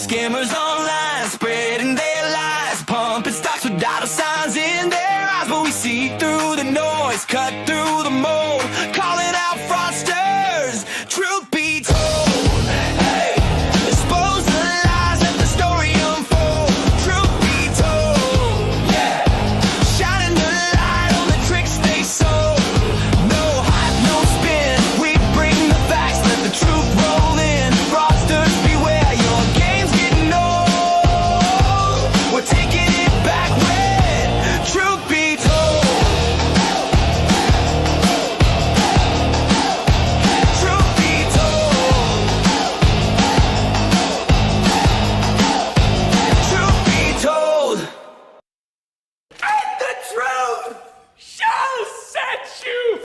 Scammers online, spreading their lies, pumping stocks with dollar signs in their eyes. But we see through the noise, cut through the mold, calling out fraudsters. Truth be told, hey, expose the lies, let the story unfold. Truth be told, yeah, shining the light on the tricks they sold. No hype, no spin, we bring the facts, let the truth roll in. Fraudsters beware, your game's getting old. We're taking it back when truth be told. Truth be told. Truth be told. And the truth shall set you.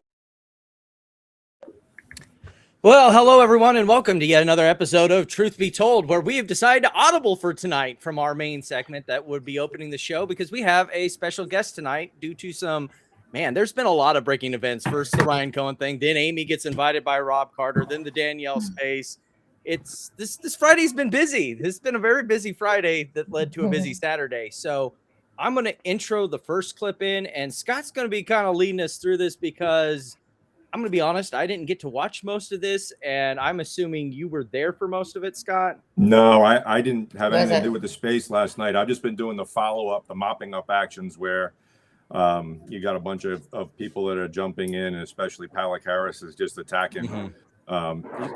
Well, hello everyone, and welcome to yet another episode of Truth Be Told, where we have decided to audible for tonight from our main segment that would be opening the show because we have a special guest tonight due to there's been a lot of breaking events. First, the Ryan Cohen thing, then Amy gets invited by Rob Carter, then the Danielle space. It's this Friday's been busy. This has been a very busy Friday that led to a busy Saturday. So I'm going to intro the first clip in, and Scott's going to be kind of leading us through this because I'm going to be honest, I didn't get to watch most of this, and I'm assuming you were there for most of it, Scott? No, I didn't have anything to do with the space last night. I've just been doing the follow-up, the mopping up actions where you got a bunch of people that are jumping in, and especially Palak Harris is just attacking.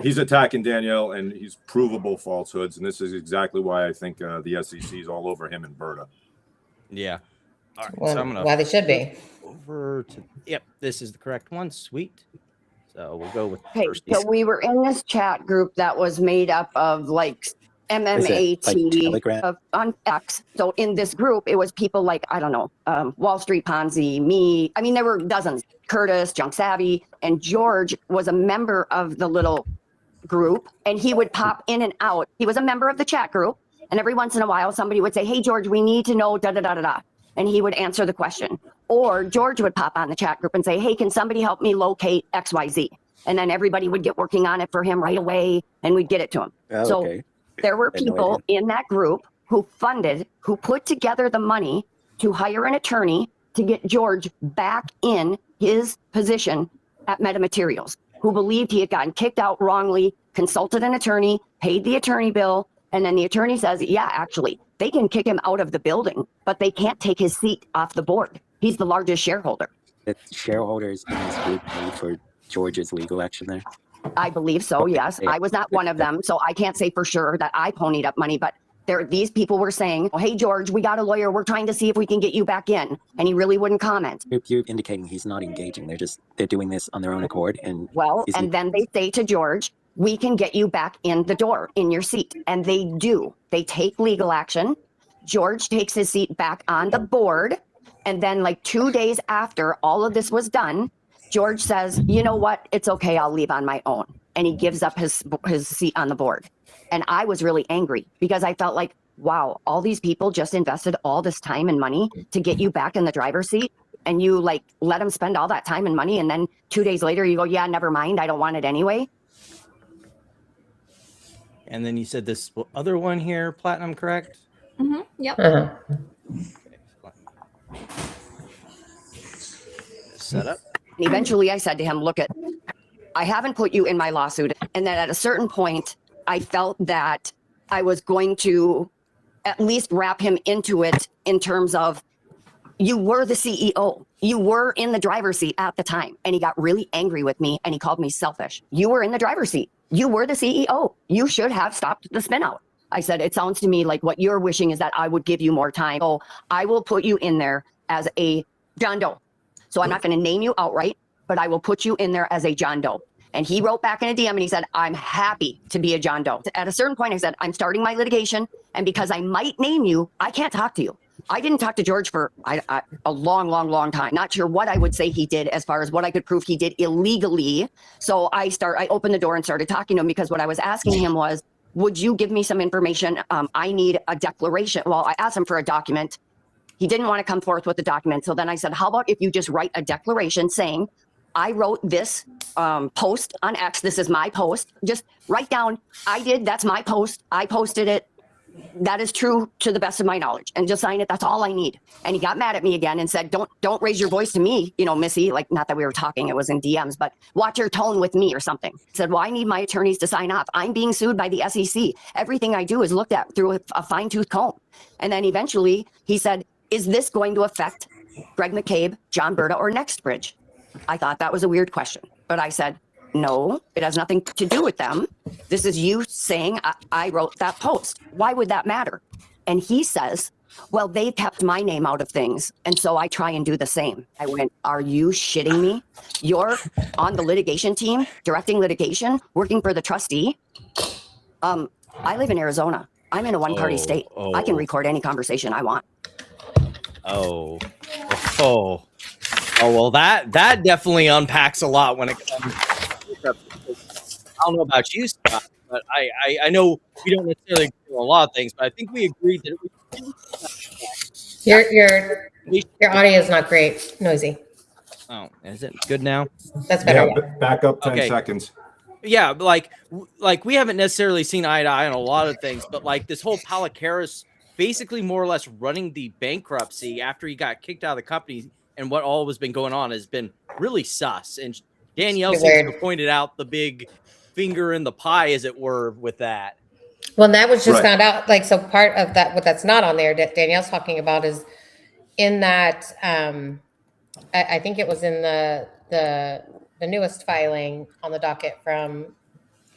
He's attacking Danielle, and he's provable falsehoods, and this is exactly why I think the SEC is all over him and Berta. Yeah. All right, Well, so I'm going why they should be. over to, yep, this is the correct one. Sweet. So we'll go with Okay, first. so we were in this chat group that was made up of like MMAT Telegram? on X. So in this group, it was people like, I don't know, Wall Street Ponzi, me. I mean, there were dozens. Curtis, Junk Savvy, and George was a member of the little group, and he would pop in and out. He was a member of the chat group, and every once in a while, somebody would say, "Hey, George, we need to know da da da da da," and he would answer the question. Or George would pop on the chat group and say, "Hey, can somebody help me locate XYZ?" And then everybody would get working on it for him right away, and we'd get it to him. So there were people in that group who put together the money to hire an attorney to get George back in his position at Metamaterials, who believed he had gotten kicked out wrongly, consulted an attorney, paid the attorney bill, and then the attorney says, yeah, actually, they can kick him out of the building, but they can't take his seat off the board. He's the largest shareholder. The shareholders in this group paid for George's legal action there? I believe so, yes. I was not one of them, so I can't say for sure that I ponied up money, but these people were saying, oh, hey, George, we got a lawyer. We're trying to see if we can get you back in. And he really wouldn't comment. You're indicating he's not engaging. They're doing this on their own accord. And then they say to George, we can get you back in the door, in your seat. And they do. They take legal action. George takes his seat back on the board. And then like 2 days after all of this was done, George says, you know what? It's okay. I'll leave on my own. And he gives up his seat on the board. And I was really angry because I felt like, wow, all these people just invested all this time and money to get you back in the driver's seat. And you like let them spend all that time and money. And then 2 days later, you go, yeah, never mind. I don't want it anyway. And then you said this other one here, Platinum, correct? Mm-hmm. Yep. Set up. And eventually I said to him, look, I haven't put you in my lawsuit. And then at a certain point, I felt that I was going to at least wrap him into it in terms of, you were the CEO. You were in the driver's seat at the time. And he got really angry with me and he called me selfish. You were in the driver's seat. You were the CEO. You should have stopped the spin out. I said, it sounds to me like what you're wishing is that I would give you more time. So I will put you in there as a John Doe. So I'm not going to name you outright, but I will put you in there as a John Doe. And he wrote back in a DM and he said, I'm happy to be a John Doe. At a certain point, I said, I'm starting my litigation. And because I might name you, I can't talk to you. I didn't talk to George for a long time. Not sure what I would say he did as far as what I could prove he did illegally. So I opened the door and started talking to him because what I was asking him was, would you give me some information? I need a declaration. Well, I asked him for a document. He didn't want to come forth with the document. So then I said, how about if you just write a declaration saying, I wrote this post on X. This is my post. Just write down, I did. That's my post. I posted it. that is true to the best of my knowledge, and just sign it. That's all I need. And he got mad at me again and said, don't raise your voice to me, Missy, like, not that we were talking, it was in DMs, but watch your tone with me or something. He said, well, I need my attorneys to sign off. I'm being sued by the SEC. Everything I do is looked at through a fine tooth comb. And then eventually he said, is this going to affect Greg McCabe, John Berta, or NextBridge? I thought that was a weird question, but I said, no, it has nothing to do with them. This is you saying I wrote that post. Why would that matter? And he says, well, they kept my name out of things, and so I try and do the same. I went, are you shitting me? You're on the litigation team, directing litigation, working for the trustee. I live in Arizona. I'm in a one-party state. I can record any conversation I want. Oh, well, that definitely unpacks a lot when it comes. I don't know about you, Scott, but I know we don't necessarily agree on a lot of things, but I think we agreed that your audio is not great, noisy. Oh, is it good now? That's better. Yeah, back up 10 Okay. seconds. Yeah, but like we haven't necessarily seen eye to eye on a lot of things, but like this whole Palikaris basically more or less running the bankruptcy after he got kicked out of the company and what all has been going on has been really sus. And Danielle seems to have pointed out the big finger in the pie, as it were, with that. Well, that was just found out. Like, so part of that, what that's not on there that Danielle's talking about is in that, I think it was in the newest filing on the docket from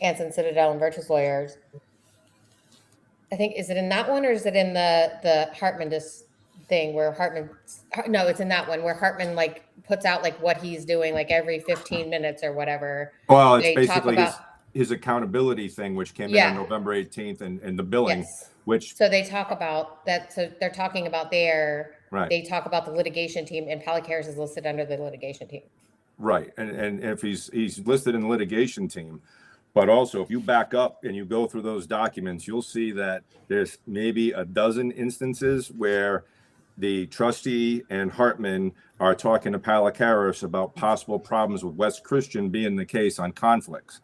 Anson Citadel and Virtuous Lawyers. I think, is it in that one or is it in the Hartman thing where no, it's in that one where Hartman like puts out like what he's doing like every 15 minutes or whatever. Well, it's basically his accountability thing, which came in on November 18th and the billing, which. So they talk about that. So they're talking about they talk about the litigation team, and Palikaris is listed under the litigation team. Right. And if he's listed in the litigation team, but also if you back up and you go through those documents, you'll see that there's maybe a dozen instances where the trustee and Hartman are talking to Palikaris about possible problems with West Christian being the case on conflicts.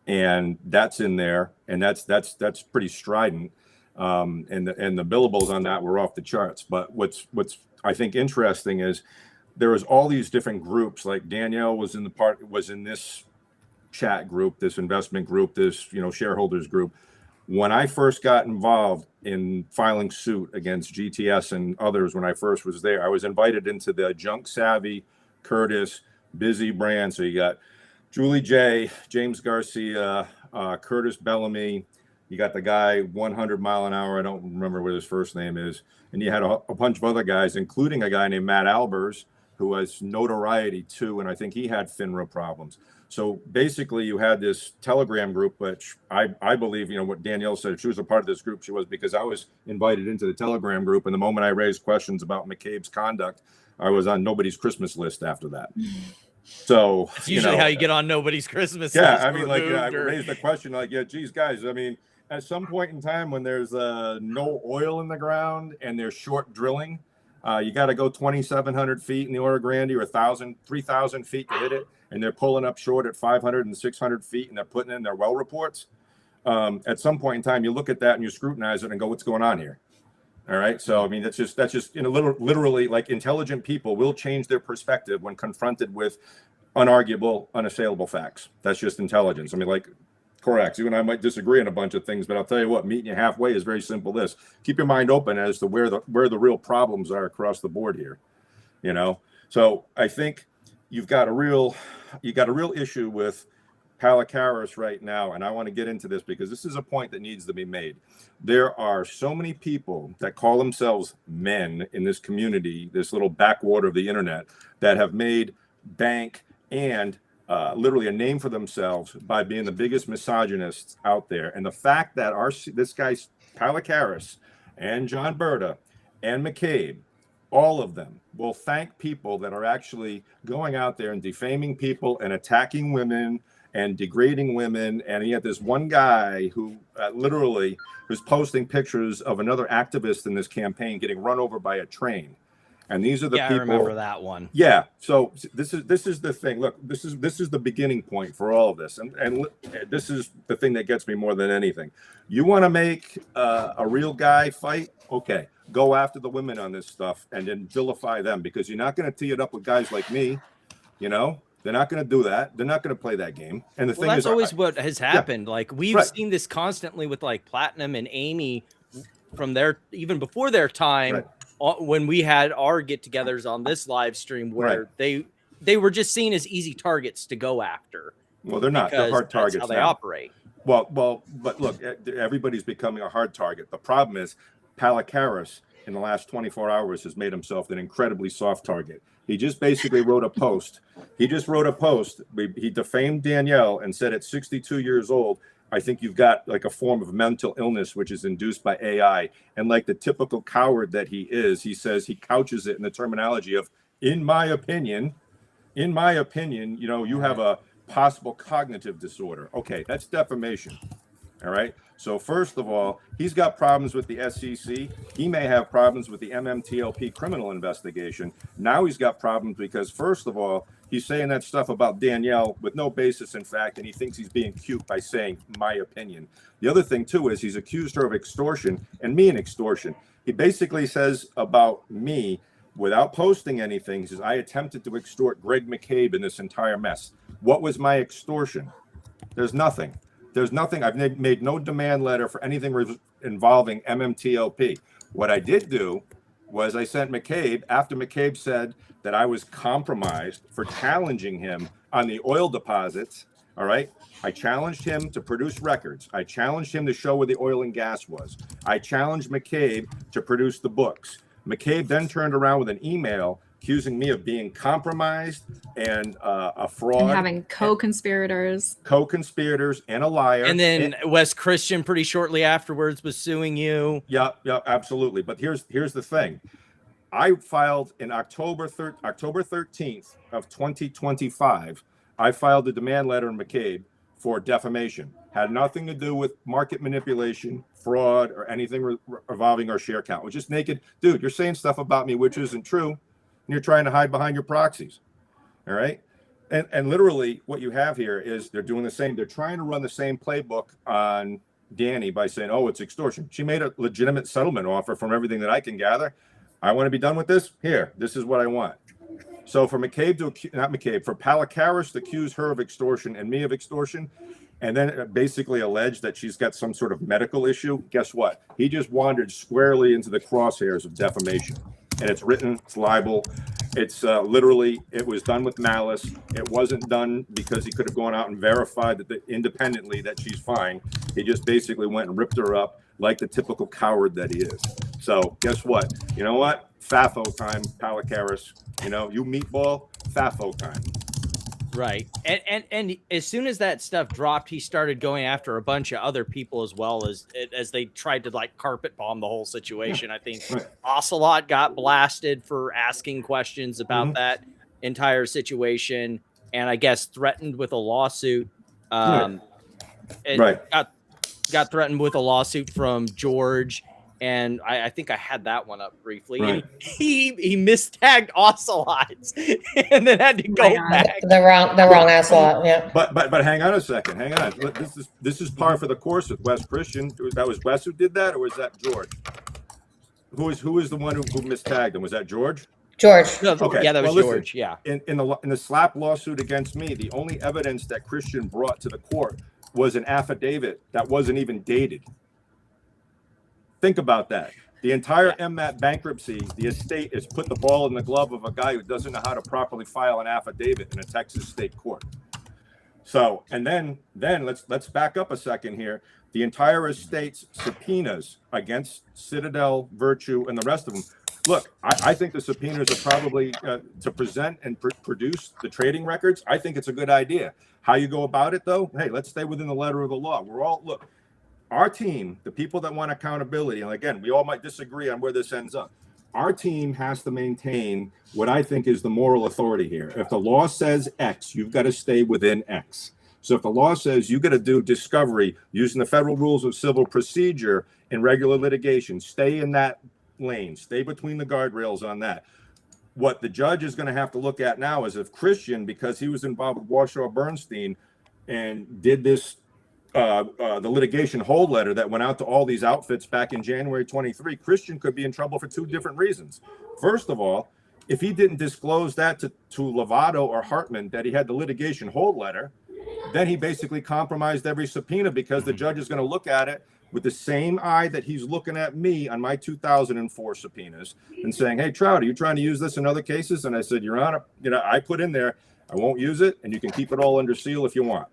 And that's in there. And that's pretty strident. And the billables on that were off the charts. But what's I think interesting is there was all these different groups. Like Danielle was in this chat group, this investment group, this shareholders group. When I first got involved in filing suit against GTS and others, when I first was there, I was invited into the Junk Savvy, Curtis, Busy brand. So you got Julie J, James Garcia, Curtis Bellamy. You got the guy 100 mile an hour. I don't remember what his first name is. And you had a bunch of other guys, including a guy named Matt Albers, who has notoriety too. And I think he had FINRA problems. So basically you had this Telegram group, which I believe, what Danielle said, she was a part of this group. She was, because I was invited into the Telegram group. And the moment I raised questions about McCabe's conduct, I was on nobody's Christmas list after that. So it's usually how you get on nobody's Christmas list. Yeah. I mean, I raised the question geez, guys, I mean, at some point in time when there's no oil in the ground and there's short drilling, you got to go 2,700 feet in the Oro Grande or 3,000 feet to hit it. And they're pulling up short at 500 and 600 feet and they're putting in their well reports. At some point in time, you look at that and you scrutinize it and go, what's going on here? All right. So, I mean, that's just literally like intelligent people will change their perspective when confronted with unarguable, unassailable facts. That's just intelligence. I mean, like Corax, you and I might disagree on a bunch of things, but I'll tell you what, meeting you halfway is very simple. This, keep your mind open as to where the real problems are across the board here. So I think you've got a real issue with Palikaris right now, and I want to get into this because this is a point that needs to be made. There are so many people that call themselves men in this community, this little backwater of the internet, that have made bank and literally a name for themselves by being the biggest misogynists out there. And the fact that this guy's Palikaris and John Berta and McCabe, all of them will thank people that are actually going out there and defaming people and attacking women and degrading women. And you have this one guy who literally was posting pictures of another activist in this campaign getting run over by a train. And these are the people. I remember that one. Yeah. So this is the thing. Look, this is the beginning point for all of this, and this is the thing that gets me more than anything. You want to make a real guy fight? Okay, go after the women on this stuff and then vilify them, because you're not going to tee it up with guys like me. You know, they're not going to do that. They're not going to play that game. And the thing that's is, always what has happened. Yeah, like we've seen this constantly with like Platinum and Amy from their even before their time. Right. When we had our get-togethers on this live stream, where they were just seen as easy targets to go after. Well, they're not. They're hard targets. That's how they now. operate. Well, but look, everybody's becoming a hard target. The problem is, Palikaris in the last 24 hours has made himself an incredibly soft target. He just basically wrote a post. He defamed Danielle and said at 62 years old, I think you've got like a form of mental illness, which is induced by AI. And like the typical coward that he is, he says, he couches it in the terminology of, in my opinion, you know, you have a possible cognitive disorder. Okay, that's defamation. All right. So first of all, he's got problems with the SEC. He may have problems with the MMTLP criminal investigation. Now he's got problems because, first of all, he's saying that stuff about Danielle with no basis in fact, and he thinks he's being cute by saying my opinion. The other thing, too, is he's accused her of extortion and me in extortion. He basically says about me, without posting anything, he says, I attempted to extort Greg McCabe in this entire mess. What was my extortion? There's nothing. There's nothing. I've made no demand letter for anything involving MMTLP. What I did do was I sent McCabe, after McCabe said that I was compromised for challenging him on the oil deposits. All right. I challenged him to produce records. I challenged him to show where the oil and gas was. I challenged McCabe to produce the books. McCabe then turned around with an email accusing me of being compromised and a fraud. And having co-conspirators. Co-conspirators and a liar. And then Wes Christian pretty shortly afterwards was suing you. Yeah, absolutely. But here's the thing. I filed in October 13th of 2025. I filed a demand letter in McCabe for defamation. Had nothing to do with market manipulation, fraud, or anything revolving our share count. It was just naked. Dude, you're saying stuff about me which isn't true. And you're trying to hide behind your proxies. All right. And literally what you have here is they're doing the same. They're trying to run the same playbook on Danny by saying, oh, it's extortion. She made a legitimate settlement offer from everything that I can gather. I want to be done with this. Here, this is what I want. So for McCabe for Palikaris to accuse her of extortion and me of extortion, and then basically allege that she's got some sort of medical issue, guess what? He just wandered squarely into the crosshairs of defamation. And it's written, it's libel. It's literally, it was done with malice. It wasn't done because he could have gone out and verified that independently that she's fine. He just basically went and ripped her up like the typical coward that he is. So guess what? You know what? FAFO time, Palikaris. You know, you meatball, FAFO time. Right. And as soon as that stuff dropped, he started going after a bunch of other people as well as they tried to like carpet bomb the whole situation. I think Ocelot got blasted for asking questions about that entire situation, and I guess threatened with a lawsuit. Got threatened with a lawsuit from George. And I think I had that one up briefly. Right. He mistagged Ocelots and then had to go back. The wrong Ocelot. Yeah. But hang on a second. Hang on. This is par for the course with Wes Christian. That was Wes who did that, or was that George? Who is the one who mistagged him? Was that George? George. No, okay. Yeah, that was George. Listen, yeah. In the slap lawsuit against me, the only evidence that Christian brought to the court was an affidavit that wasn't even dated. Think about that. The entire MMAT bankruptcy, the estate has put the ball in the glove of a guy who doesn't know how to properly file an affidavit in a Texas state court. So, and then let's back up a second here. The entire estate's subpoenas against Citadel, Virtue, and the rest of them. Look, I think the subpoenas are probably to present and produce the trading records. I think it's a good idea. How you go about it, though? Hey, let's stay within the letter of the law. Look. Our team, the people that want accountability, and again, we all might disagree on where this ends up. Our team has to maintain what I think is the moral authority here. If the law says X, you've got to stay within X. So if the law says you got to do discovery using the federal rules of civil procedure in regular litigation, stay in that lane, stay between the guardrails on that. what the judge is going to have to look at now is if Christian, because he was involved with Warshaw Bernstein and did this, the litigation hold letter that went out to all these outfits back in January 23, Christian could be in trouble for two different reasons. First of all, if he didn't disclose that to Lovato or Hartman that he had the litigation hold letter, then he basically compromised every subpoena, because the judge is going to look at it with the same eye that he's looking at me on my 2004 subpoenas and saying, hey, Traudt, are you trying to use this in other cases? And I said, Your Honor, I put in there, I won't use it, and you can keep it all under seal if you want.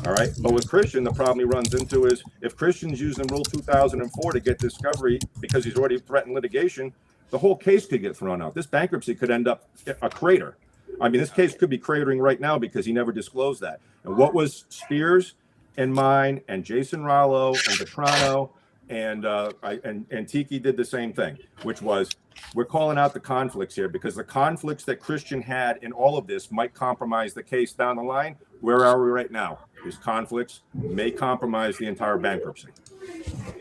All right. But with Christian, the problem he runs into is if Christian's using Rule 2004 to get discovery because he's already threatened litigation, the whole case could get thrown out. This bankruptcy could end up a crater. I mean, this case could be cratering right now because he never disclosed that. And what was Spears and mine and Jason Rollo and Vetrano and Tiki did the same thing, which was we're calling out the conflicts here because the conflicts that Christian had in all of this might compromise the case down the line. Where are we right now? His conflicts may compromise the entire bankruptcy.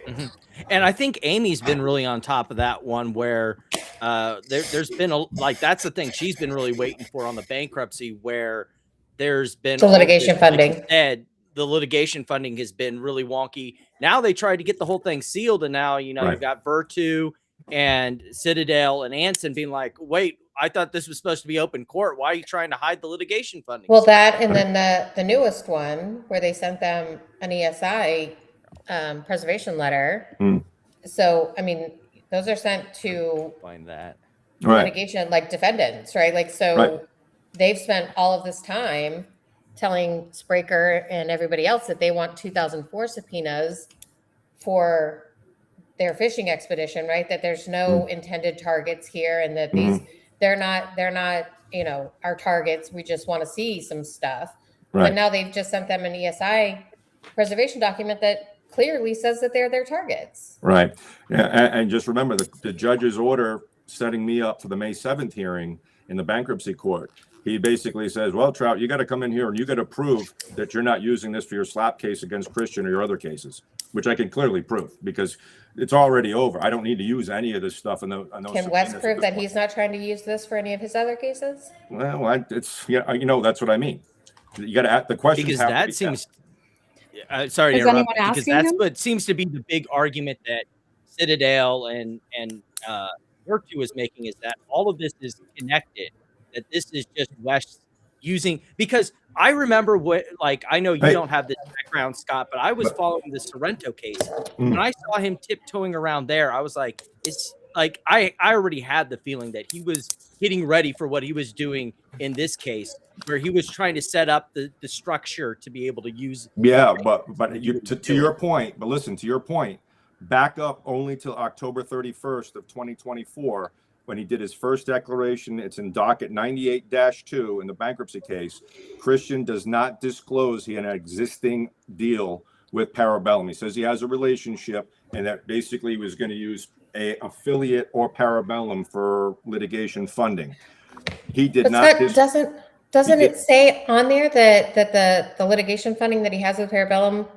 Mm-hmm. And I think Amy's been really on top of that one where there's been that's the thing she's been really waiting for on the bankruptcy, where there's been the litigation funding. Like said, the litigation funding has been really wonky. Now they tried to get the whole thing sealed, and now Right. You've got Virtu and Citadel and Anson being like, wait, I thought this was supposed to be open court. Why are you trying to hide the litigation funding? Well, that and then the newest one where they sent them an ESI preservation letter. So, I mean, those are sent to Find that. litigation, like defendants, right? Like, so Right. they've spent all of this time telling Spraker and everybody else that they want 2004 subpoenas for their fishing expedition, right? That there's no intended targets here, and that these they're not our targets. We just want to see some stuff. Right. But now they've just sent them an ESI preservation document that clearly says that they're their targets. Right. Yeah, and just remember the judge's order setting me up for the May 7th hearing in the bankruptcy court. He basically says, well, Traudt, you got to come in here and you got to prove that you're not using this for your slap case against Christian or your other cases, which I can clearly prove because it's already over. I don't need to use any of this stuff. On those Can Wes prove that he's not trying to use this for any of his other cases? Well, that's what I mean. You got to ask the question. Because that seems... sorry to Is interrupt, anyone because asking that's him? what seems to be the big argument that Citadel and Virtue is making, is that all of this is connected, that this is just West using, because I remember I know you don't have this background, Scott, but I was following the Sorrento case. When I saw him tiptoeing around there, I was like, it's like, I already had the feeling that he was getting ready for what he was doing in this case, where he was trying to set up the structure to be able to use. Yeah, but to your point, but listen, to your point, back up only till October 31st of 2024, when he did his first declaration. It's in docket 98-2 in the bankruptcy case. Christian does not disclose he had an existing deal with Parabellum. He says he has a relationship and that basically he was going to use a affiliate or Parabellum for litigation funding. He did not. Doesn't it say on there that the litigation funding that he has with Parabellum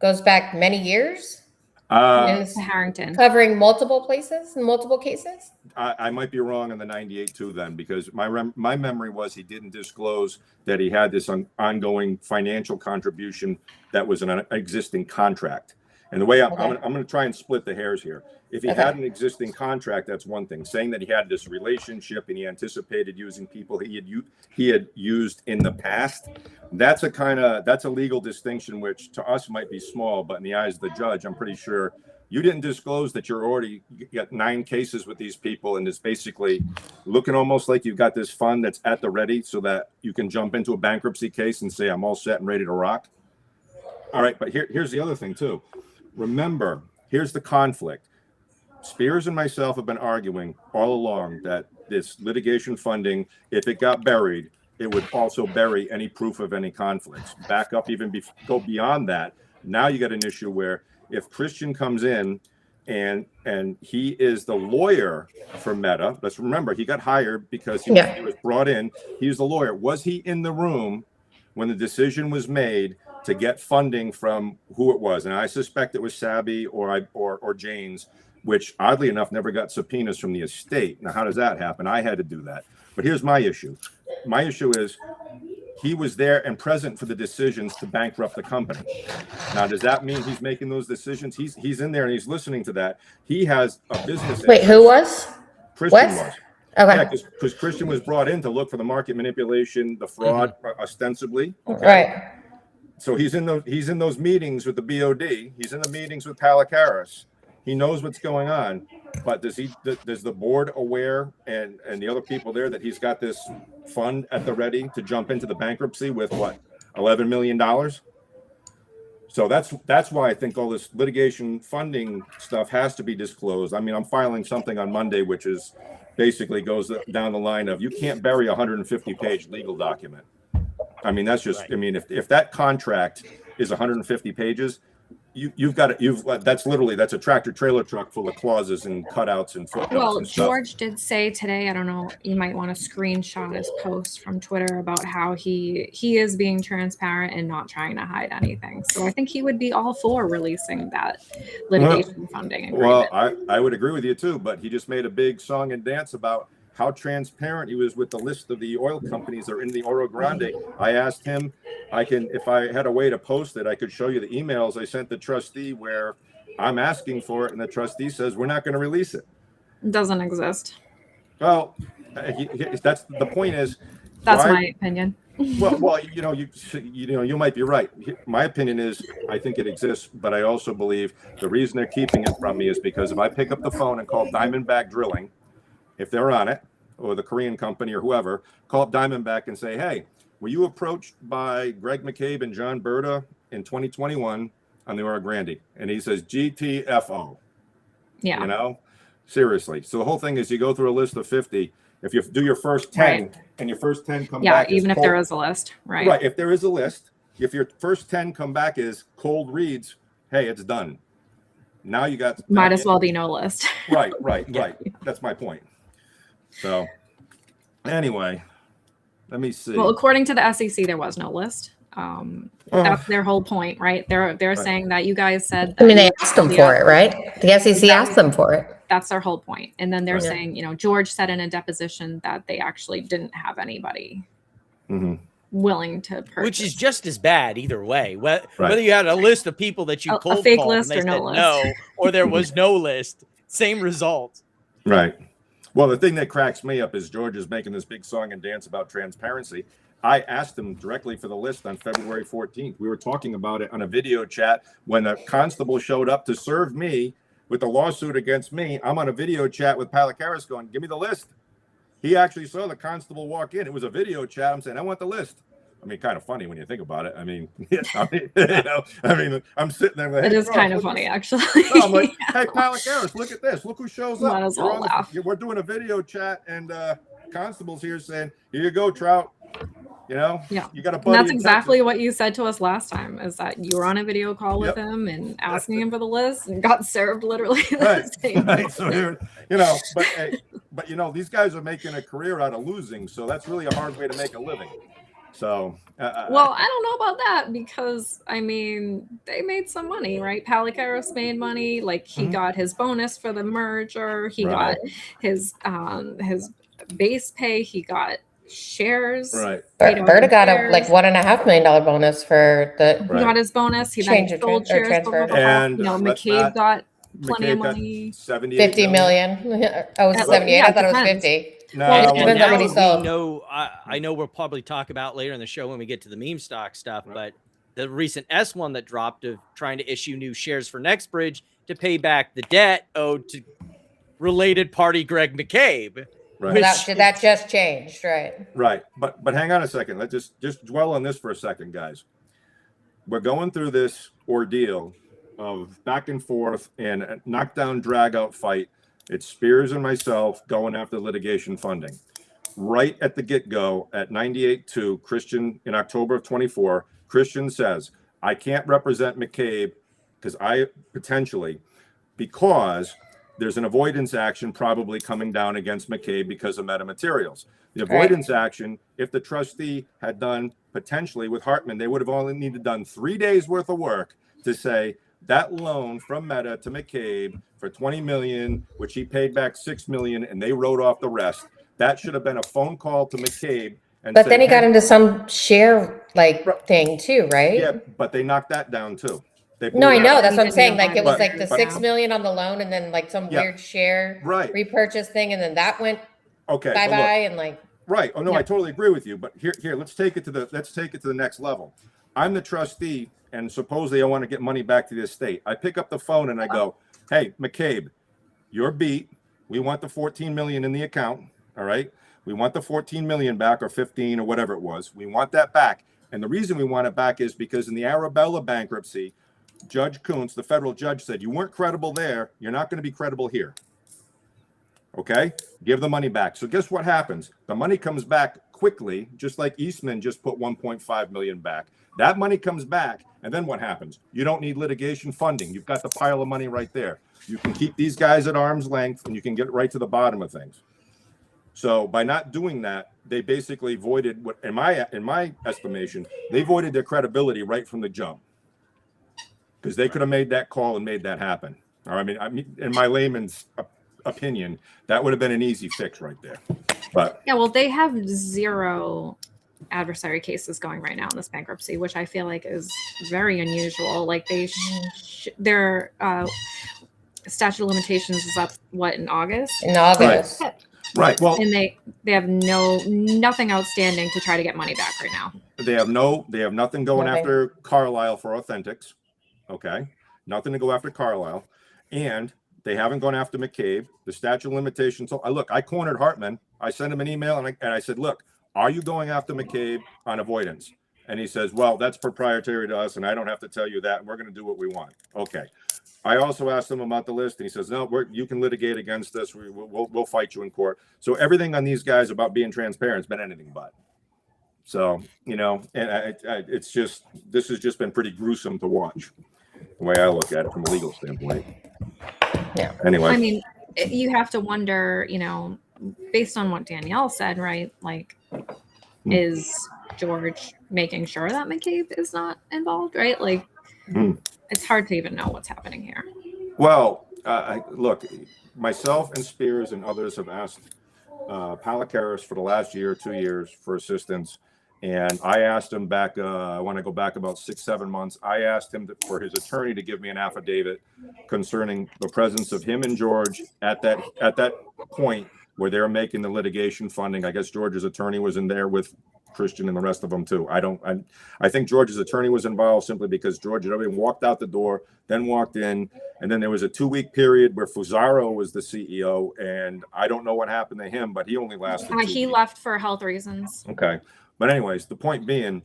goes back many years? And it's Harrington. covering multiple places and multiple cases? I might be wrong on the 98-2 then, because my memory was he didn't disclose that he had this ongoing financial contribution that was an existing contract. And the way I'm going to try and split the hairs here. If he had an existing contract, that's one thing. Saying that he had this relationship and he anticipated using people he had used in the past, that's a legal distinction, which to us might be small, but in the eyes of the judge, I'm pretty sure you didn't disclose that you got 9 cases with these people, and it's basically looking almost like you've got this fund that's at the ready so that you can jump into a bankruptcy case and say, I'm all set and ready to rock. All right, but here's the other thing too. Remember, here's the conflict. Spears and myself have been arguing all along that this litigation funding, if it got buried, it would also bury any proof of any conflicts. Back up, go beyond that. Now you got an issue where if Christian comes in and he is the lawyer for Meta, let's remember he got hired because he was brought in. He was the lawyer. Was he in the room when the decision was made to get funding from who it was? And I suspect it was Sabby or Jane's. which oddly enough never got subpoenas from the estate. Now, how does that happen? I had to do that. But here's my issue. My issue is he was there and present for the decisions to bankrupt the company. Now, does that mean he's making those decisions? He's in there and he's listening to that. He has a business. Wait, who was? Christian was. Okay. Yeah, because Christian was brought in to look for the market manipulation, the fraud, ostensibly. Okay. Right. So he's in those meetings with the BOD. He's in the meetings with Palacaris. He knows what's going on. But does the board aware and the other people there that he's got this fund at the ready to jump into the bankruptcy with what, $11 million? So that's why I think all this litigation funding stuff has to be disclosed. I mean, I'm filing something on Monday, which is basically goes down the line of you can't bury a 150-page legal document. I mean, that's just, I mean, if that contract is 150 pages, that's a tractor trailer truck full of clauses and cutouts and footnotes. Well, and stuff. George did say today, I don't know, you might want to screenshot his post from Twitter about how he is being transparent and not trying to hide anything. So I think he would be all for releasing that litigation funding agreement. Well, I would agree with you too, but he just made a big song and dance about how transparent he was with the list of the oil companies that are in the Oro Grande. I asked him, if I had a way to post it, I could show you the emails I sent the trustee where I'm asking for it, and the trustee says we're not going to release it. It doesn't exist. Well, that's the point. Is that's my opinion. Well, you might be right. My opinion is I think it exists, but I also believe the reason they're keeping it from me is because if I pick up the phone and call Diamondback Drilling, if they're on it, or the Korean company or whoever, call up Diamondback and say, hey, were you approached by Greg McCabe and John Berta in 2021 on the Oro Grande? And he says, GTFO. Yeah. Seriously. So the whole thing is you go through a list of 50. If you do your first 10 right. and your first 10 come back. back. Yeah, even if there is a list. Right. Right. If there is a list, if your first 10 come back as cold reads, hey, it's done. Now you got. Might as well be no list. Right. That's my point. So anyway, let me see. Well, according to the SEC, there was no list. That's their whole point, right? They're right. Saying that you guys said. I mean, they asked them for it, right? The SEC asked them for it. That's their whole point. And then they're saying, George said in a deposition that they actually didn't have anybody willing to purchase. Which is just as bad either way. Whether you had a list of people that you cold a fake called list and they or said no list. no, or there was no list, same result. Right. Well, the thing that cracks me up is George is making this big song and dance about transparency. I asked him directly for the list on February 14th. We were talking about it on a video chat when a constable showed up to serve me with a lawsuit against me. I'm on a video chat with Palacaris going, give me the list. He actually saw the constable walk in. It was a video chat. I'm saying, I want the list. I mean, kind of funny when you think about it. I mean, I'm sitting there. Like, it is kind of funny, actually. No, I'm like, hey, Palacaris, look at this. Look who shows up. Might as well laugh. We're doing a video chat, and constable's here saying, here you go, Traudt. You got a buddy. And that's exactly what you said to us last time, is that you were on a video call with him and asking him for the list and got served literally. Right. So here, but these guys are making a career out of losing. So that's really a hard way to make a living. So, well, I don't know about that because I mean, they made some money, right? Palacaris made money. Like he got his bonus for the merger. He got his base pay. He got shares. Right. Berta got a $1.5 million bonus for the. He got his bonus. He then sold shares. And McCabe got plenty of money. 50 million. Oh, it was 78. I thought it was 50. I know we'll probably talk about later in the show when we get to the meme stock stuff, but the recent S1 that dropped of trying to issue new shares for NextBridge to pay back the debt owed to related party Greg McCabe. Right. That just changed, right? Right. But hang on a second. Let's just dwell on this for a second, guys. We're going through this ordeal of back and forth and a knockdown, drag out fight. It's Spears and myself going after litigation funding. Right at the get-go at 98.2, Christian, in October of 24, Christian says, I can't represent McCabe because there's an avoidance action probably coming down against McCabe because of metamaterials. The avoidance action, if the trustee had done potentially with Hartman, they would have only needed done 3 days worth of work to say, that loan from Meta to McCabe for $20 million, which he paid back $6 million, and they wrote off the rest. That should have been a phone call to McCabe. And But said, then he got hey, into some share thing too, right? yeah, but they knocked that down too. No, I know. That's what I'm Even saying. though Like it was But- like the but- 6 million on the loan, and then like some Yeah. weird share Right. repurchase thing, and then that went Okay. bye so look, bye, and like right. Oh no, Yeah. I totally agree with you. But here, let's take it to the next level. I'm the trustee, and supposedly I want to get money back to the estate. I pick up the phone and I go, "Hey, McCabe, you're beat. We want the 14 million in the account. All right. We want the 14 million back, or 15, or whatever it was. We want that back. And the reason we want it back is because in the Arabella bankruptcy, Judge Kuntz, the federal judge, said you weren't credible there. You're not going to be credible here. Okay, give the money back." So guess what happens? The money comes back quickly, just like Eastman just put 1.5 million back. That money comes back, and then what happens? You don't need litigation funding. You've got the pile of money right there. You can keep these guys at arm's length, and you can get right to the bottom of things. So by not doing that, they basically voided what, in my estimation, they voided their credibility right from the jump, because they could have made that call and made that happen. Or I mean, in my layman's opinion, that would have been an easy fix right there. But Yeah, well, they have 0 adversary cases going right now in this bankruptcy, which I feel like is very unusual. Like their statute of limitations is up in August, in August. right, well, and they have nothing outstanding to try to get money back right now. they have nothing going Nothing. after Carlisle for authentics. Okay, nothing to go after Carlisle, and they haven't gone after McCabe. The statute of limitations. So I cornered Hartman. I sent him an email and I said, look, are you going after McCabe on avoidance? And he says, well, that's proprietary to us, and I don't have to tell you that. We're going to do what we want. Okay. I also asked him about the list, and he says, no, you can litigate against this. We'll fight you in court. So everything on these guys about being transparent has been anything but. So, and it's just, this has just been pretty gruesome to watch, the way I look at it from a legal standpoint. Yeah. Anyway. I mean, you have to wonder, based on what Danielle said, right? Like, is George making sure that McCabe is not involved, right? Like, it's hard to even know what's happening here. Well, look, myself and Spears and others have asked Palikaris for the last year or 2 years for assistance. And I asked him back, I want to go back about 6-7 months. I asked him for his attorney to give me an affidavit concerning the presence of him and George at that point where they're making the litigation funding. I guess George's attorney was in there with Christian and the rest of them too. I think George's attorney was involved simply because George had already walked out the door, then walked in, and then there was a 2-week period where Fusaro was the CEO, and I don't know what happened to him, but he only lasted 2 weeks. He left for health reasons. Okay. But anyways, the point being,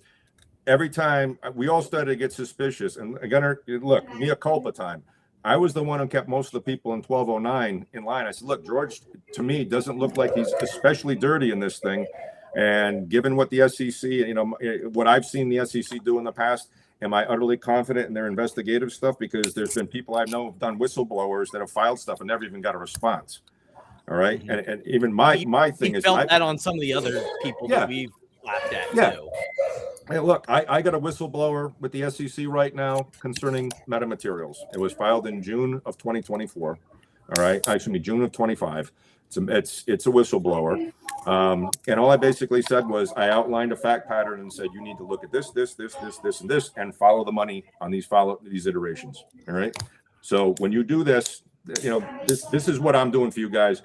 every time we all started to get suspicious, and again, look, mea culpa time. I was the one who kept most of the people in 1209 in line. I said, look, George, to me, doesn't look like he's especially dirty in this thing. And given what the SEC, what I've seen the SEC do in the past, am I utterly confident in their investigative stuff? Because there's been people I know have done whistleblowers that have filed stuff and never even got a response. All right. And even my thing is, felt that on some of the other people that we've laughed at too. Hey, look, I got a whistleblower with the SEC right now concerning metamaterials. It was filed in June of 2024. All right, actually June of 25. It's a whistleblower, and all I basically said was I outlined a fact pattern and said you need to look at this, and this, and follow the money on these iterations. All right. So when you do this, this is what I'm doing for you guys.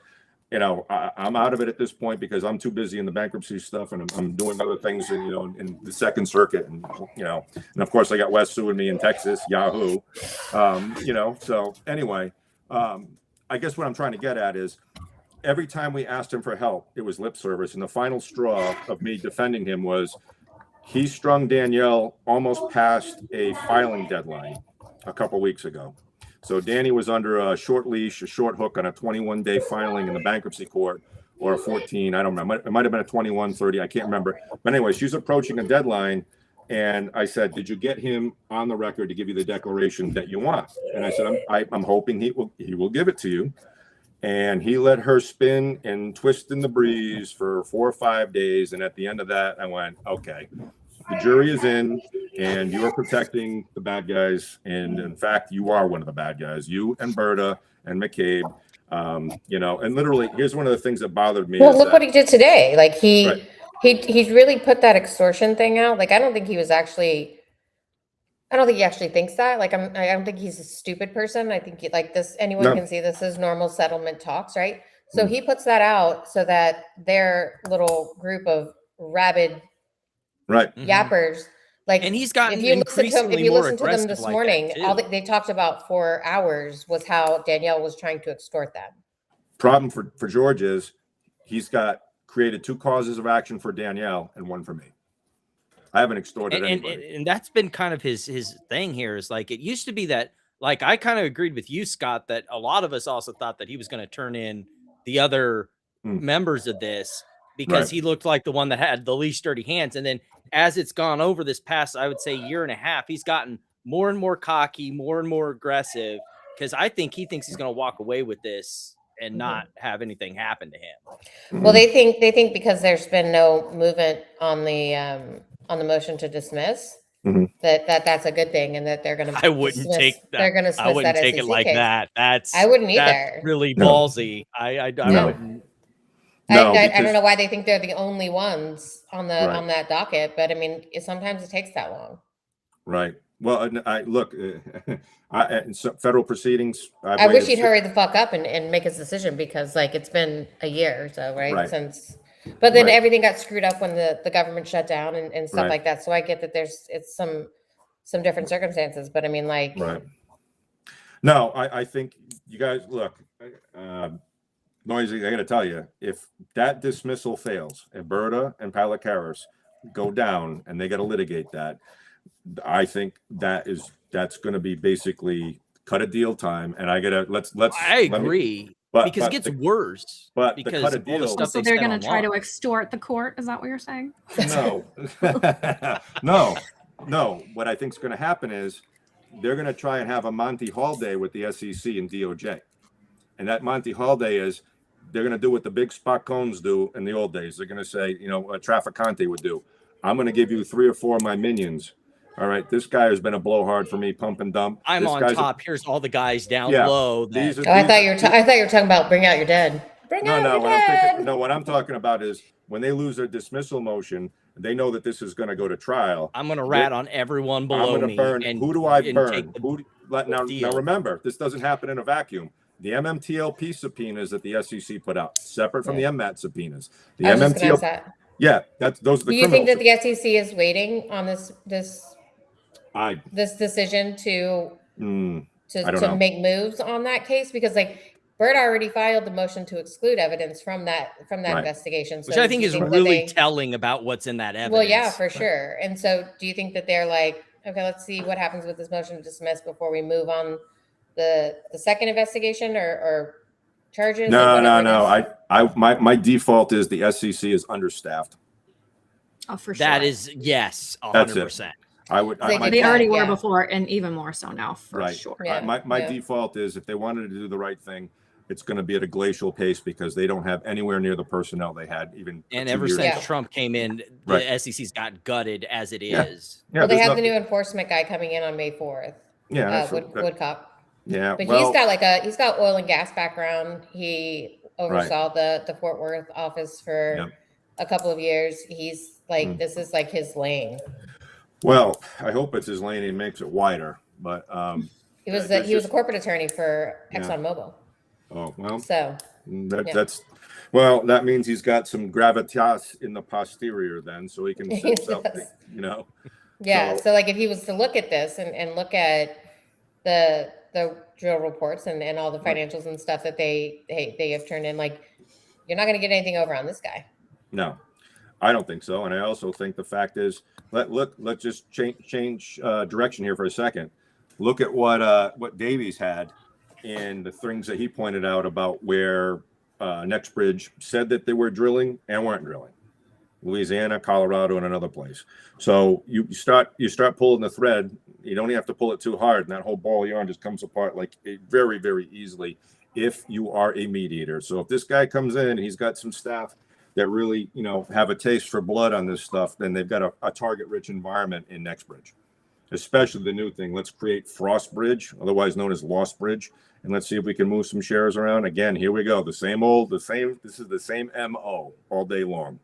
I'm out of it at this point because I'm too busy in the bankruptcy stuff, and I'm doing other things, in the Second Circuit, and of course I got Wes suing me in Texas, Yahoo, So anyway, I guess what I'm trying to get at is every time we asked him for help, it was lip service, and the final straw of me defending him was he strung Danielle almost past a filing deadline a couple weeks ago. So Danny was under a short leash, a short hook on a 21-day filing in the bankruptcy court, or a 14. I don't remember. It might have been a 21, 30. I can't remember. But anyway, she's approaching a deadline. And I said, did you get him on the record to give you the declaration that you want? And I said, I'm hoping he will give it to you. And he let her spin and twist in the breeze for 4 or 5 days. And at the end of that, I went, okay, the jury is in, and you are protecting the bad guys. And in fact, you are one of the bad guys. You and Berta and McCabe. You know, and literally, here's one of the things that bothered me. Well, look what he did today. Like he's really put that extortion thing out. Like I don't think he actually thinks that. Like I don't think he's a stupid person. I think like this, anyone can see this is normal settlement talks, right? So he puts that out so that their little group of rabid yappers, like, and he's gotten if you listen to them this like morning, all they talked about for hours was how Danielle was trying to extort them. Problem for George is he's got created 2 causes of action for Danielle and 1 for me. I haven't extorted anybody. And that's been kind of his thing here is like, it used to be that, like, I kind of agreed with you, Scott, that a lot of us also thought that he was going to turn in the other members of this because he looked like the one that had the least dirty hands. And then as it's gone over this past, I would say, year and a half, he's gotten more and more cocky, more and more aggressive, because I think he thinks he's going to walk away with this and not have anything happen to him. Well, they think because there's been no movement on the motion to dismiss, that's a good thing, and that they're going to. I wouldn't take that. They're going to. I wouldn't take it like that. I wouldn't either. That's really ballsy. I wouldn't. No, I don't know why they think they're the only ones on that docket, but I mean, sometimes it takes that long. Right. Well, I look. In federal proceedings. I wish he'd hurry the fuck up and make his decision, because like it's been a year or so, right? Since. But then everything got screwed up when the government shut down and stuff like that. So I get that it's some different circumstances, but I mean, like, No, I think you guys look. Noisy, I got to tell you, if that dismissal fails, if Berta and Palikaris go down and they got to litigate that, I think that's going to be basically cut a deal time. And I gotta let's. I agree. Because it gets worse. But because cut a deal, all the stuff so they're going to try to extort the court. Is that what you're saying? No, no. What I think is going to happen is they're going to try and have a Monty Hall day with the SEC and DOJ, and that Monty Hall day is they're going to do what the big Spock cones do in the old days. They're going to say, you know, what Trafficante would do. I'm going to give you 3 or 4 of my minions. All right, this guy has been a blowhard for me, pump and dump. I'm on top. Here's all the guys down low. I thought you were talking about bring out your dead. What I'm talking about is when they lose their dismissal motion, they know that this is going to go to trial. I'm going to rat on everyone below me. Burn. Who do I burn? Now remember, this doesn't happen in a vacuum. The MMTLP subpoenas that the SEC put out, separate from the MMAT subpoenas. The MMTLP. Yeah, those are the. Do you think that the SEC is waiting on this decision to make moves on that case? Because like Bert already filed the motion to exclude evidence from that investigation, which I think is really telling about what's in that evidence. Well, yeah, for sure. And so, do you think that they're like, okay, let's see what happens with this motion to dismiss before we move on the second investigation or charges? No. My default is the SEC is understaffed. Oh, for sure. That is 100%. I would. They already were before, and even more so now, for sure. Yeah. My default is if they wanted to do the right thing, it's going to be at a glacial pace because they don't have anywhere near the personnel they had even. And ever since Trump came in, the SEC's got gutted as it is. Yeah, well, they have the new enforcement guy coming in on May 4th. Yeah, Woodcock. Yeah, but he's got oil and gas background. He oversaw the Fort Worth office for a couple of years. He's like, this is like his lane. Well, I hope it's his lane. He makes it wider, but he was a corporate attorney for ExxonMobil. Oh well, so that means he's got some gravitas in the posterior then, so he can sit something, you know. Yeah. So like if he was to look at this and look at the drill reports and all the financials and stuff that they have turned in, like you're not going to get anything over on this guy. No, I don't think so. And I also think the fact is, let's just change direction here for a second. Look at what Davies had in the things that he pointed out about where NextBridge said that they were drilling and weren't drilling. Louisiana, Colorado, and another place. So you start pulling the thread. You don't even have to pull it too hard, and that whole ball of yarn just comes apart like very, very easily if you are a mediator. So if this guy comes in and he's got some staff that really, have a taste for blood on this stuff, then they've got a target-rich environment in NextBridge, especially the new thing. Let's create Frostbridge, otherwise known as Lost Bridge, and let's see if we can move some shares around. Again, here we go. This is the same MO all day long.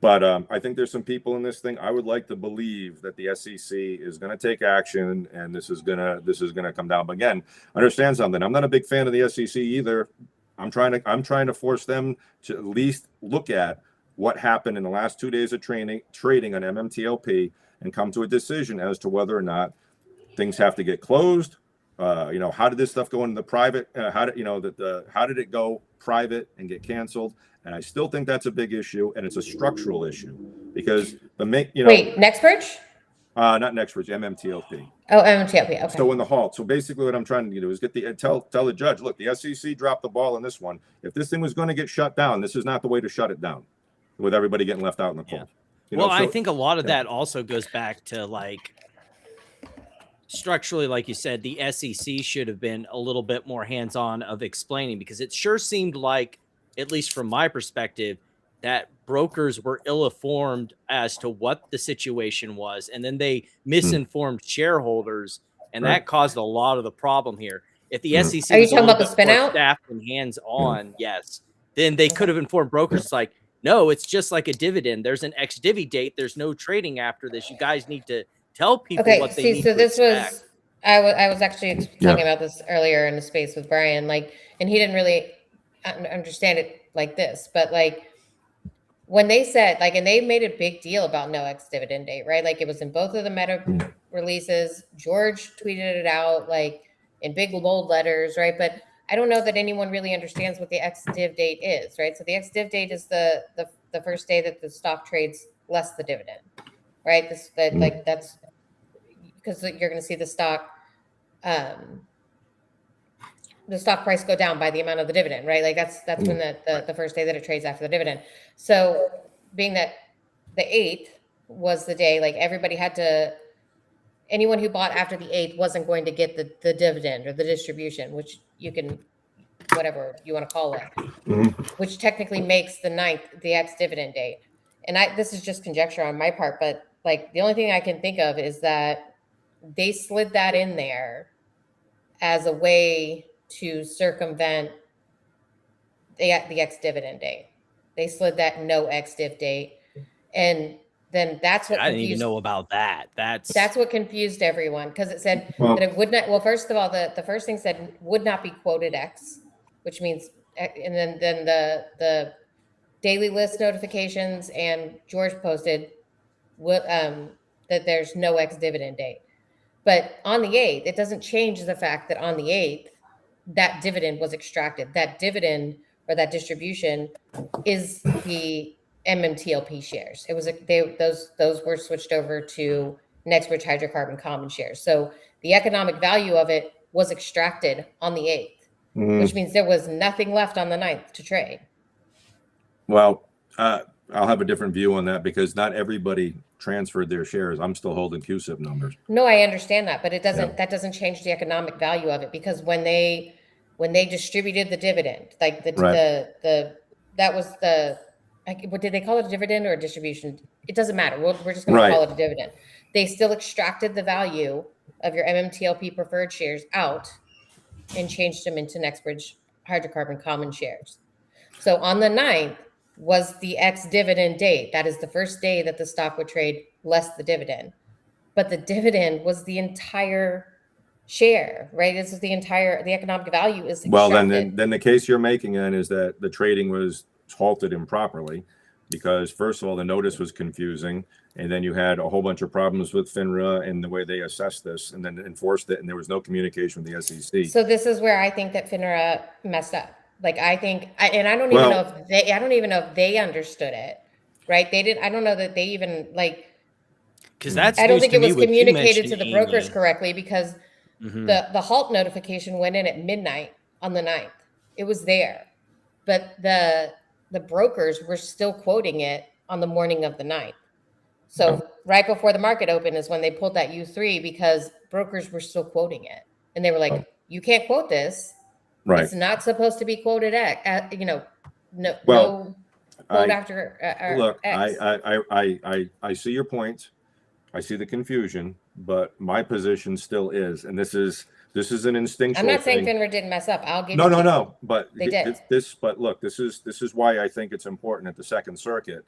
But I think there's some people in this thing. I would like to believe that the SEC is going to take action, and this is gonna come down. But again, understand something. I'm not a big fan of the SEC either. I'm trying to force them to at least look at what happened in the last 2 days of trading on MMTLP and come to a decision as to whether or not things have to get closed. How did this stuff go into the private? How did it go private and get canceled? And I still think that's a big issue, and it's a structural issue because Wait, NextBridge? Not NextBridge, MMTLP. Oh, MMTLP. Okay. So in the halt. So basically, what I'm trying to do is tell the judge, look, the SEC dropped the ball on this one. If this thing was going to get shut down, this is not the way to shut it down, with everybody getting left out in the cold. I think a lot of that also goes back to structurally, like you said, the SEC should have been a little bit more hands-on of explaining, because it sure seemed like, at least from my perspective, that brokers were ill-informed as to what the situation was, and then they misinformed shareholders, and that caused a lot of the problem here. If the SEC are you talking about the spin out staff and hands-on, yes, then they could have informed brokers like, no, it's just like a dividend. There's an ex-divvy date. There's no trading after this. You guys need to tell people what they need to expect. I was actually talking about this earlier in the space with Brian, and he didn't really understand it like this, but when they said, and they made a big deal about no ex-dividend date, right? It was in both of the Meta releases. George tweeted it out in big bold letters, right? But I don't know that anyone really understands what the ex-div date is, right? So the ex-div date is the first day that the stock trades less the dividend, right? That's because you're going to see the stock price go down by the amount of the dividend, right? That's when the first day that it trades after the dividend. So being that the 8th was the day, everybody had to, anyone who bought after the 8th wasn't going to get the dividend or the distribution, which you can, whatever you want to call it, which technically makes the 9th the ex-dividend date. And this is just conjecture on my part, but the only thing I can think of is that they slid that in there as a way to circumvent the ex-dividend date. They slid that no ex-div date, and then that's what I didn't even know about that. That's what confused everyone, because it said that it would not. Well, first of all, the first thing said would not be quoted X, which means, and then the daily list notifications, and George posted that there's no ex-dividend date. But on the 8th, it doesn't change the fact that on the 8th, that dividend was extracted. That dividend or that distribution is the MMTLP shares. It was those were switched over to NextBridge Hydrocarbon common shares. So the economic value of it was extracted on the 8th, which means there was nothing left on the 9th to trade. Well, I'll have a different view on that because not everybody transferred their shares. I'm still holding QSIP numbers. No, I understand that, but it doesn't. That doesn't change the economic value of it, because when they distributed the dividend, what did they call it, a dividend or a distribution? It doesn't matter. We're just going to call it a dividend. They still extracted the value of your MMTLP preferred shares out and changed them into NextBridge Hydrocarbon common shares. So on the 9th was the ex-dividend date. That is the first day that the stock would trade less the dividend. But the dividend was the entire share, right? This is the economic value is extracted. Well, then the case you're making then is that the trading was halted improperly, because first of all, the notice was confusing, and then you had a whole bunch of problems with FINRA and the way they assessed this and then enforced it, and there was no communication with the SEC. So this is where I think that FINRA messed up. I don't even know if they understood it, right? They didn't. I don't know that they even because that's. I don't think it was communicated to the brokers correctly, because the halt notification went in at midnight on the 9th. It was there, but the brokers were still quoting it on the morning of the 9th. So right before the market opened is when they pulled that U3, because brokers were still quoting it, and they were like, "You can't quote this. Right. It's not supposed to be quoted at, no." quote after Look, X. I see your point. I see the confusion, but my position still is, and this is an instinctual I'm not saying thing. FINRA didn't mess up. I'll give No. But They did. But look, this is why I think it's important at the Second Circuit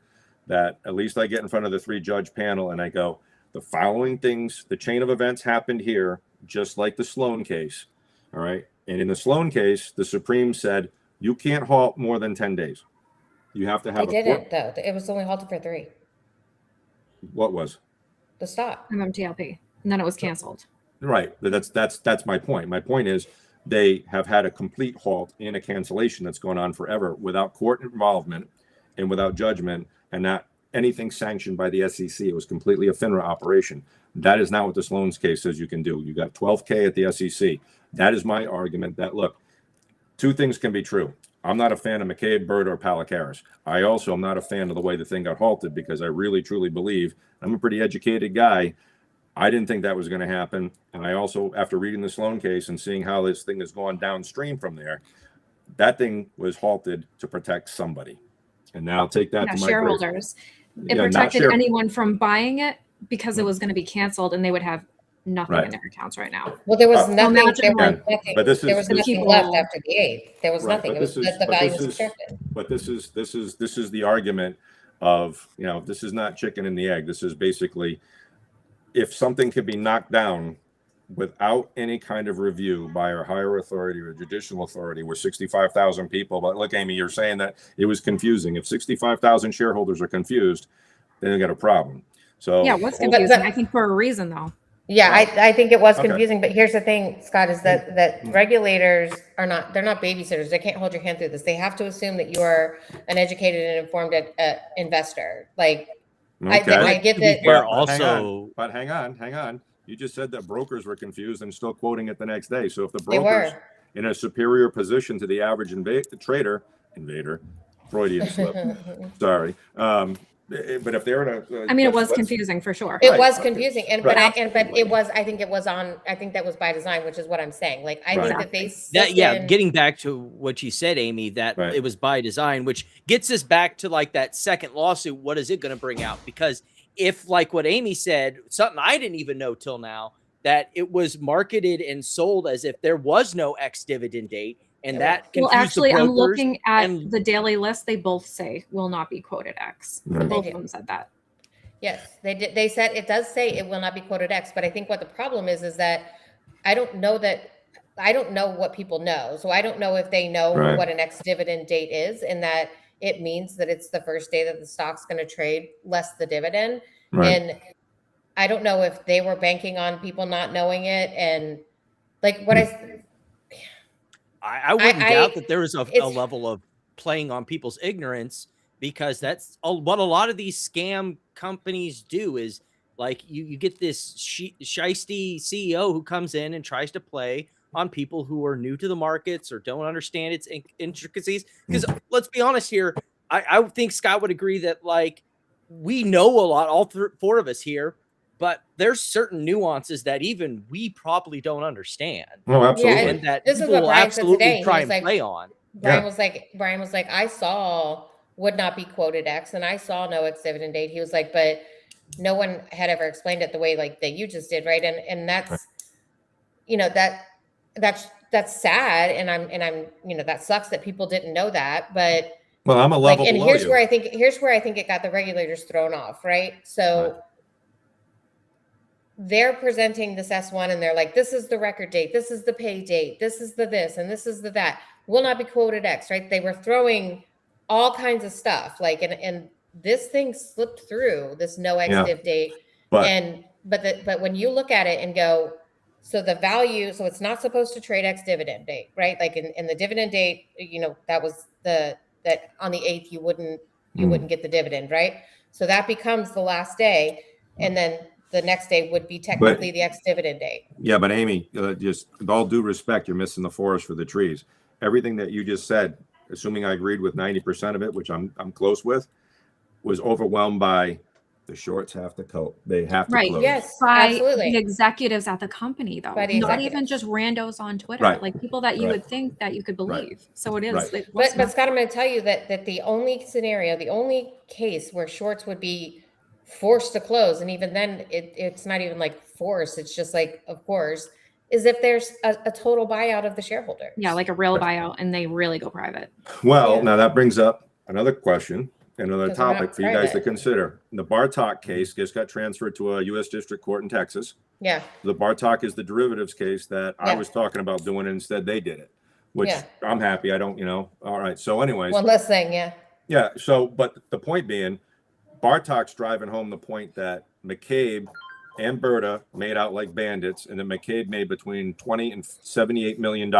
that at least I get in front of the 3-judge panel and I go, the following things, the chain of events happened here, just like the Sloan case. All right. And in the Sloan case, the Supreme said you can't halt more than 10 days. You have to have They didn't, though. It was only halted for 3. What was? The stop. MMTLP. And then it was canceled. Right. That's my point. My point is they have had a complete halt and a cancellation that's gone on forever without court involvement and without judgment and not anything sanctioned by the SEC. It was completely a FINRA operation. That is not what the Sloan's case says you can do. You got 12K at the SEC. That is my argument that, look, 2 things can be true. I'm not a fan of McCabe, Bird, or Palikaris. I also am not a fan of the way the thing got halted because I really, truly believe I'm a pretty educated guy. I didn't think that was going to happen. And I also, after reading the Sloan case and seeing how this thing has gone downstream from there, that thing was halted to protect somebody. And now I'll take that to my shareholders. It Yeah, protected anyone from buying it because it was going to be canceled and they would have nothing Right. in their accounts right now. Well, there was nothing. imagine There was like- nothing. But this There is- was nothing people- left after the 8th. There was Right, nothing. but It was this is- the but value this was is- restricted. But this is the argument of, this is not chicken and the egg. This is basically if something can be knocked down without any kind of review by a higher authority or judicial authority with 65,000 people. But look, Amy, you're saying that it was confusing. If 65,000 shareholders are confused, then they got a problem. So Yeah, what's But- confusing? I think for a reason though. Yeah, I think it was Okay. confusing, but here's the thing, Scott, is that regulators they're not babysitters. They can't hold your hand through this. They have to assume that you are an educated and informed investor. Like, I get To be that. fair, But hang on. You just said that brokers were confused and still quoting it the next day. So if the They brokers were. in a superior position to the average invader, Freudian slip, sorry. But if they're in a, I mean, it was let's- confusing for sure. It Right. was confusing, but Right. it was. I think that was by design, which is what I'm saying. Like, I think Right. that they getting back to what you said, Amy, that Right. it was by design, which gets us back to like that second lawsuit. What is it going to bring out? Because if, like what Amy said, something I didn't even know till now, that it was marketed and sold as if there was no ex-dividend date, and that Well, confused actually, the I'm brokers looking at and- the daily list. They both say will not be quoted X. Right. Both They of do. them said that. Yes, they did. They said it does say it will not be quoted X, but I think what the problem is that I don't know what people know. So I don't know if they know Right. what an ex-dividend date is, and that it means that it's the first day that the stock's going to trade less the dividend. Right. And I don't know if they were banking on people not knowing it. And like what I wouldn't I- doubt that there is a it's- level of playing on people's ignorance, because that's what a lot of these scam companies do is like you get this shisty CEO who comes in and tries to play on people who are new to the markets or don't understand its intricacies. Because let's be honest here, I think Scott would agree that like we know a lot, all 4 of us here, but there's certain nuances that even we probably don't understand. Oh, absolutely. Yeah, And that This is people what will Brian said today. absolutely He try was and like- play on. Brian Yeah. was like, I saw would not be quoted X, and I saw no ex-dividend date. He was like, but no one had ever explained it the way like that you just did, right? And that's, that's sad, and I'm that sucks that people didn't know that, but Well, I'm a like, level and below here's you. where I think it got the regulators thrown off, right? So. Right. They're presenting this S1 and they're like, this is the record date, this is the pay date, this is the this, and this is the that. Will not be quoted X, right? They were throwing all kinds of stuff, like, and this thing slipped through this no ex-div date. But But when you look at it and go, so the value, so it's not supposed to trade ex-dividend date, right? Like in the dividend date, that was that on the 8th you wouldn't get the dividend, right? So that becomes the last day, and then the next day would be technically the ex-dividend date. yeah, but Amy, just with all due respect, you're missing the forest for the trees. Everything that you just said, assuming I agreed with 90% of it, which I'm close with, was overwhelmed by The shorts have to cope. They have to Right. close. Yes, By absolutely. the executives at the company, though, By the not even executives. just randos on Twitter, Right. like people that you Right. would think that you could Right. believe. So it is. Right. It was But Scott, I'm going to tell you that the only scenario, the only case where shorts would be forced to close, and even then it's not even like forced, it's just like, of course, is if there's a total buyout of the shareholder. yeah, like a real buyout, and they really go private. Well, Yeah. now that brings up another question, another 'Cause they're not topic for you guys to private. consider. The Bartok case just got transferred to a U.S. District Court in Texas. Yeah. The Bartok is the derivatives case that I Yeah. was talking about doing, and instead they did it, which Yeah. I'm happy. I don't, all right. So anyways, One less thing. Yeah. yeah. So, but the point being, Bartok's driving home the point that McCabe and Berta made out like bandits, and then McCabe made between $20 and $78 million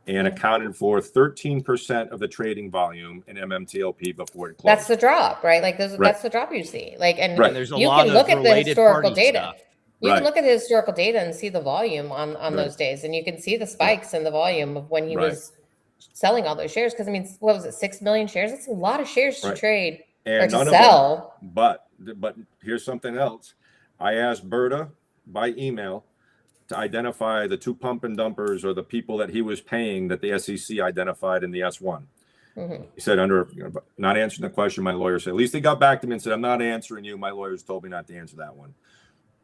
and accounted for 13% of the trading volume in MMTLP before it closed. That's the drop, right? Like Right. that's the drop you see. Like, and Right. And there's a you lot can of look at the related historical party data. stuff. You Right. can look at the historical data and see the volume on Right. those days, and you can see the spikes in the volume of when he Right. was selling all those shares. Because I mean, what was it, 6 million shares? That's a lot of shares to Right. trade or And to none of them, sell. but here's something else. I asked Berta by email to identify the two pump and dumpers or the people that he was paying that the SEC identified in the S1. Mhm. He said, not answering the question, my lawyer said, at least he got back to me and said, I'm not answering you. My lawyers told me not to answer that one.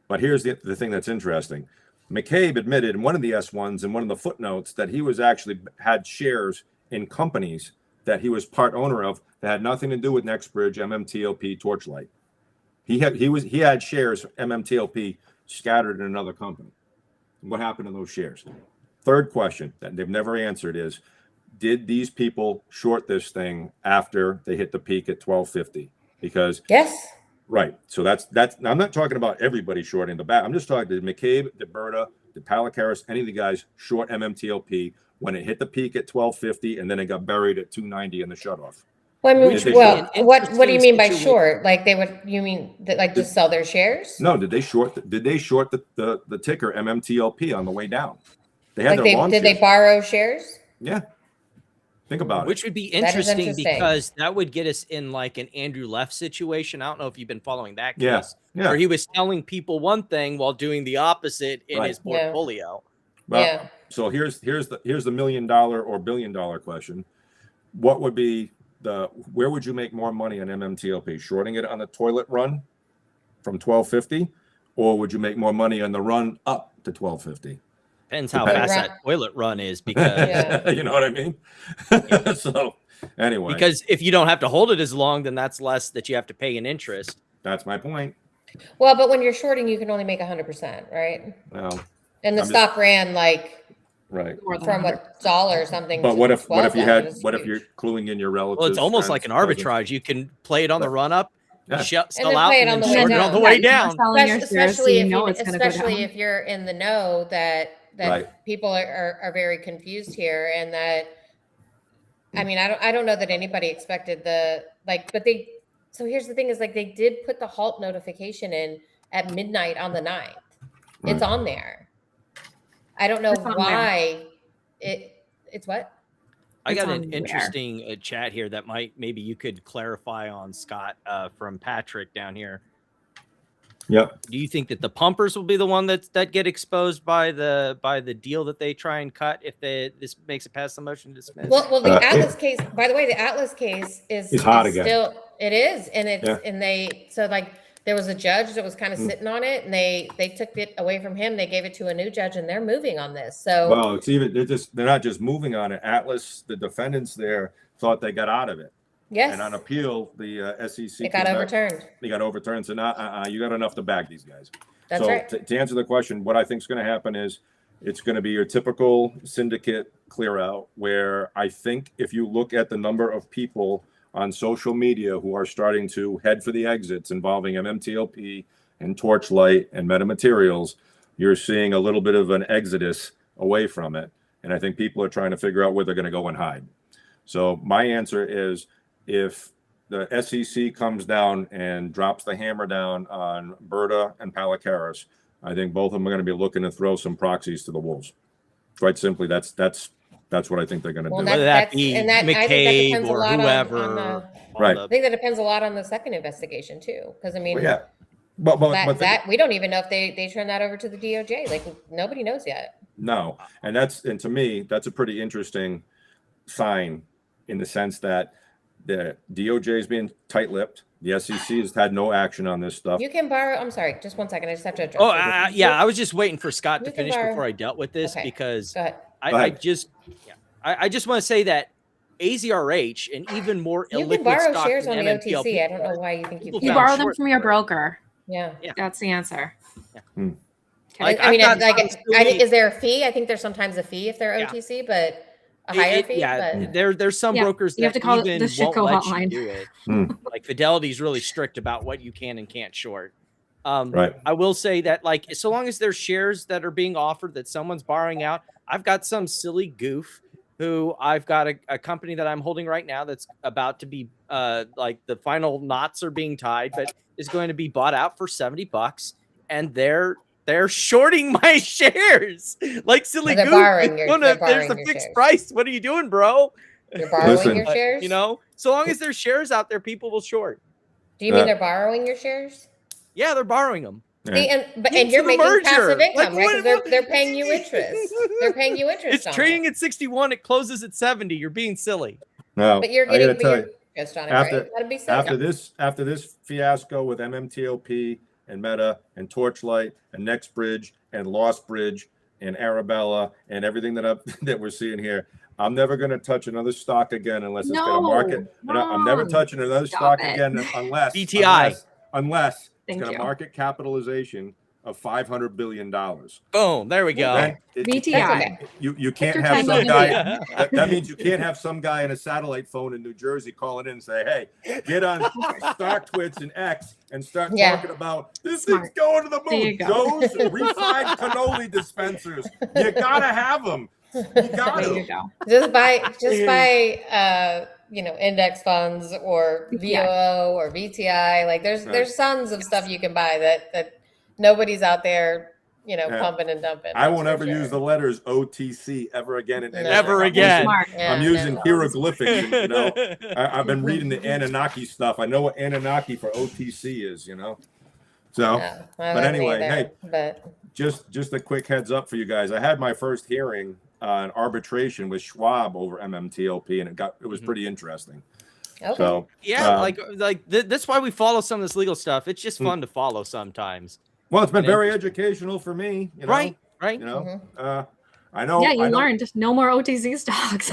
But here's the thing that's interesting. McCabe admitted in one of the S1s in one of the footnotes that he was actually had shares in companies that he was part owner of that had nothing to do with NextBridge, MMTLP, Torchlight. He had shares MMTLP scattered in another company. What happened to those shares? Third question that they've never answered is, did these people short this thing after they hit the peak at 1250? Because Yes. right. So that's I'm not talking about everybody shorting the back. I'm just talking to McCabe, DeBerta, Palicaris, any of the guys short MMTLP when it hit the peak at 1250 and then it got buried at 290 in the shutoff. Well, I mean, Did they well, short? what do you mean by Interesting short? Like they would? You mean that, like just sell their shares? No, did they short the ticker MMTLP on the way down? They had Like their long did they shares. borrow shares? Yeah. Think about Which it. would be That is interesting interesting. because that would get us in like an Andrew Leff situation. I don't know if you've been following that case, Yeah. Yeah. where he was telling people one thing while doing the opposite in Right. his Yeah. portfolio. Well, Yeah. So here's the $1 million or $1 billion question. What would be where would you make more money on MMTLP? Shorting it on the toilet run from 1250, or would you make more money on the run up to 1250? Depends how Depends. fast that toilet run is, because Yeah. You know what I mean? So anyway, because if you don't have to hold it as long, then that's less that you have to pay in interest. that's my point. Well, but when you're shorting, you can only make 100%, right? Well, And the I'm just- stock ran like right. More than from $100. a dollar or something. But to what if 12,000 is what if huge. you're cluing in your relatives? Well, it's almost like friends, an cousins? arbitrage. You can play it on the run up, Yeah. sell then out, play it and on then the way short it down. on the way Yeah, down. you're selling your shares, so especially you if know you, it's going to go especially down. if you're in the know that Right. people are very confused here, and that I mean I don't know that anybody expected but they. So here's the thing: is like they did put the halt notification in at midnight on the 9th. It's Right. on there. I don't know It's on why it's what. I It's got on an where? interesting chat here that maybe you could clarify on, Scott, from Patrick down here. Yep. Do you think that the pumpers will be the one that get exposed by the deal that they try and cut if this makes it past the motion to dismiss? Well, the Uh, Atlas case. By the way, the Atlas case is hot again. still. It is, and it's Yeah. and they so like there was a judge that was kind of sitting on it, and they took it away from him. They gave it to a new judge, and they're moving on this. So Well, they're not just moving on it. Atlas, the defendants there thought they got out of it, yes, and on appeal, the SEC it got came back- overturned. They got overturned. So now, you got enough to bag these guys. That's so right. to answer the question, what I think is going to happen is it's going to be your typical syndicate clear out, where I think if you look at the number of people on social media who are starting to head for the exits involving MMTLP and Torchlight and Metamaterials, you're seeing a little bit of an exodus away from it. And I think people are trying to figure out where they're going to go and hide. So my answer is, if the SEC comes down and drops the hammer down on Berta and Palicaris, I think both of them are going to be looking to throw some proxies to the wolves. Quite simply, that's That's what I think they're going to Well, do. Whether that be I think that McCabe depends a or lot on whoever. the, Right. I think that depends a lot on the second investigation too, because I mean, Well, yeah. But we don't even know if they turn that over to the DOJ. Like nobody knows yet. no, and to me, that's a pretty interesting sign in the sense that the DOJ is being tight-lipped. The SEC has had no action on this stuff. You can borrow. I'm sorry, just one second. I just have to address. Oh, yeah. I was just waiting for Scott to You can finish borrow. before I dealt with this Okay. because Go ahead. I just want to say that AZRH and even more You can illiquid borrow stock shares than on the MMTLP. OTC. I don't know why you think you People can. You found borrow them short from your for it. broker. Yeah. That's the answer. Like, I mean, I've got like, some I think, silly- is there a fee? I think there's sometimes a fee if they're Yeah. OTC, but a higher fee. But there's some Yeah, brokers you have that to call it even the won't Shitco let hotline. you do it. Hmm. Like Fidelity's really strict about what you can and can't short. Right. I will say that, like, so long as there's shares that are being offered that someone's borrowing out, I've got some silly goof who I've got a company that I'm holding right now that's about to be like the final knots are being tied, but is going to be bought out for $70, and they're shorting my shares like silly They're goof. borrowing It's your- gonna- they're there's borrowing a your fixed shares. price. What are you doing, bro? you're borrowing Listen. your shares. You know, so long as there's shares out there, people will short. Do you mean Uh, they're borrowing your shares? Yeah, they're borrowing them. See, and Into you're the making merger. passive income, Like, right? Because what- they're paying you interest. They're paying you interest. It's on trading it. at 61. It closes at 70. You're being silly. No, But you're I gotta getting tell you, interest on it, after- right? That'd be silly. after this fiasco with MMTLP and Meta and Torchlight and NextBridge and Lost Bridge and Arabella and everything that we're seeing here, I'm never going to touch another stock again unless it's got a market. I'm never touching another stock again unless BTI. unless it's Thank got a you. market capitalization of $500 billion. Boom. There we go. Then BTI. You can't your have time some on guy. That means you can't have some guy in a satellite phone in New Jersey calling in and say, "Hey, get on StockTwits and X and start Yeah. talking about this Smart. thing's going to the There moon." you go. Joe's refined cannoli dispensers. You gotta have them. You got There you to. go. Just buy index funds or VTI. VOO or VTI. Like Right. there's tons of stuff you can buy that nobody's out there, Yeah. pumping and dumping. I that's won't for ever sure. use the letters OTC ever again. In anything. Never I'm again. Smart. Yeah, I'm using no. hieroglyphics. And, I've been reading the Anunnaki stuff. I know what Anunnaki for OTC is. So. No, I But wasn't anyway, either, hey. but Just a quick heads up for you guys. I had my first hearing on arbitration with Schwab over MMTLP, and it was pretty interesting. okay. So Yeah, that's why we follow some of this legal stuff. It's just fun to follow sometimes. well, it's been And very educational for me. Right. I know. Yeah, you I know- learned no more OTC stocks.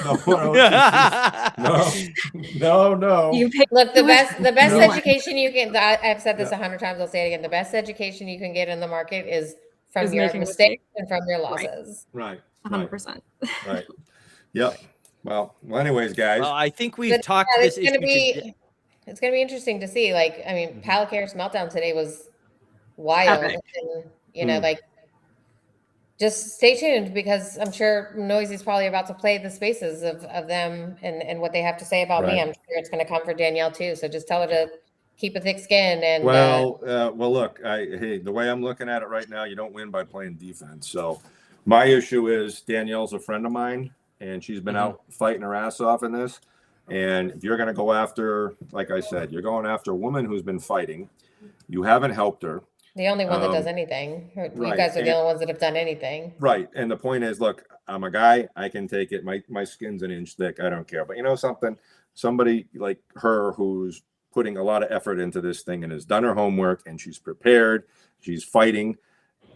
No, no. You picked Look, the best No. education you can. I've said this 100 times. I'll say it again. The best education you can get in the market is from Is your making mistakes mistakes. and from your Right. losses. Right. 100%. Right. Yep. Well, anyways, guys. Well, I think we've But, talked yeah, this issue. it's gonna be interesting to see. Like, I mean, Palicare's meltdown today was wild, Epic. and like, just stay tuned because I'm sure Noisy's probably about to play the spaces of them and what they have to say about me. Right. I'm sure it's gonna come for Danielle too. So just tell her to keep a thick skin and Well, look, hey, the way I'm looking at it right now, you don't win by playing defense. So my issue is Danielle's a friend of mine, and she's been out fighting her ass off in this. And if you're going to go after, like I said, you're going after a woman who's been fighting. You haven't helped her. the only one that does anything. You right, guys are the and- only ones that have done anything. Right. And the point is, look, I'm a guy. I can take it. My skin's an inch thick. I don't care. But you know something? Somebody like her who's putting a lot of effort into this thing and has done her homework and she's prepared. She's fighting.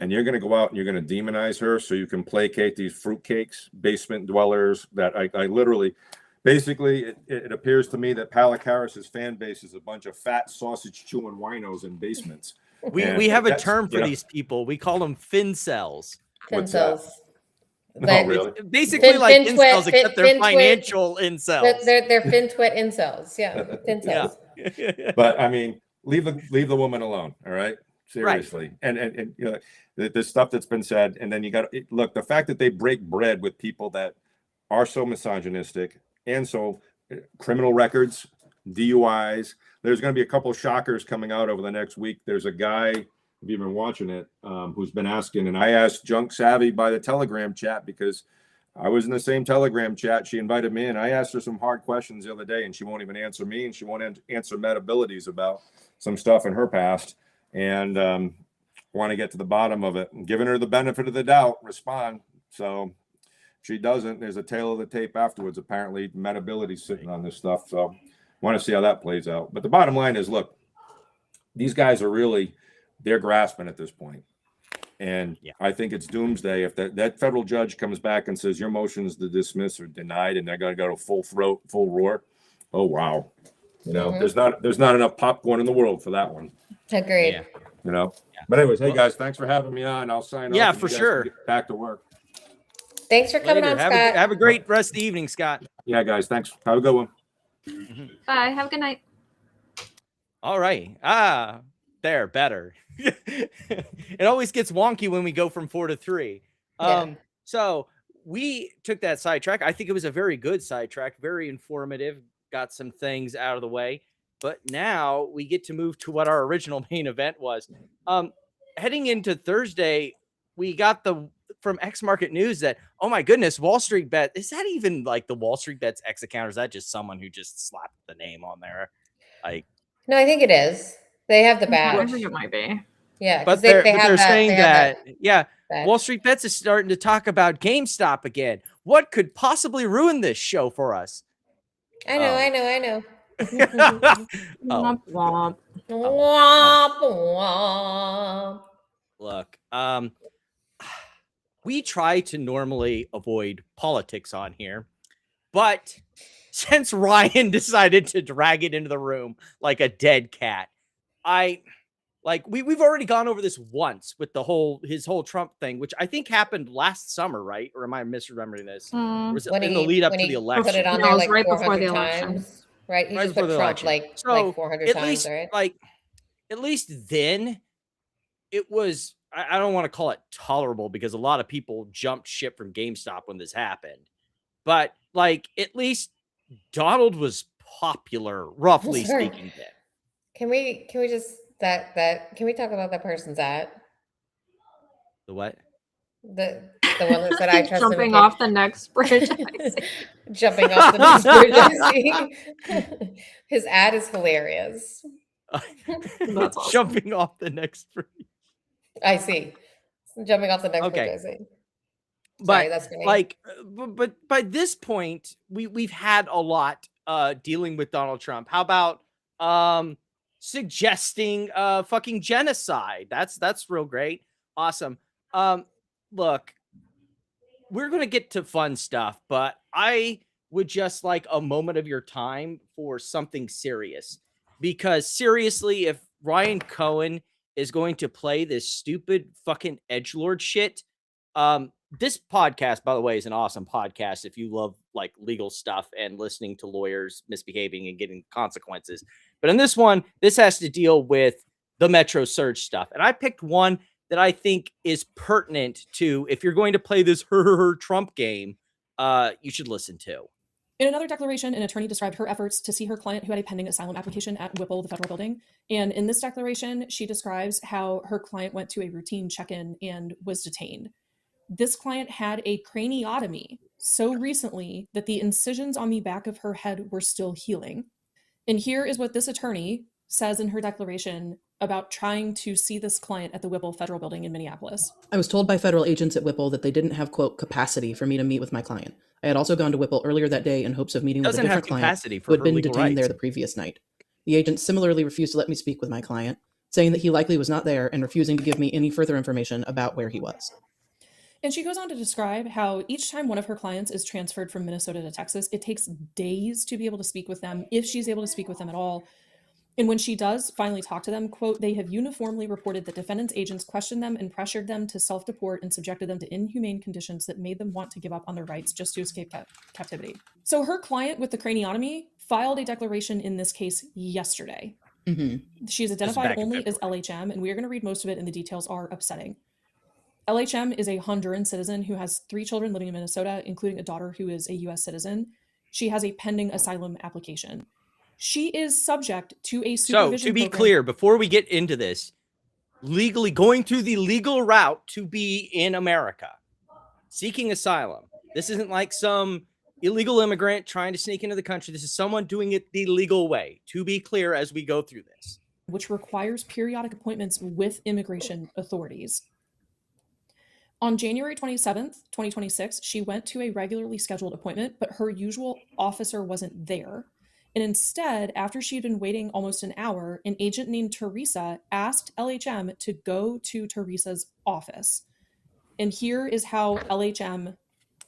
And you're going to go out and you're going to demonize her so you can placate these fruitcakes, basement dwellers that I literally, basically, it appears to me that Palicaris's fan base is a bunch of fat sausage chewing winos in basements. We And have a that's- term for you know. these people. We call them incels. What's that? Incels. Oh, But really? It's basically Fin- like fin twit- incels, except they're fin twit- financial incels. They're FinTwit incels. Yeah, FinTwits. Yeah. But I mean, leave the woman alone. All right. Seriously. And you know, the stuff that's been said. And then you got to look, the fact that they break bread with people that are so misogynistic and so criminal records, DUIs. There's going to be a couple of shockers coming out over the next week. There's a guy, if you've been watching it, who's been asking, and I asked Junk Savvy by the Telegram chat because I was in the same Telegram chat. She invited me in. I asked her some hard questions the other day, and she won't even answer me, and she won't answer Met Abilities about some stuff in her past. And want to get to the bottom of it. And giving her the benefit of the doubt, respond. So she doesn't. There's a tail of the tape afterwards. Apparently, Met Abilities sitting on this stuff. So want to see how that plays out. But the bottom line is, look, these guys are really, they're grasping at this point. And I think it's doomsday if that federal judge comes back and says your motions to dismiss are denied and they're going to go to full throat, full roar. Oh, wow. You know, there's not enough popcorn in the world for that one. Agreed. Yeah. You know, but anyways, hey guys, thanks for having me on. I'll sign off. Yeah, and for you guys sure. can get back to work. Thanks for coming Later. on, Have Scott. have a great rest of the evening, Scott. Yeah, guys, thanks. Have a good one. Bye. Have a good night. All right. There, better. It always gets wonky when we go from 4 to 3. So we took that sidetrack. I think it was a very good sidetrack, very informative, got some things out of the way. But now we get to move to what our original main event was. Heading into Thursday, we got from X Market News that, oh my goodness, Wall Street Bet, is that even like the Wall Street Bet's X account? Or is that just someone who just slapped the name on there? Like, No, I think it is. They have the I badge. think it might be. Yeah, but because they're saying that badge. Wall Street Bets is starting to talk about GameStop again. What could possibly ruin this show for us? I know. Oh. Womp womp. Womp womp. Look, we try to normally avoid politics on here, but since Ryan decided to drag it into the room like a dead cat, we've already gone over this once with his whole Trump thing, which I think happened last summer, right? Or am I misremembering this? Or was it in the lead up to the election? Put it on No, there it was like right before 400 the election. times. Right? He Right just put before the Trump election. like 400 at times, least, right? At least then it was, I don't want to call it tolerable because a lot of people jumped ship from GameStop when this happened. But at least Donald was popular, roughly speaking. Then. Can we just can we talk about that person's at? The what? The one that said I trust Jumping off the next bridge. Jumping off the next bridge. I see. His ad is hilarious. That's awesome. Jumping off the next bridge. I see. Jumping off the next bridge. I see. Sorry, that's funny. But by this point, we've had a lot dealing with Donald Trump. How about suggesting fucking genocide? That's real great. Awesome. Look, we're going to get to fun stuff, but I would just like a moment of your time for something serious. Because seriously, if Ryan Cohen is going to play this stupid fucking edgelord shit, this podcast, by the way, is an awesome podcast if you love legal stuff and listening to lawyers misbehaving and getting consequences. But in this one, this has to deal with the Metro Surge stuff. And I picked one that I think is pertinent to if you're going to play this Trump game, you should listen to. In another declaration, an attorney described her efforts to see her client who had a pending asylum application at Whipple, the federal building. And in this declaration, she describes how her client went to a routine check-in and was detained. This client had a craniotomy so recently that the incisions on the back of her head were still healing. And here is what this attorney says in her declaration about trying to see this client at the Whipple federal building in Minneapolis. I was told by federal agents at Whipple that they didn't have, quote, capacity for me to meet with my client. I had also gone to Whipple earlier that day in hopes of meeting with a different client who had been detained there the previous night. The agent similarly refused to let me speak with my client, saying that he likely was not there and refusing to give me any further information about where he was. And she goes on to describe how each time one of her clients is transferred from Minnesota to Texas, it takes days to be able to speak with them, if she's able to speak with them at all. And when she does finally talk to them, quote, they have uniformly reported that defendants' agents questioned them and pressured them to self-deport and subjected them to inhumane conditions that made them want to give up on their rights just to escape captivity. So her client with the craniotomy filed a declaration in this case yesterday. Mm-hmm. She's identified only as LHM, and we are going to read most of it, and the details are upsetting. LHM is a Honduran citizen who has 3 children living in Minnesota, including a daughter who is a U.S. citizen. She has a pending asylum application. She is subject to a supervision. So, to be program. clear, before we get into this, legally going through the legal route to be in America, seeking asylum, This isn't like some illegal immigrant trying to sneak into the country. This is someone doing it the legal way, to be clear as we go through this. Which requires periodic appointments with immigration authorities. On January 27th, 2026, she went to a regularly scheduled appointment, but her usual officer wasn't there. And instead, after she'd been waiting almost an hour, an agent named Teresa asked LHM to go to Teresa's office. And here is how LHM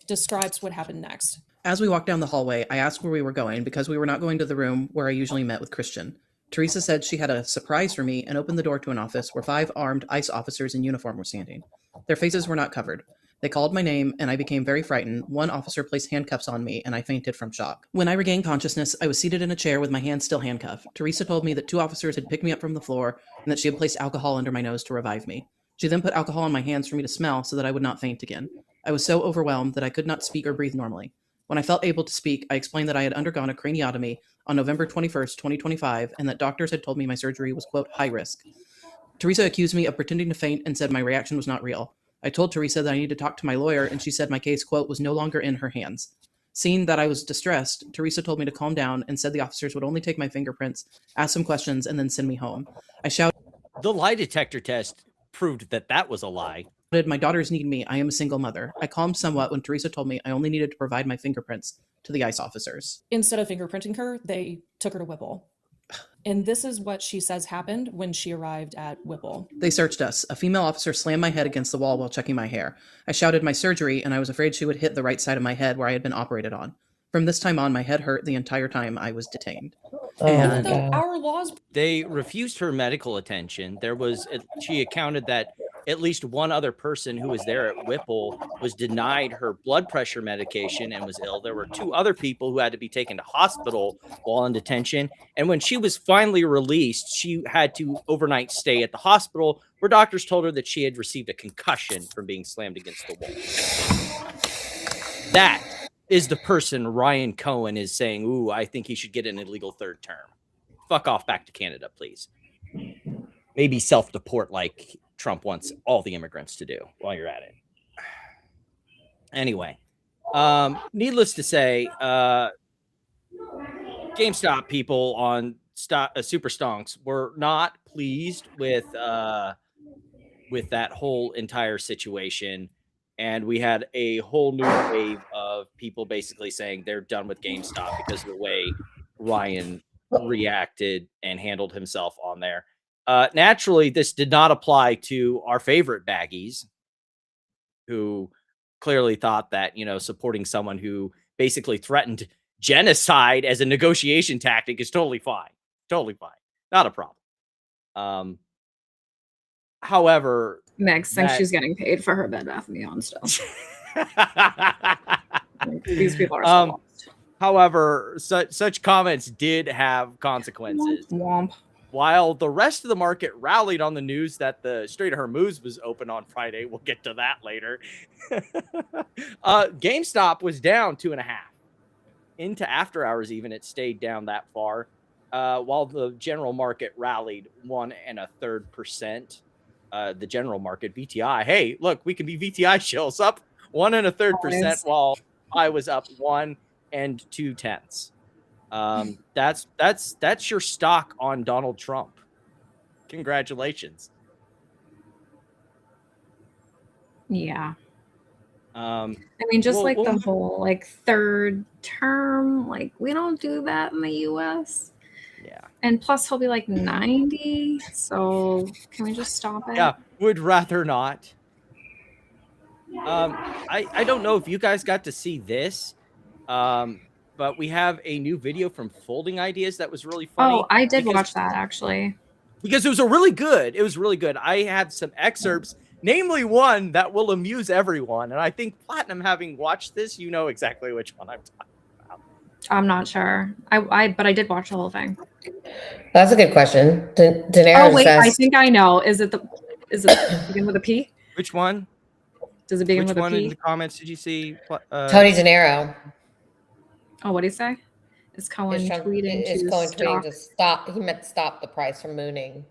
describes what happened next. As we walked down the hallway, I asked where we were going because we were not going to the room where I usually met with Christian. Teresa said she had a surprise for me and opened the door to an office where 5 armed ICE officers in uniform were standing. Their faces were not covered. They called my name and I became very frightened. One officer placed handcuffs on me and I fainted from shock. When I regained consciousness, I was seated in a chair with my hands still handcuffed. Teresa told me that 2 officers had picked me up from the floor and that she had placed alcohol under my nose to revive me. She then put alcohol on my hands for me to smell so that I would not faint again. I was so overwhelmed that I could not speak or breathe normally. When I felt able to speak, I explained that I had undergone a craniotomy on November 21st, 2025, and that doctors had told me my surgery was, quote, high risk. Teresa accused me of pretending to faint and said my reaction was not real. I told Teresa that I needed to talk to my lawyer, and she said my case, quote, was no longer in her hands. Seeing that I was distressed, Teresa told me to calm down and said the officers would only take my fingerprints, ask some questions, and then send me home. I shouted, the lie detector test proved that that was a lie. My daughters need me. I am a single mother. I calmed somewhat when Teresa told me I only needed to provide my fingerprints to the ICE officers. Instead of fingerprinting her, they took her to Whipple. And this is what she says happened when she arrived at Whipple. They searched us. A female officer slammed my head against the wall while checking my hair. I shouted my surgery, and I was afraid she would hit the right side of my head where I had been operated on. From this time on, my head hurt the entire time I was detained. And our laws... They refused her medical attention. She accounted that at least one other person who was there at Whipple was denied her blood pressure medication and was ill. There were 2 other people who had to be taken to hospital while in detention. And when she was finally released, she had to overnight stay at the hospital where doctors told her that she had received a concussion from being slammed against the wall. That is the person Ryan Cohen is saying, ooh, I think he should get an illegal 3rd term. Fuck off back to Canada, please. Maybe self-deport like Trump wants all the immigrants to do while you're at it. Anyway, needless to say, GameStop people on Super Stonks were not pleased with that whole entire situation. And we had a whole new wave of people basically saying they're done with GameStop because of the way Ryan reacted and handled himself on there. Naturally, this did not apply to our favorite baggies who clearly thought that, supporting someone who basically threatened genocide as a negotiation tactic is totally fine. Totally fine. Not a problem. However, Meg thinks she's getting paid for her Bed Bath & Beyond stuff. These people are so lost. However, such comments did have consequences. Womp. While the rest of the market rallied on the news that the Strait of Hormuz was open on Friday, we'll get to that later. GameStop was down 2.5. Into after hours even, it stayed down that far. While the general market rallied 1.33%. The general market, VTI. Hey, look, we can be VTI chills up 1.33% while I was up 1 2/10. That's your stock on Donald Trump. Congratulations. Yeah. I mean, just the whole 3rd term, we don't do that in the US. Yeah. And plus he'll be 90. So can we just stop it? Yeah, would rather not. I don't know if you guys got to see this. But we have a new video from Folding Ideas that was really funny. Oh, I did watch that actually. Because it was really good. It was really good. I had some excerpts, namely one that will amuse everyone. And I think Platinum, having watched this, you know exactly which one I'm talking about. I'm not sure. But I did watch the whole thing. That's a good question. Daenerys. Oh wait, I think I know. Is it begin with a P? Which one? Does it begin with a P? Which one in the comments did you see? Tony De Niro. Oh, what did he say? Is Cohen tweeting to stop? He meant stop the price from mooning.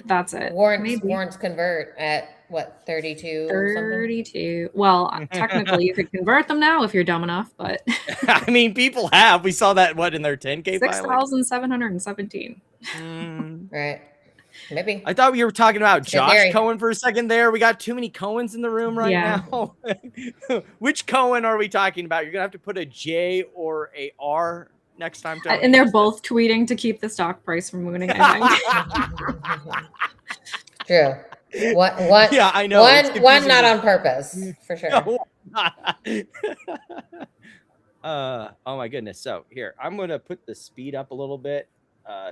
That's it. Warrants convert at what, 32? 32. Well, technically, you could convert them now if you're dumb enough, but I mean, people have. We saw that in their 10K filing. 6,717. Right. Maybe. I thought we were talking about Josh Cohen for a second there. We got too many Cohens in the room right now. Which Cohen are we talking about? You're gonna have to put a J or a R next time. And they're both tweeting to keep the stock price from mooning. I think. True. One, yeah, I know. One not on purpose, for sure. Oh my goodness. So here, I'm gonna put the speed up a little bit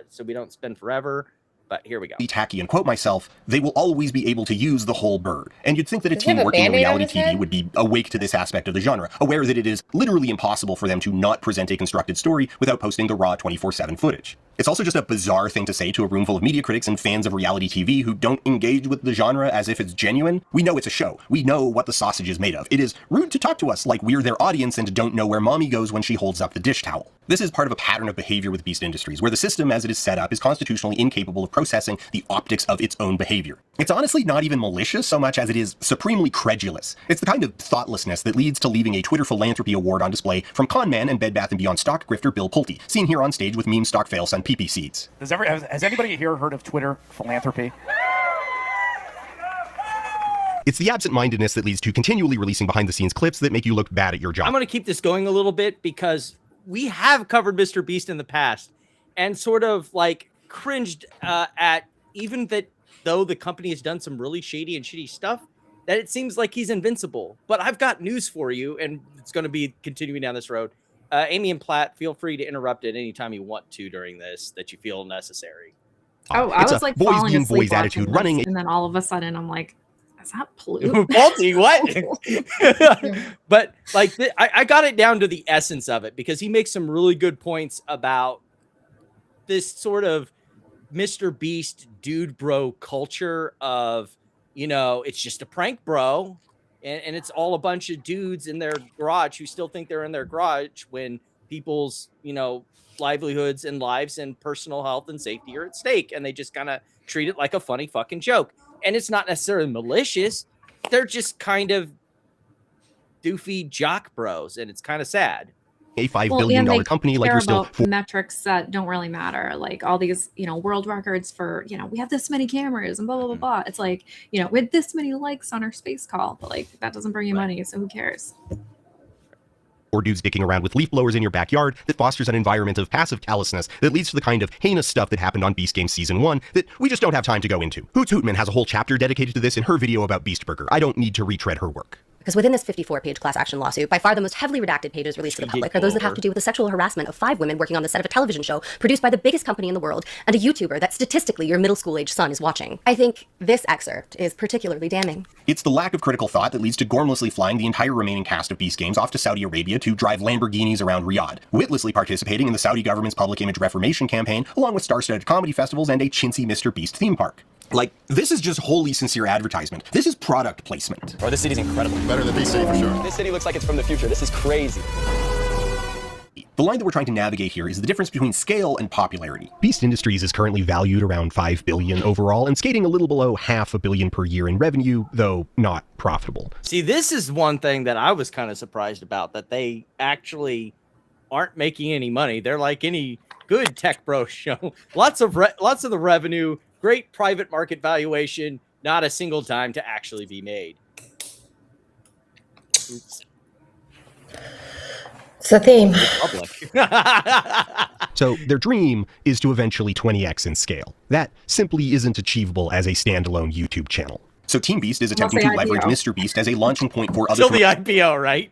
so we don't spend forever. But here we go. Be tacky and quote myself, they will always be able to use the whole bird. And you'd think that a team working in reality TV would be awake to this aspect of the genre, aware that it is literally impossible for them to not present a constructed story without posting the raw 24/7 footage. It's also just a bizarre thing to say to a room full of media critics and fans of reality TV who don't engage with the genre as if it's genuine. We know it's a show. We know what the sausage is made of. It is rude to talk to us like we're their audience and don't know where mommy goes when she holds up the dish towel. This is part of a pattern of behavior with Beast Industries, where the system as it is set up is constitutionally incapable of processing the optics of its own behavior. It's honestly not even malicious so much as it is supremely credulous. It's the kind of thoughtlessness that leads to leaving a Twitter philanthropy award on display from con man and Bed Bath & Beyond stock grifter Bill Pulte, seen here on stage with meme stock fail son PP Seeds. Has anybody here heard of Twitter philanthropy? It's the absent-mindedness that leads to continually releasing behind-the-scenes clips that make you look bad at your job. I'm going to keep this going a little bit because we have covered MrBeast in the past and sort of like cringed at even that though the company has done some really shady and shitty stuff, that it seems like he's invincible. But I've got news for you, and it's going to be continuing down this road. Amy and Platt, feel free to interrupt at any time you want to during this that you feel necessary. Oh, I was like boys falling being asleep boys attitude running, and then all of a sudden I'm like, is that Pulte? Pulte, what? But like, I got it down to the essence of it because he makes some really good points about this sort of MrBeast dude bro culture of, you know, it's just a prank, bro. And it's all a bunch of dudes in their garage who still think they're in their garage when people's, you know, livelihoods and lives and personal health and safety are at stake. And they just kind of treat it like a funny fucking joke. And it's not necessarily malicious. They're just kind of doofy jock bros. And it's kind of sad. A $5 billion company like you're still metrics that don't really matter, like all these, you know, world records for, you know, we have this many cameras and blah blah blah blah. It's like, you know, with this many likes on our space call, but like that doesn't bring you money, so who cares? Or dudes dicking around with leaf blowers in your backyard that fosters an environment of passive callousness that leads to the kind of heinous stuff that happened on Beast Games Season 1 that we just don't have time to go into. Hoots Hootman has a whole chapter dedicated to this in her video about Beast Burger. I don't need to retread her work. Because within this 54-page class action lawsuit, by far the most heavily redacted pages released to the public are those that have to do with the sexual harassment of 5 women working on the set of a television show produced by the biggest company in the world and a YouTuber that statistically your middle school age son is watching. I think this excerpt is particularly damning. It's the lack of critical thought that leads to gormlessly flying the entire remaining cast of Beast Games off to Saudi Arabia to drive Lamborghinis around Riyadh, witlessly participating in the Saudi government's public image reformation campaign, along with star-studded comedy festivals and a chintzy MrBeast theme park. Like, this is just wholly sincere advertisement. This is product placement. Oh, this city's incredible. Better than Beast City for sure. This city looks like it's from the future. This is crazy. The line that we're trying to navigate here is the difference between scale and popularity. Beast Industries is currently valued around $5 billion overall and skating a little below $500 million per year in revenue, though not profitable. See, this is one thing that I was kind of surprised about, that they actually aren't making any money. They're like any good tech bro show. Lots of the revenue, great private market valuation, not a single dime to actually be made. Oops. It's a theme. So their dream is to eventually 20x in scale. That simply isn't achievable as a standalone YouTube channel. So Team Beast is attempting to leverage MrBeast as a launching point for other... Till the IPO, right?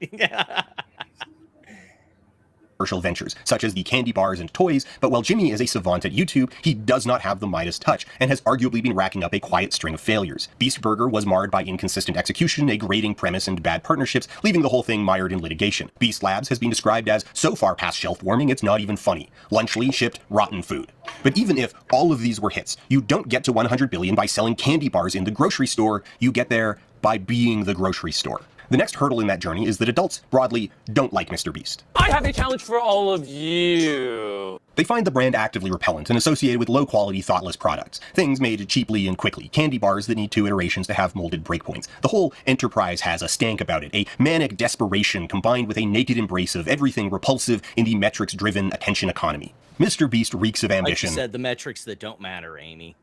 Commercial ventures, such as the candy bars and toys, but while Jimmy is a savant at YouTube, he does not have the Midas touch, and has arguably been racking up a quiet string of failures. Beast Burger was marred by inconsistent execution, a grating premise, and bad partnerships, leaving the whole thing mired in litigation. Beast Labs has been described as so far past shelf warming it's not even funny. Lunchly shipped rotten food. But even if all of these were hits, you don't get to 100 billion by selling candy bars in the grocery store, you get there by being the grocery store. The next hurdle in that journey is that adults broadly don't like MrBeast. I have a challenge for all of you. They find the brand actively repellent and associated with low-quality, thoughtless products. Things made cheaply and quickly. Candy bars that need 2 iterations to have molded breakpoints. The whole enterprise has a stank about it, a manic desperation combined with a naked embrace of everything repulsive in the metrics-driven attention economy. MrBeast reeks of ambition. Like you said, the metrics that don't matter, Amy.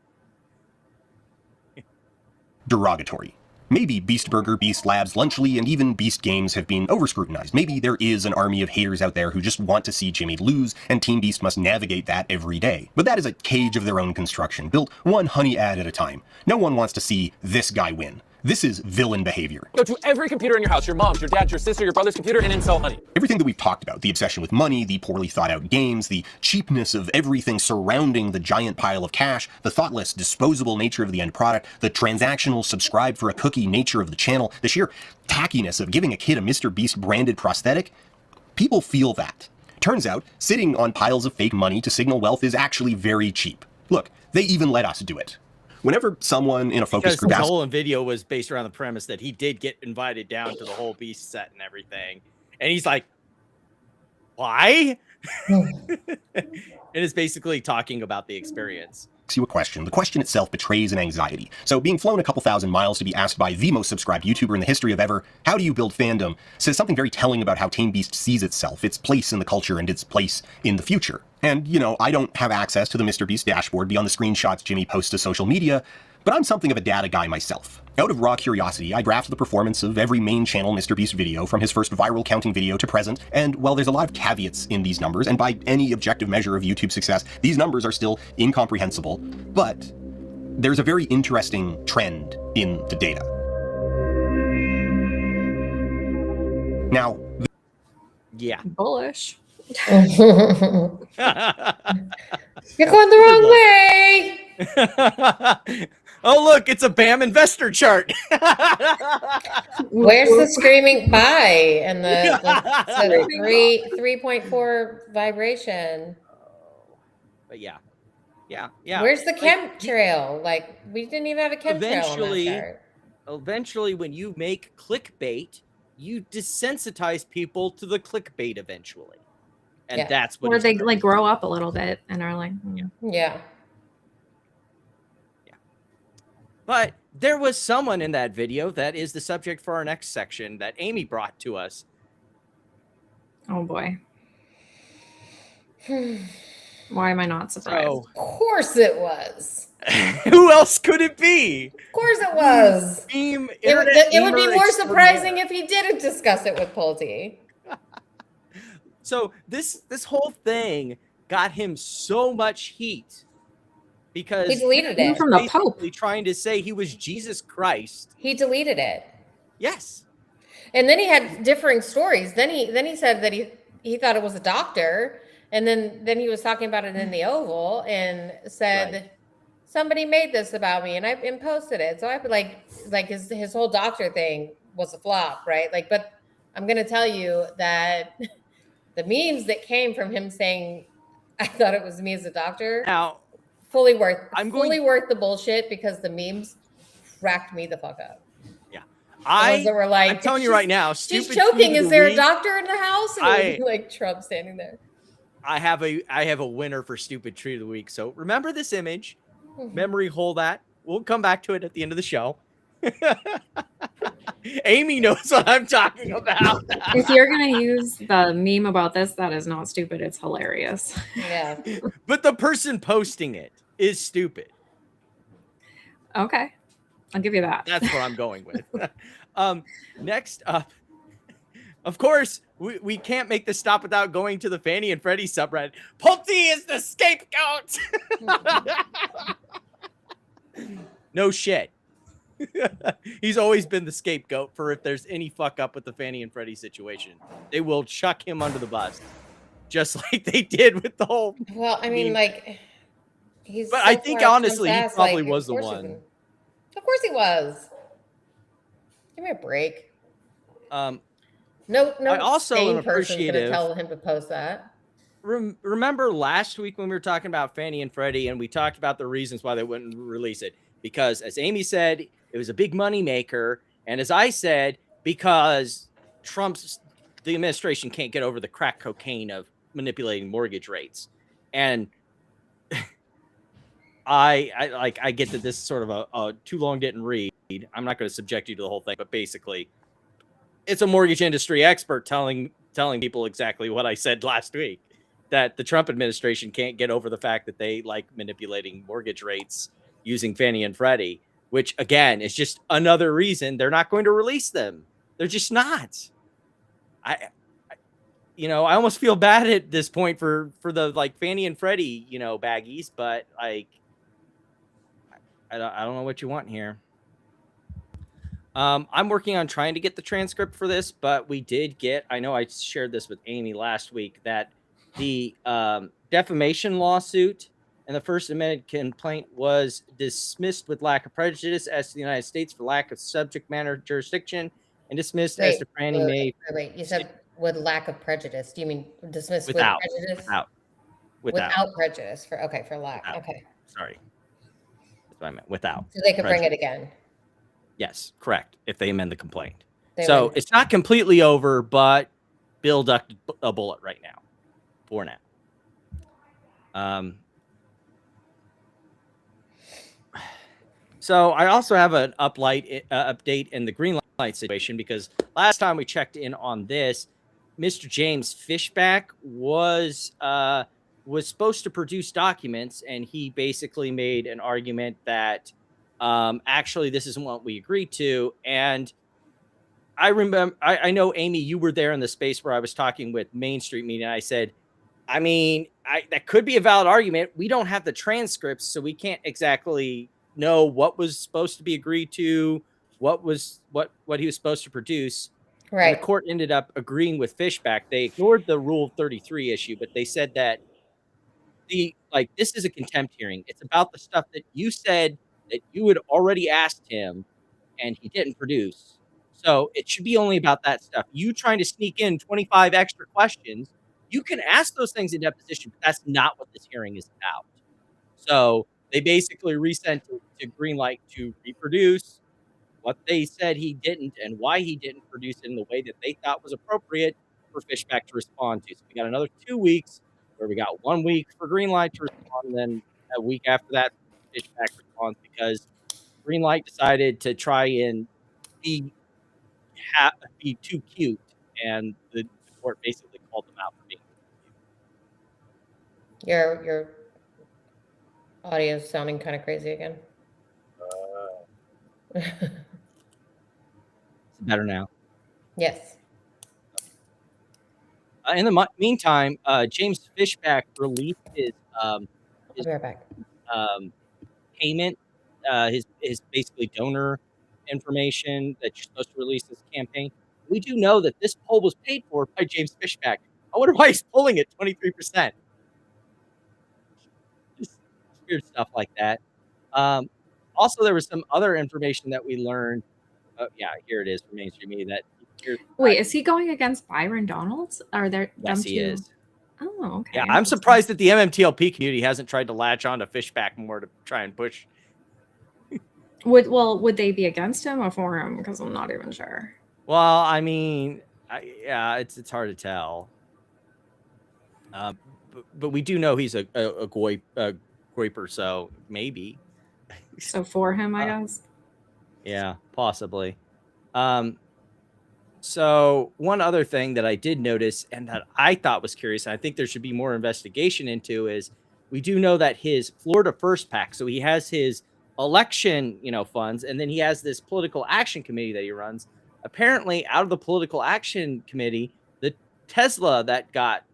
Derogatory. Maybe Beast Burger, Beast Labs, Lunchly, and even Beast Games have been over-scrutinized. Maybe there is an army of haters out there who just want to see Jimmy lose, and Team Beast must navigate that every day. But that is a cage of their own construction, built one honey ad at a time. No one wants to see this guy win. This is villain behavior. Go to every computer in your house, your mom's, your dad's, your sister, your brother's computer, and insult honey. Everything that we've talked about, the obsession with money, the poorly thought out games, the cheapness of everything surrounding the giant pile of cash, the thoughtless, disposable nature of the end product, the transactional subscribe for a cookie nature of the channel, the sheer tackiness of giving a kid a MrBeast branded prosthetic, people feel that. Turns out, sitting on piles of fake money to signal wealth is actually very cheap. Look, they even let us do it. Whenever someone in a focus group the whole video was based around the premise that he did get invited down to the whole Beast set and everything. And he's like, why? And it's basically talking about the experience. You a question. The question itself betrays an anxiety. So being flown a couple thousand miles to be asked by the most subscribed YouTuber in the history of ever, how do you build fandom, says something very telling about how Team Beast sees itself, its place in the culture, and its place in the future. And, you know, I don't have access to the MrBeast dashboard beyond the screenshots Jimmy posts to social media, but I'm something of a data guy myself. Out of raw curiosity, I graphed the performance of every main channel MrBeast video from his first viral counting video to present, and while there's a lot of caveats in these numbers, and by any objective measure of YouTube success, these numbers are still incomprehensible, but there's a very interesting trend in the data. Now, yeah. Bullish. You're going the wrong way. Oh, look, it's a BAM investor chart. Where's the screaming buy and the 3.4 vibration? But yeah. Where's the chemtrail? Like, we didn't even have a chemtrail on that chart. Eventually, when you make clickbait, you desensitize people to the clickbait eventually. And that's what. Or they like grow up a little bit and are like, yeah. But there was someone in that video that is the subject for our next section that Amy brought to us. Oh boy. Why am I not surprised? Of course it was. Who else could it be? Of course it was. It would be more surprising if he didn't discuss it with Pulte. So this whole thing got him so much heat because he deleted it from the Pope, trying to say he was Jesus Christ. He deleted it. Yes. And then he had differing stories. Then he said that he thought it was a doctor, and then he was talking about it in the Oval and said somebody made this about me and I posted it. So I like his whole doctor thing was a flop, right? Like, but I'm gonna tell you that the memes that came from him saying I thought it was me as a doctor now fully worth the bullshit because the memes cracked me the fuck up. Yeah. I'm telling you right now, she's choking. Is there a doctor in the house? And it was like Trump standing there. I have a winner for stupid treat of the week. So remember this image, memory hold that. We'll come back to it at the end of the show. Amy knows what I'm talking about. If you're gonna use the meme about this, that is not stupid. It's hilarious. Yeah. But the person posting it is stupid. Okay. I'll give you that. That's what I'm going with. Next up, of course, we can't make this stop without going to the Fannie and Freddie subreddit. Pulte is the scapegoat. No shit. He's always been the scapegoat for if there's any fuck up with the Fannie and Freddie situation. They will chuck him under the bus, just like they did with the whole. Well, I mean, like, he's. But I think honestly, he probably was the one. Of course he was. Give me a break. No. I also am appreciative. Tell him to post that. Remember last week when we were talking about Fannie and Freddie, and we talked about the reasons why they wouldn't release it. Because as Amy said, it was a big money maker. And as I said, because the administration can't get over the crack cocaine of manipulating mortgage rates. And I get that this is sort of a too long didn't read. I'm not going to subject you to the whole thing, but basically it's a mortgage industry expert telling people exactly what I said last week, that the Trump administration can't get over the fact that they like manipulating mortgage rates using Fannie and Freddie, which again is just another reason they're not going to release them. They're just not. I almost feel bad at this point for the like Fannie and Freddie, baggies, but like, I don't know what you want here. I'm working on trying to get the transcript for this, but we did get, I know I shared this with Amy last week, that the defamation lawsuit and the First Amendment complaint was dismissed with lack of prejudice as to the United States for lack of subject matter jurisdiction, and dismissed as to Franny Mae. Wait, you said with lack of prejudice. Do you mean dismissed with prejudice? Without prejudice. For lack. Without. Okay. Sorry. That's what I meant. Without. So they could bring it again. Yes, correct. If they amend the complaint. It's not completely over, but Bill ducked a bullet right now. For now. So I also have an update in the Greenlight situation, because last time we checked in on this, Mr. James Fishback was supposed to produce documents, and he basically made an argument that actually this isn't what we agreed to. And I remember, I know, Amy, you were there in the space where I was talking with Main Street Media. I said, I mean, that could be a valid argument. We don't have the transcripts, so we can't exactly know what was supposed to be agreed to, what he was supposed to produce. Right. And the court ended up agreeing with Fishback. They ignored the Rule 33 issue, but they said that this is a contempt hearing. It's about the stuff that you said that you had already asked him and he didn't produce. So it should be only about that stuff. You trying to sneak in 25 extra questions, you can ask those things in deposition, but that's not what this hearing is about. So they basically resent to Greenlight to reproduce what they said he didn't and why he didn't produce it in the way that they thought was appropriate for Fishback to respond to. So we got another 2 weeks where we got 1 week for Greenlight to respond, and then a week after that, Fishback responds, because Greenlight decided to try and be too cute, and the court basically called them out for being too cute. Your audio is sounding kind of crazy again. It's better now. Yes. In the meantime, James Fishback released his payment, his basically donor information that you're supposed to release this campaign. We do know that this poll was paid for by James Fishback. I wonder why he's pulling it 23%. Just weird stuff like that. Also, there was some other information that we learned. Here it is from mainstream media. Wait, is he going against Byron Donalds? Are there? Yes, he is. Oh, okay. Yeah, I'm surprised that the MMTLP community hasn't tried to latch on to Fishback more to try and push. Would they be against him or for him? Because I'm not even sure. Well, I mean, it's hard to tell. But we do know he's a goiper, so maybe. So for him, I guess. Yeah, possibly. So one other thing that I did notice and that I thought was curious, and I think there should be more investigation into, is we do know that his Florida First PAC, so he has his election, funds, and then he has this political action committee that he runs. Apparently, out of the political action committee, the Tesla that got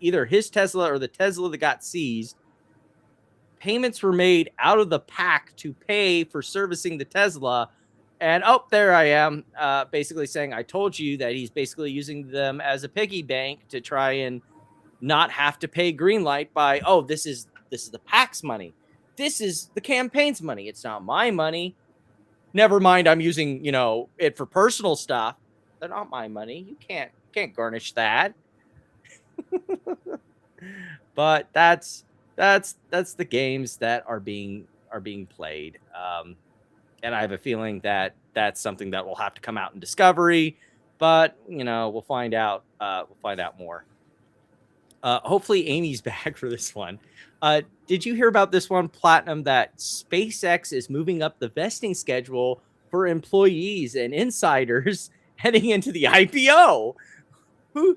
either his Tesla or the Tesla that got seized, payments were made out of the PAC to pay for servicing the Tesla. And there I am, basically saying, I told you that he's basically using them as a piggy bank to try and not have to pay Greenlight by, this is the PAC's money. This is the campaign's money. It's not my money. Never mind, I'm using, it for personal stuff. They're not my money. You can't garnish that. But that's the games that are being played. And I have a feeling that that's something that will have to come out in discovery, but we'll find out. We'll find out more. Hopefully Amy's back for this one. Did you hear about this one, Platinum, that SpaceX is moving up the vesting schedule for employees and insiders heading into the IPO? Who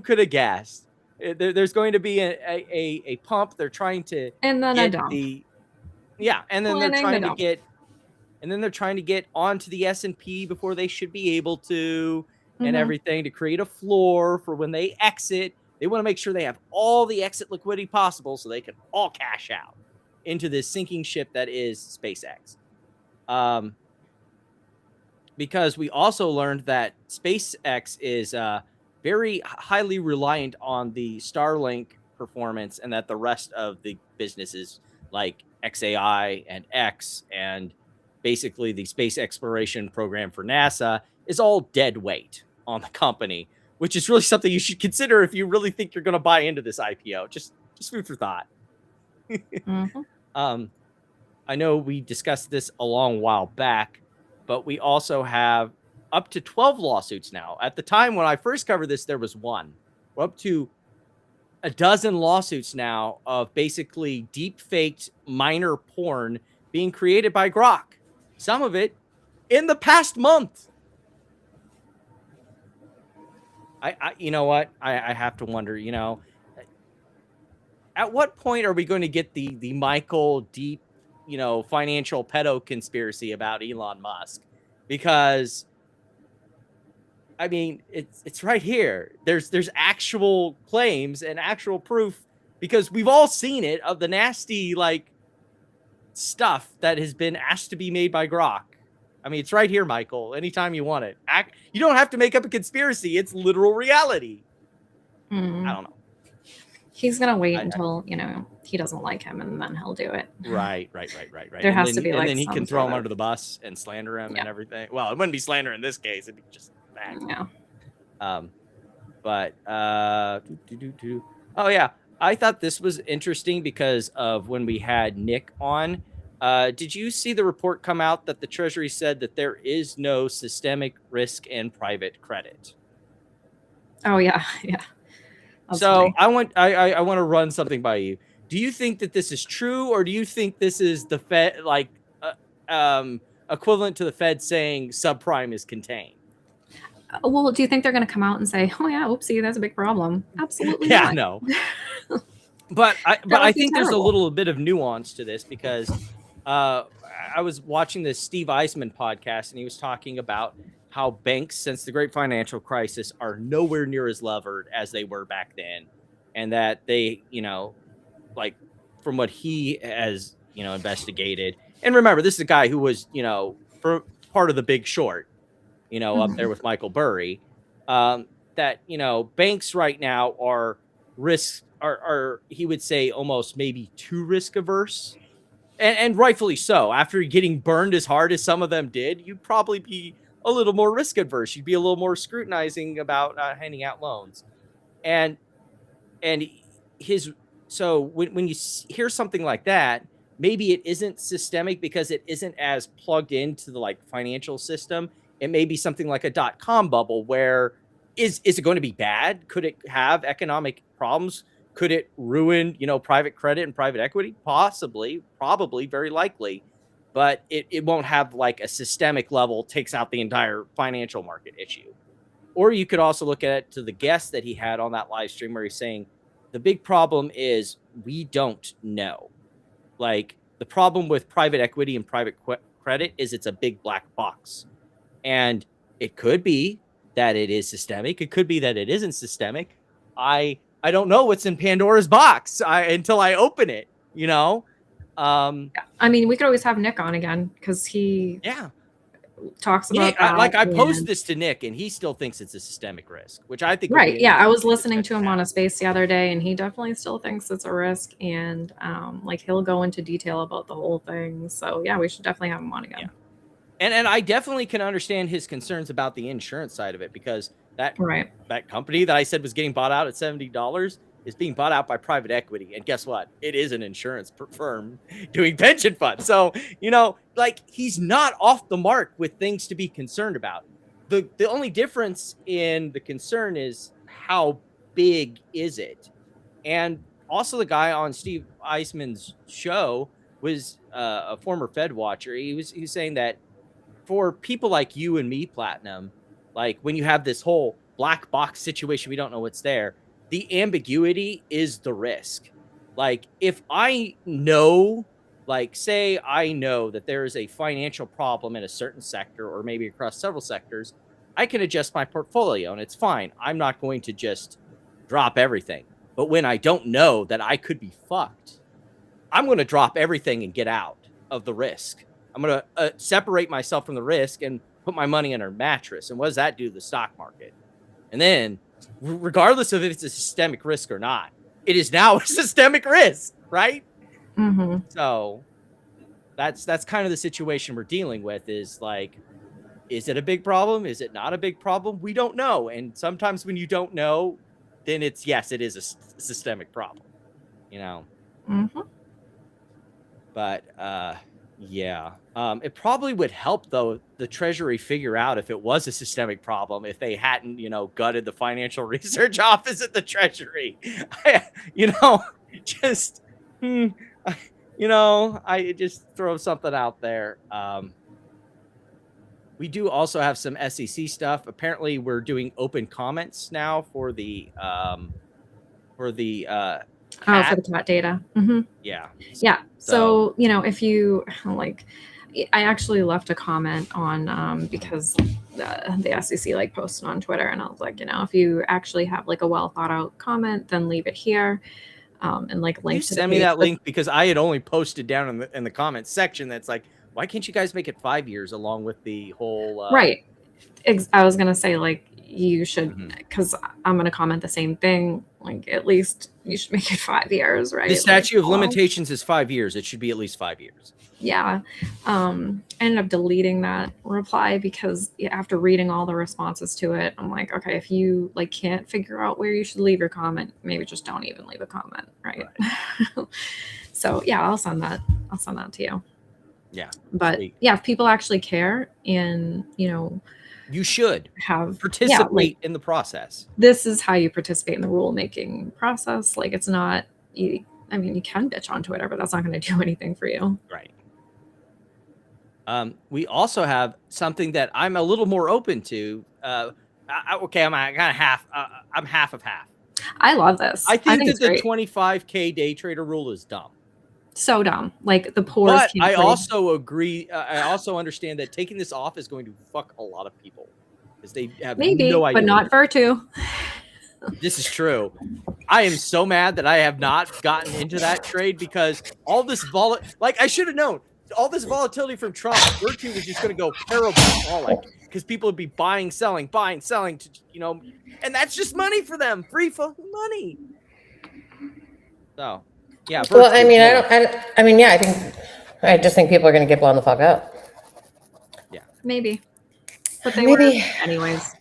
could have guessed? There's going to be a pump. They're trying to and then get and then they're trying to get onto the S&P before they should be able to, and everything, to create a floor for when they exit. They want to make sure they have all the exit liquidity possible so they can all cash out into this sinking ship that is SpaceX. Because we also learned that SpaceX is very highly reliant on the Starlink performance, and that the rest of the businesses like XAI and X and basically the space exploration program for NASA is all dead weight on the company, which is really something you should consider if you really think you're going to buy into this IPO. Just food for thought. I know we discussed this a long while back, but we also have up to 12 lawsuits now. At the time when I first covered this, there was one. We're up to a dozen lawsuits now of basically deep-faked minor porn being created by Grok. Some of it in the past month. You know what? I have to wonder, at what point are we going to get the Michael deep, financial pedo conspiracy about Elon Musk? Because I mean, it's right here. There's actual claims and actual proof, because we've all seen it, of the nasty stuff that has been asked to be made by Grok. I mean, it's right here, Michael. Anytime you want it. You don't have to make up a conspiracy. It's literal reality. I don't know. He's going to wait until, he doesn't like him, and then he'll do it. Right. There has to be and then he can throw him under the bus and slander him and everything. Well, it wouldn't be slander in this case. It'd be just back. Yeah. But oh yeah, I thought this was interesting because of when we had Nick on. Did you see the report come out that the Treasury said that there is no systemic risk in private credit? Oh yeah. That's so funny. I want to run something by you. Do you think that this is true, or do you think this is the Fed, equivalent to the Fed saying subprime is contained? Well, do you think they're going to come out and say, "Oh yeah, oopsie, that's a big problem"? Absolutely. Yeah, not. no. But I think there's a little bit of nuance to this, because I was watching this Steve Eisman podcast, and he was talking about how banks, since the great financial crisis, are nowhere near as levered as they were back then, and that they, from what he has, investigated. And remember, this is a guy who was, for part of The Big Short, up there with Michael Burry, that, banks right now are he would say almost maybe too risk averse, and rightfully so. After getting burned as hard as some of them did, you'd probably be a little more risk adverse. You'd be a little more scrutinizing about handing out loans. And so when you hear something like that, maybe it isn't systemic because it isn't as plugged into the financial system. It may be something like a .com bubble, where is it going to be bad? Could it have economic problems? Could it ruin, private credit and private equity? Possibly, probably, very likely. But it won't have a systemic level, takes out the entire financial market issue. Or you could also look at it to the guest that he had on that live stream, where he's saying the big problem is we don't know. The problem with private equity and private credit is it's a big black box. And it could be that it is systemic. It could be that it isn't systemic. I don't know what's in Pandora's box until I open it, I mean, we could always have Nick on again, because he talks about that. I posed this to Nick, and he still thinks it's a systemic risk, which I think right. Yeah, I was listening to him on a space the other day, and he definitely still thinks it's a risk, and he'll go into detail about the whole thing. So yeah, we should definitely have him on again. Yeah. And I definitely can understand his concerns about the insurance side of it, because that company that I said was getting bought out at $70 is being bought out by private equity. And guess what? It is an insurance firm doing pension funds. So, like, he's not off the mark with things to be concerned about. The only difference in the concern is how big is it? And also the guy on Steve Eisman's show was a former Fed watcher. He was saying that for people like you and me, Platinum, like when you have this whole black box situation, we don't know what's there. The ambiguity is the risk. Like if I know, like say I know that there is a financial problem in a certain sector or maybe across several sectors, I can adjust my portfolio and it's fine. I'm not going to just drop everything. But when I don't know that I could be fucked, I'm going to drop everything and get out of the risk. I'm going to separate myself from the risk and put my money in a mattress. And what does that do to the stock market? And then, regardless of if it's a systemic risk or not, it is now a systemic risk, right? Mm-hmm. So that's kind of the situation we're dealing with. Is like, is it a big problem? Is it not a big problem? We don't know. And sometimes when you don't know, then it's yes, it is a systemic problem. Mm-hmm. But yeah, it probably would help though the Treasury figure out if it was a systemic problem if they hadn't gutted the financial research office at the Treasury. I just throw something out there. We do also have some SEC stuff. Apparently, we're doing open comments now for the for the cat data. Mm-hmm. Yeah. Yeah. So, if you like, I actually left a comment on because the SEC like posted on Twitter, and I was like, if you actually have like a well thought out comment, then leave it here. And like link to send me that link because I had only posted down in the comments section that's like, why can't you guys make it 5 years along with the whole right? I was gonna say like you should, because I'm gonna comment the same thing. Like at least you should make it 5 years, right? The statute of limitations is 5 years. It should be at least 5 years. Yeah. I ended up deleting that reply because after reading all the responses to it, I'm like, okay, if you like can't figure out where you should leave your comment, maybe just don't even leave a comment, right? So yeah, I'll send that to you. Yeah. But sweet. Yeah, if people actually care and you should have participate in the process. This is how you participate in the rulemaking process. Like it's not, you can bitch on Twitter, but that's not going to do anything for you. Right. We also have something that I'm a little more open to. I'm kind of half. I'm half of half. I love this. I think that the 25K day trader rule is dumb. So dumb. Like the poorest. But I also agree. I also understand that taking this off is going to fuck a lot of people because they have no idea. But not Virtu. This is true. I am so mad that I have not gotten into that trade because all this I should have known. All this volatility from Trump, Virtu was just going to go parabolic because people would be buying, selling, to, and that's just money for them, free fucking money. So, yeah. Virtu, well, I just think people are going to get blown the fuck up. Yeah, maybe, but they were anyways.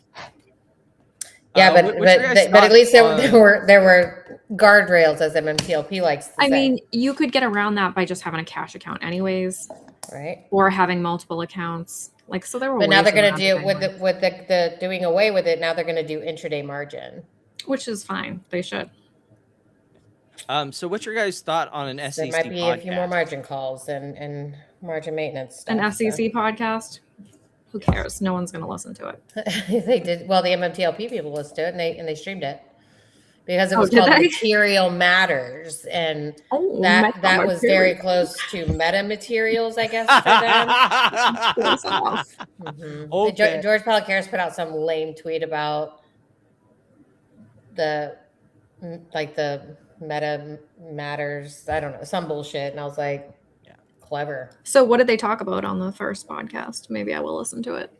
Yeah, but at least there were guardrails, as MMTLP likes to say. You could get around that by just having a cash account anyways, right? Or having multiple accounts. Like so, there were. But now they're going to do with the doing away with it. Now they're going to do intraday margin, which is fine. They should. So, what's your guys' thought on an SEC? There might be podcast? a few more margin calls and margin maintenance stuff. An SEC podcast. Who cares? No one's going to listen to it. They did. Well, the MMTLP people listened to it and they streamed it because it was called Material Matters, and that was very close to meta materials, I guess, for them. Okay. George Palacaris put out some lame tweet about the meta matters. I don't know, some bullshit, and I was like, clever. So what did they talk about on the first podcast? Maybe I will listen to it.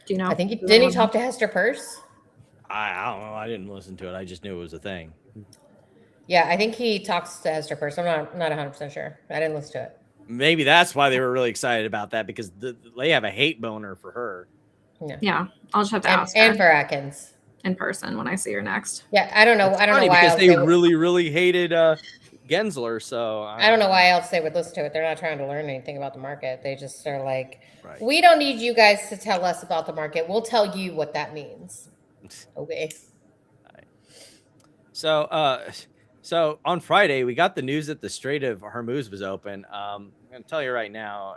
Do you know? I think didn't he talk to Hester Peirce? I don't know. I didn't listen to it. I just knew it was a thing. Yeah, I think he talks to Hester Peirce. I'm not 100% sure. I didn't listen to it. Maybe that's why they were really excited about that, because they have a hate boner for her. Yeah. I'll just have to ask her. And for Atkins. in person when I see her next. Yeah, I don't know. It's I don't know funny why because else they would- really hated Gensler. So I don't know why else they would listen to it. They're not trying to learn anything about the market. They just are like, Right. we don't need you guys to tell us about the market. We'll tell you what that means. Okay. So on Friday, we got the news that the Strait of Hormuz was open. I'm going to tell you right now,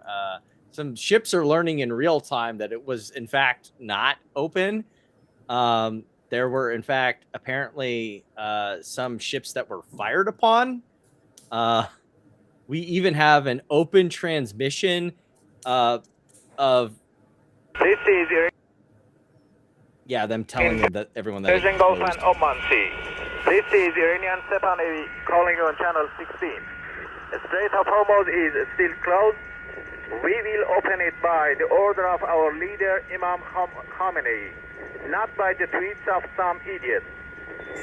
some ships are learning in real time that it was, in fact, not open. There were, in fact, apparently some ships that were fired upon. We even have an open transmission of this is them telling them that everyone that Persian Gulf and Oman Sea. This is Iranian Sepa Navy calling you on channel 16. The Strait of Hormuz is still closed. We will open it by the order of our leader Imam Khamenei, not by the tweets of some idiot.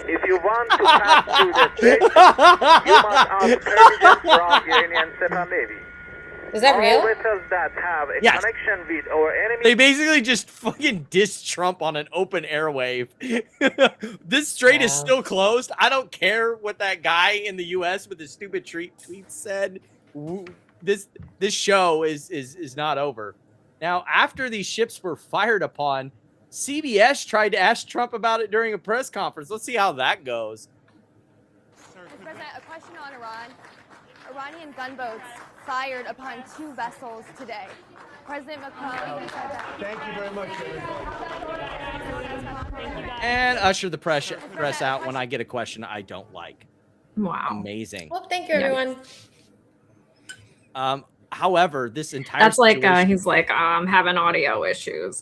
If you want to pass through the strait, you must ask permission from Iranian Sepa Navy. Is that real? All vessels that have a Yes. connection with our enemy. They basically just fucking diss Trump on an open airwave. This strait is still closed. I don't care what that guy in the U.S. with his stupid tweet said. This show is not over. Now, after these ships were fired upon, CBS tried to ask Trump about it during a press conference. Let's see how that goes. President, a question on Iran. Iranian gunboats fired upon 2 vessels today. President Macron said that. Thank you very much. And usher the press out when I get a question I don't like. Wow. Amazing. Well, thank you, everyone. However, this entire That's like situation- he's like I'm having audio issues.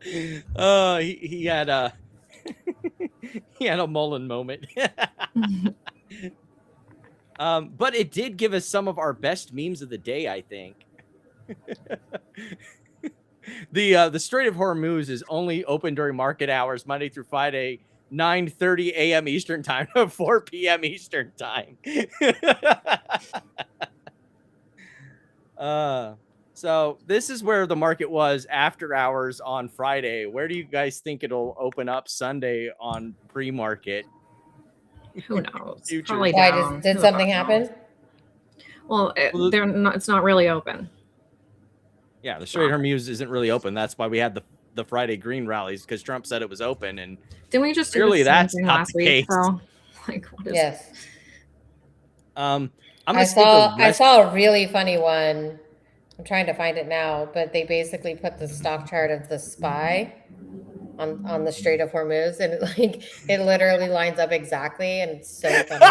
He had a he had a Mullen moment. But it did give us some of our best memes of the day, I think. The Strait of Hormuz is only open during market hours, Monday through Friday, 9:30 a.m. Eastern time to 4 p.m. Eastern time. So this is where the market was after hours on Friday. Where do you guys think it'll open up Sunday on pre-market? Who knows? Future. Probably Why down. did Who something the fuck knows? happen? Well, they're not. It's not really open. Yeah, the Strait of Hormuz isn't really open. That's why we had the Friday green rallies, because Trump said it was open, and Didn't we just do clearly the same that's thing not last the week? case. So, like, what is Yes. I'm I gonna skip saw the I rest- saw a really funny one. I'm trying to find it now, but they basically put the stock chart of the SPY on the Strait of Hormuz, and it literally lines up exactly, and it's so funny.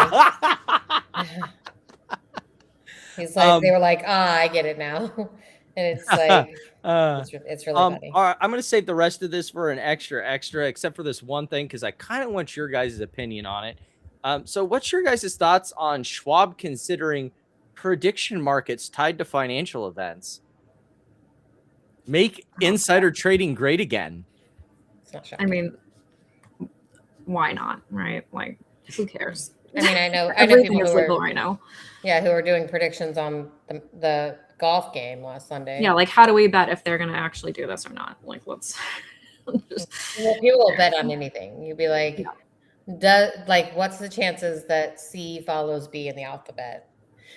He's like, they were like, I get it now, and it's like, it's really funny. All right, I'm gonna save the rest of this for an extra, except for this one thing, because I kind of want your guys' opinion on it. So what's your guys' thoughts on Schwab considering prediction markets tied to financial events? Make insider trading great again. I mean, why not? Right? Like, who cares? I mean, I know Everything people is who legal are right now. Yeah, who are doing predictions on the golf game last Sunday. Yeah, like, how do we bet if they're going to actually do this or not? Like, let's just. Well, people will bet on anything. You'd be like, what's the chances that C follows B in the alphabet?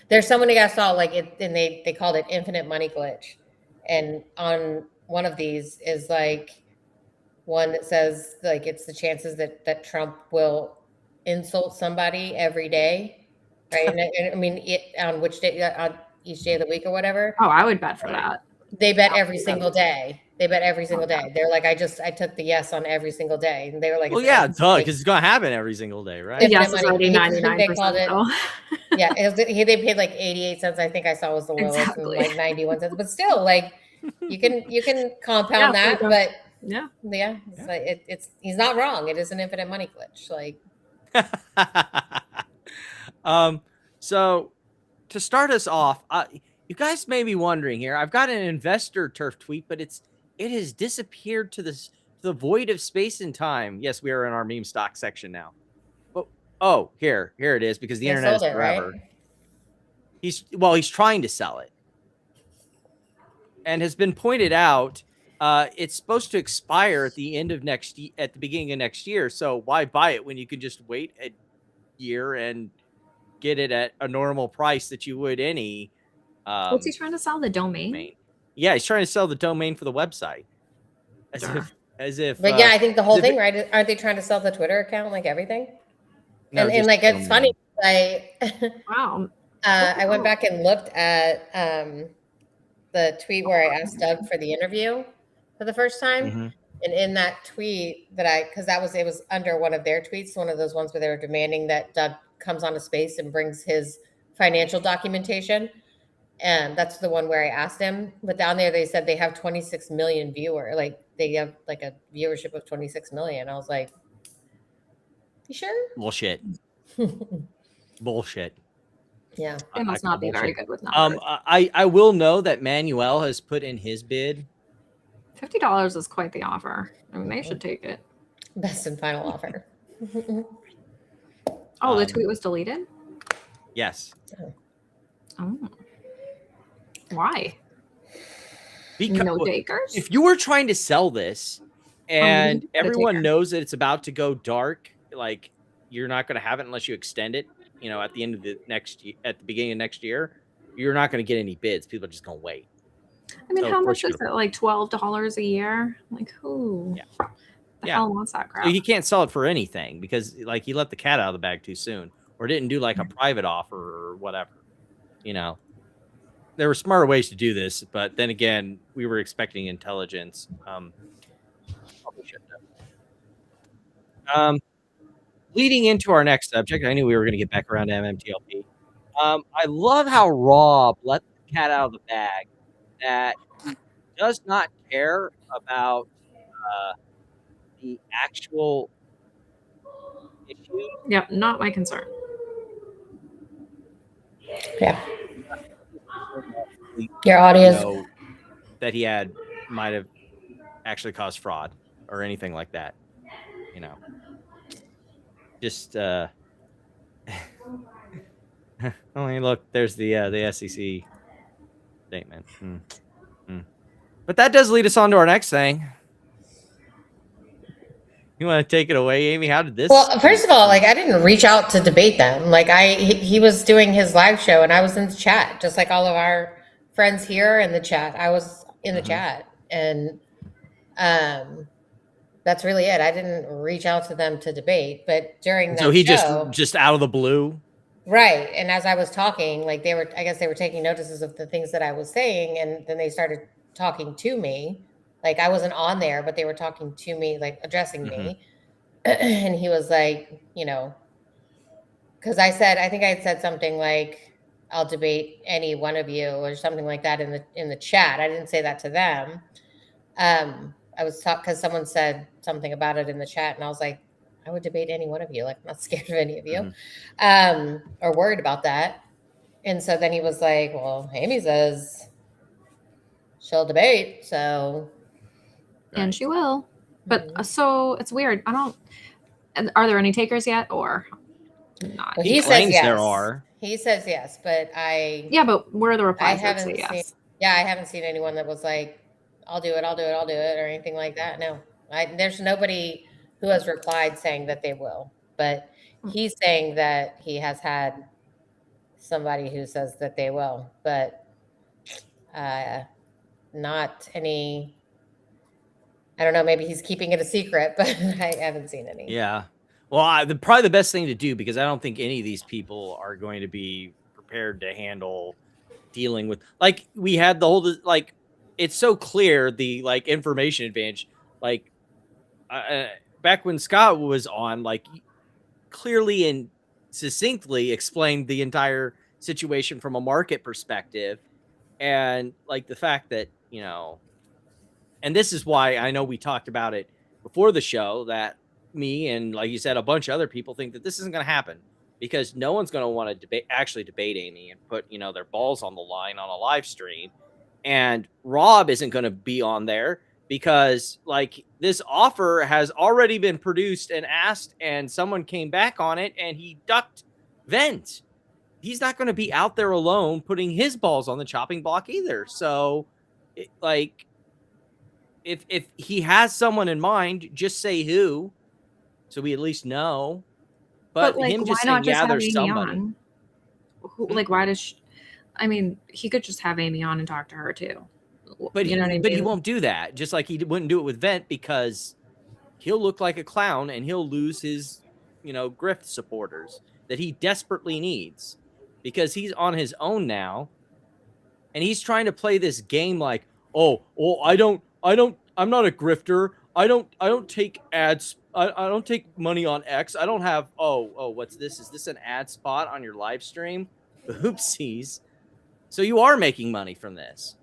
There's someone I saw like it, and they called it infinite money glitch. And on one of these is like one that says like it's the chances that Trump will insult somebody every day, right? and I mean, on which day, on each day of the week or whatever. Oh, I would bet for that. They bet every single day. They bet every single day. They're like, I took the yes on every single day, and they were like, Well, yeah, duh, because it's gonna happen every single day, right? Yes, it's already 99%. They called it. Yeah, they paid like 88 cents. I think I saw was the lowest, Exactly. and like 91 cents. But still, like you can compound Yeah, that, but yeah, it's like he's not wrong. It is an infinite money glitch. Like, so to start us off, you guys may be wondering here. I've got an investor turf tweet, but it has disappeared to the void of space and time. Yes, we are in our meme stock section now. But here it is, because the They internet is sold it, forever. right? He's trying to sell it, and has been pointed out it's supposed to expire at the end of at the beginning of next year. So why buy it when you could just wait a year and get it at a normal price that you would any? What's he trying to sell? The domain? Yeah, he's trying to sell the domain for the website. As if. But yeah, I think the whole thing, right? Aren't they trying to sell the Twitter account, like everything? No, and like it's funny. Wow. I went back and looked at the tweet where I asked Doug for the interview for the first time. And in that tweet because it was under one of their tweets, one of those ones where they were demanding that Doug comes on a space and brings his financial documentation. And that's the one where I asked him. But down there, they said they have 26 million viewers. Like they have like a viewership of 26 million. I was like, you sure? Bullshit. Bullshit. Yeah. It must not be very good with numbers. I will know that Manuel has put in his bid. $50 is quite the offer. I mean, they should take it. Best and final offer. Oh, the tweet was deleted? Yes. Oh. Why? Because no takers? If you were trying to sell this and everyone knows that it's about to go dark, like you're not going to have it unless you extend it, at the end of the at the beginning of next year, you're not going to get any bids. People are just going to wait. I mean, how much is it? Like $12 a year? Like who? Yeah. The hell wants that crap? So he can't sell it for anything because like he let the cat out of the bag too soon or didn't do like a private offer or whatever. There were smarter ways to do this, but then again, we were expecting intelligence. Leading into our next subject, I knew we were going to get back around to MMTLP. I love how Rob let the cat out of the bag, that he does not care about the actual issue. Yep, not my concern. Yeah. Your audio that he had might have actually caused fraud or anything like that. Just I mean, look, there's the SEC statement. But that does lead us on to our next thing. You want to take it away, Amy? How did this? Well, first of all, like I didn't reach out to debate them. Like he was doing his live show and I was in the chat, just like all of our friends here in the chat. I was in the chat, and that's really it. I didn't reach out to them to debate, but during that so he show, just out of the blue, right? And as I was talking, like I guess they were taking notices of the things that I was saying, and then they started talking to me. Like I wasn't on there, but they were talking to me, like addressing me. And he was like, because I think I had said something like, I'll debate any one of you or something like that in the chat. I didn't say that to them. I was because someone said something about it in the chat, and I was like, I would debate any one of you. Like, I'm not scared of any of you, or worried about that. And so then he was like, well, Amy says she'll debate, so. And she will. But so it's weird. Are there any takers yet or not? Well, he says yes. There are. He says yes, but Yeah, but where are the replies? I haven't seen anyone that was like, I'll do it, or anything like that. No. There's nobody who has replied saying that they will. But he's saying that he has had somebody who says that they will, but not any. I don't know. Maybe he's keeping it a secret, but I haven't seen any. Yeah. Well, probably the best thing to do, because I don't think any of these people are going to be prepared to handle dealing with, like, we had the whole, like, it's so clear the like information advantage, like back when Scott was on, like clearly and succinctly explained the entire situation from a market perspective. And like the fact that, and this is why I know we talked about it before the show, that me and, like you said, a bunch of other people think that this isn't going to happen because no one's going to want to actually debate Amy and put, their balls on the line on a live stream. And Rob isn't going to be on there because, like, this offer has already been produced and asked, and someone came back on it and he ducked vent. He's not going to be out there alone putting his balls on the chopping block either. So, if he has someone in mind, just say who, so we at least know. But like, him just why not saying, just yeah, have there's Amy somebody. on? Like, why does she, I mean, he could just have Amy on and talk to her too. But you know what I mean? But he won't do that. Just like he wouldn't do it with Vent, because he'll look like a clown and he'll lose his, grift supporters that he desperately needs, because he's on his own now, and he's trying to play this game like, I'm not a grifter. I don't take ads. I don't take money on X. I don't have, what's this? Is this an ad spot on your live stream? Oopsies. So you are making money from this.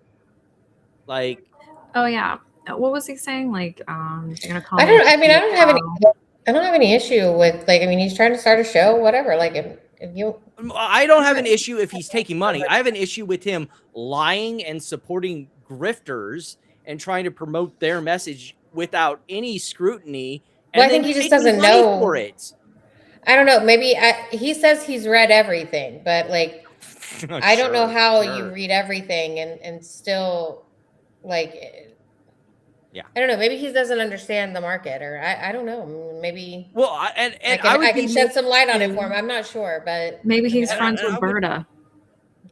Like, oh yeah. What was he saying? Like, they're gonna call I don't have any issue with, like, I mean, he's trying to start a show, whatever. Like, if you, I don't have an issue if he's taking money. I have an issue with him lying and supporting grifters and trying to promote their message without any scrutiny. And well, I think he just doesn't know for it. I don't know. Maybe he says he's read everything, but like, I don't know how you read everything and still, like, yeah, I don't know. Maybe he doesn't understand the market, or I don't know. Maybe. Well, I can shed some light on it for him. I'm not sure, but maybe he's friends with Berta.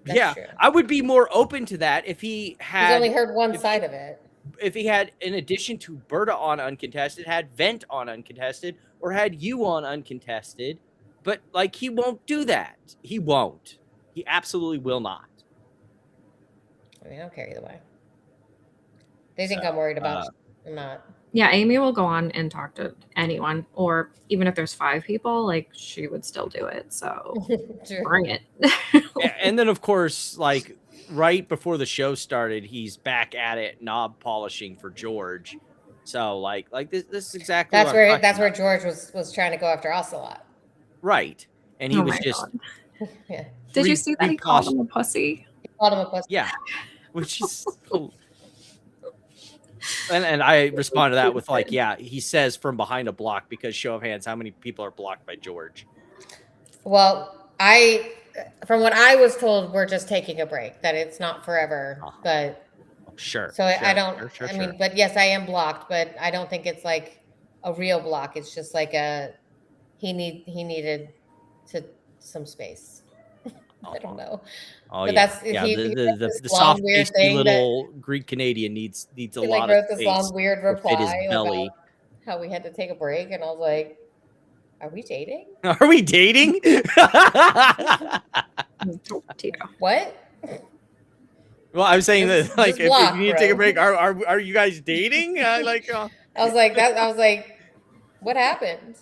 Yeah, true. I would be more open to that if he had. He's only heard one side of it. If he had, in addition to Berta on uncontested, had Vent on uncontested, or had you on uncontested, but like, he won't do that. He won't. He absolutely will not. I mean, I don't care either way. They think I'm worried about. I'm not. Yeah, Amy will go on and talk to anyone, or even if there's 5 people, like, she would still do it. So bring it. And then, of course, like, right before the show started, he's back at it, knob polishing for George. So like this is exactly that's where George was trying to go after us a lot. Right, and he was just. Yeah. Did you see that he called him a pussy? He called him a pussy. Yeah, which is. And I respond to that with, like, yeah, he says from behind a block, because show of hands, how many people are blocked by George? Well, from what I was told, we're just taking a break, that it's not forever, but sure. So I don't, I mean, but yes, I am blocked, but I don't think it's like a real block. It's just like he needed some space. I don't know. Oh, but yeah. that's the soft faced little Greek Canadian needs a lot of space. This long weird reply his belly. about how we had to take a break, and I was like, "Are we dating? Are we dating?" What? Well, I'm saying that, like, if you need to take a break, are you guys dating? I was like, what happened?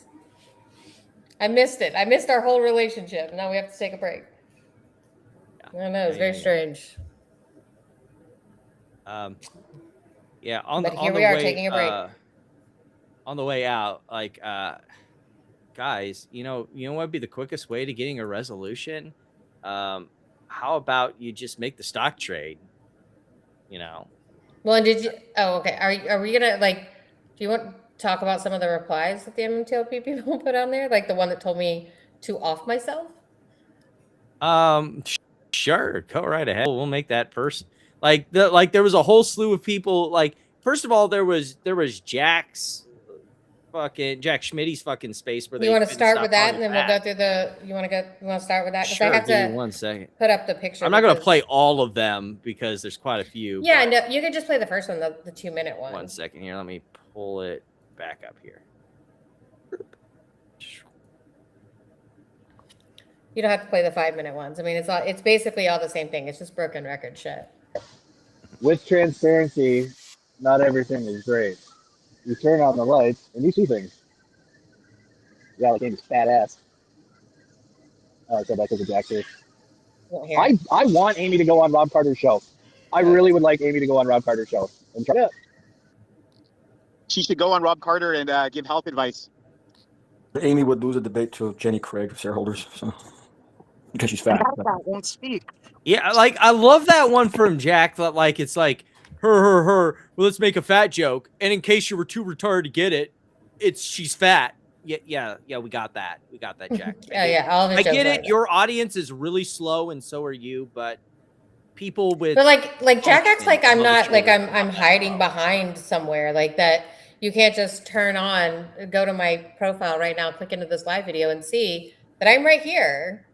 I missed it. I missed our whole relationship. Now we have to take a break. I don't know. It's very strange. Yeah. But here we are taking a break. On the way out, like, guys, you know what would be the quickest way to getting a resolution? How about you just make the stock trade? Well, and did you? Oh, okay. Are we gonna, like? Do you want to talk about some of the replies that the MMTLP people put on there? Like the one that told me to off myself? Sure, go right ahead. We'll make that first. Like there was a whole slew of people. Like, first of all, there was Jack Schmitty's fucking space where you want to start with that, and then we'll go through the. You want to start with that? Sure. I have give me 1 second. Put up the picture. I'm not going to play all of them because there's quite a few. Yeah, no, you can just play the first one, the 2-minute one. 1 second here. Let me pull it back up here. You don't have to play the 5-minute ones. I mean, it's basically all the same thing. It's just broken record shit. With transparency, not everything is great. You turn on the lights and you see things. Yeah, like Amy's fat ass. Oh, I said that because of Jack's here. I want Amy to go on Rob Carter's show. I really would like Amy to go on Rob Carter's show and try it. She should go on Rob Carter and give health advice. Amy would lose a debate to Jenny Craig of Shareholders, so because she's fat. Won't speak. Yeah, like, I love that one from Jack. That, like, it's like her. Well, let's make a fat joke, and in case you were too retarded to get it, she's fat. Yeah. We got that. Jack. Yeah. I get it. Your audience is really slow, and so are you. But people with. But like Jack acts like I'm not like I'm hiding behind somewhere like that. You can't just go to my profile right now, click into this live video and see that I'm right here.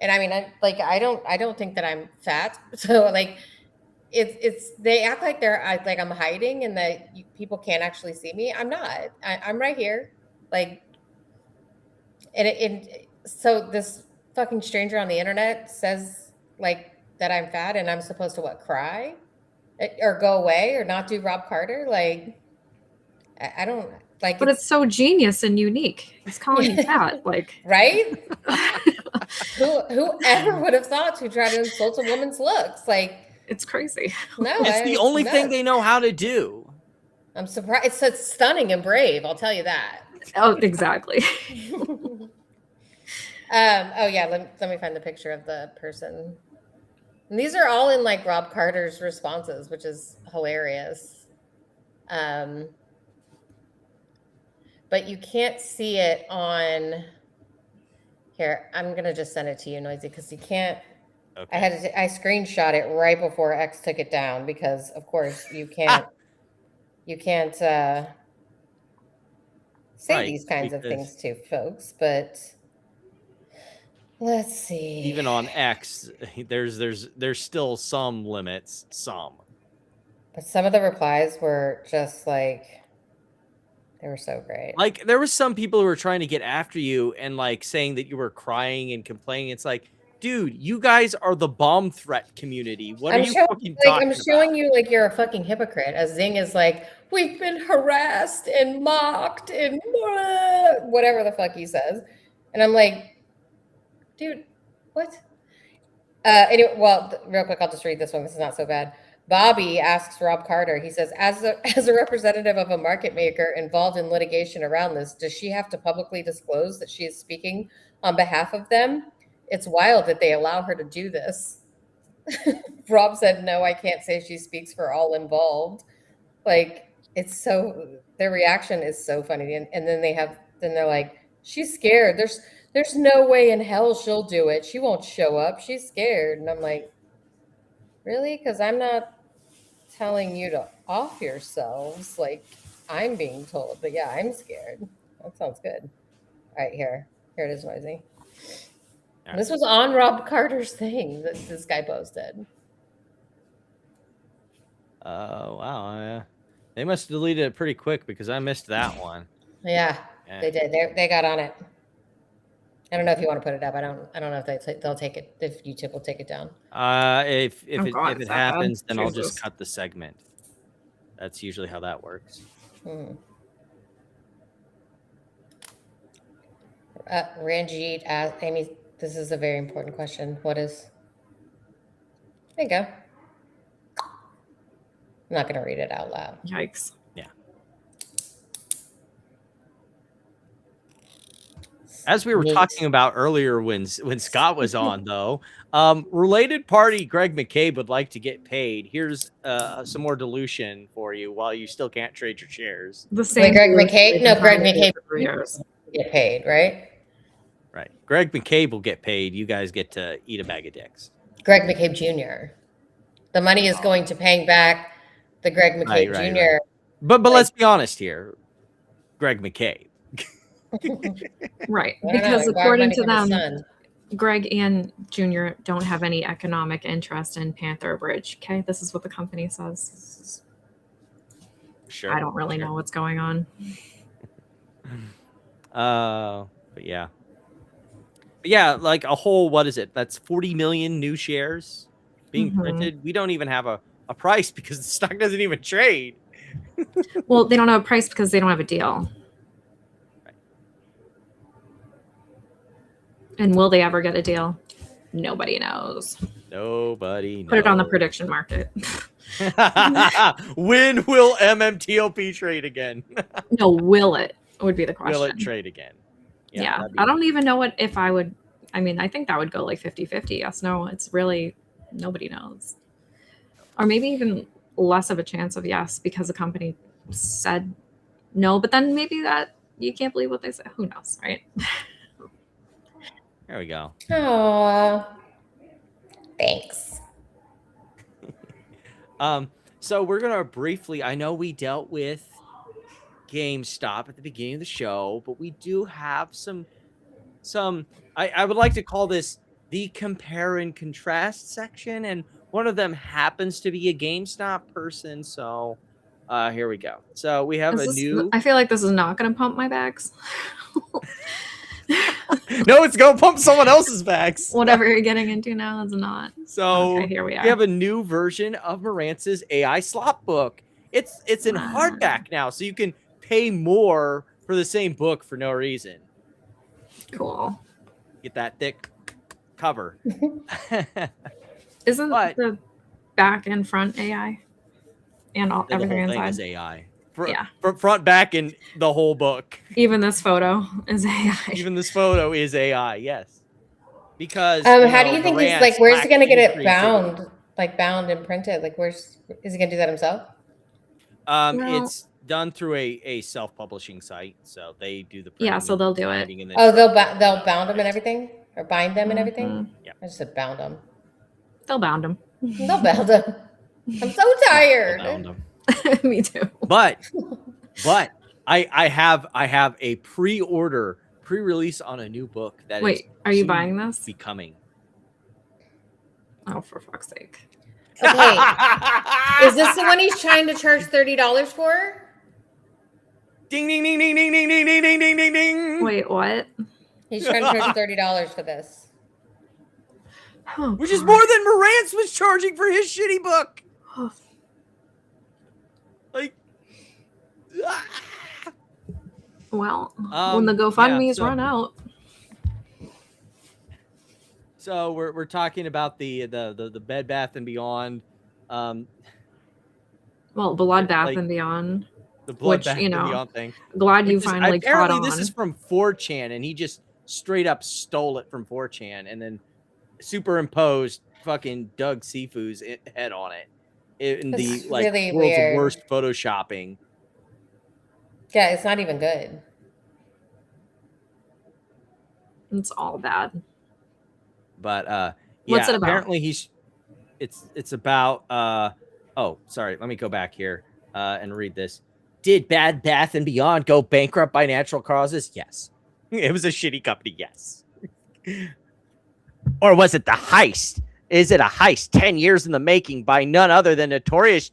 And I mean, I don't think that I'm fat. So like, they act like like I'm hiding and that people can't actually see me. I'm not. I'm right here. Like, and so this fucking stranger on the internet says like that I'm fat and I'm supposed to cry or go away or not do Rob Carter. Like, I don't like. But it's so genius and unique. He's calling you fat, like right? Whoever would have thought to try to insult a woman's looks? Like, it's crazy. No, it's the only thing they know how to do. I'm surprised. It's stunning and brave. I'll tell you that. Oh, exactly. Oh yeah. Let me find the picture of the person. And these are all in like Rob Carter's responses, which is hilarious. But you can't see it on here. I'm gonna just send it to you, Noisy, because you can't. Okay. I screenshot it right before X took it down because, of course, you can't. You can't say these kinds of things to folks. But let's see. Even on X, there's still some limits. But some of the replies were just like. They were so great. Like there was some people who were trying to get after you and like saying that you were crying and complaining. It's like, dude, you guys are the bomb threat community. What are you fucking talking about? I'm showing you like you're a fucking hypocrite. As Zing is like, we've been harassed and mocked and whatever the fuck he says. And I'm like, dude, what? Anyway, well, real quick, I'll just read this one. This is not so bad. Bobby asks Rob Carter, he says, as a representative of a market maker involved in litigation around this, does she have to publicly disclose that she is speaking on behalf of them? It's wild that they allow her to do this. Rob said, no, I can't say she speaks for all involved. Like, it's so, their reaction is so funny. And then they're like, she's scared. There's no way in hell she'll do it. She won't show up. She's scared. And I'm like, really? Because I'm not telling you to off yourselves like I'm being told. But yeah, I'm scared. That sounds good. All right, here it is, Noisy. Right. This was on Rob Carter's thing that this guy posted. Wow. They must have deleted it pretty quick because I missed that one. Yeah. They did. They got on it. I don't know if you want to put it up. I don't know if they'll take it. If YouTube will take it down. If it happens, then I'll just cut the segment. That's usually how that works. Ranjit asked Amy. This is a very important question. What is? There you go. I'm not going to read it out loud. Yikes. Yeah. As we were talking about earlier when Scott was on, though, related party Greg McCabe would like to get paid. Here's some more dilution for you while you still can't trade your shares. The same. Greg McCabe? No, Greg McCabe get paid, right? Right. Greg McCabe will get paid. You guys get to eat a bag of dicks. Greg McCabe Jr. The money is going to paying back the Greg McCabe Jr. Right. But let's be honest here. Greg McCabe. Right. Because according to them, Greg and Jr. don't have any economic interest in Panther Bridge. Okay. This is what the company says. Sure. I don't really know what's going on. But yeah. Yeah, like a whole, what is it? That's 40 million new shares being printed. We don't even have a price because the stock doesn't even trade. Well, they don't have a price because they don't have a deal. Right. And will they ever get a deal? Nobody knows. Nobody knows. Put it on the prediction market. When will MMTLP trade again? No, will it? Would be the question. Will it trade again? Yeah. I don't even know if I would. I mean, I think that would go like 50-50. Yes, no. It's really, nobody knows. Or maybe even less of a chance of yes because the company said no. But then maybe that you can't believe what they said. Who knows, right? There we go. Oh, thanks. So we're gonna briefly. I know we dealt with GameStop at the beginning of the show, but we do have some. I would like to call this the compare and contrast section, and one of them happens to be a GameStop person. So here we go. So we have new. I feel like this is not going to pump my bags. No, it's gonna pump someone else's bags. Whatever you're getting into now is not. So okay, here we are. We have a new version of Marantz's AI slop book. It's in hardback now, so you can pay more for the same book for no reason. Cool. Get that thick cover. Isn't the back and front AI? And everything the whole inside thing is AI. Front, back, and the whole book. Even this photo is AI. Even this photo is AI. Yes. Because how do you think he's like? Where's he gonna get it bound? Like bound and printed? Like is he gonna do that himself? It's done through a self-publishing site, so they do the printing. Yeah, so they'll do it. Oh, they'll bound them and everything, or bind them and everything. Yeah, I just said bound them. They'll bound them. They'll bound them. I'm so tired. Bound them. Me too. But I have a pre-release on a new book that Wait, are you buying this? Be coming. Oh, for fuck's sake. Okay. Is this the one he's trying to charge $30 for? Ding ding ding ding ding ding ding ding ding ding ding ding. Wait, what? He's trying to charge $30 for this. Oh, which is more than Marantz was charging for his shitty book. Like well, when the GoFundMe's run out. So we're talking about the Bed Bath and Beyond. Well, Bloodbath and Beyond. The Bloodbath and Beyond thing. Glad you finally caught on. This is from 4chan, and he just straight up stole it from 4chan and then superimposed fucking Doug Sifu's head on it in the really world's weird. Worst photoshopping. Yeah, it's not even good. It's all bad. But what's it about? Apparently it's about oh, sorry, let me go back here and read this. Did Bed Bath and Beyond go bankrupt by natural causes? Yes. It was a shitty company, yes. Or was it the heist? Is it a heist 10 years in the making by none other than notorious?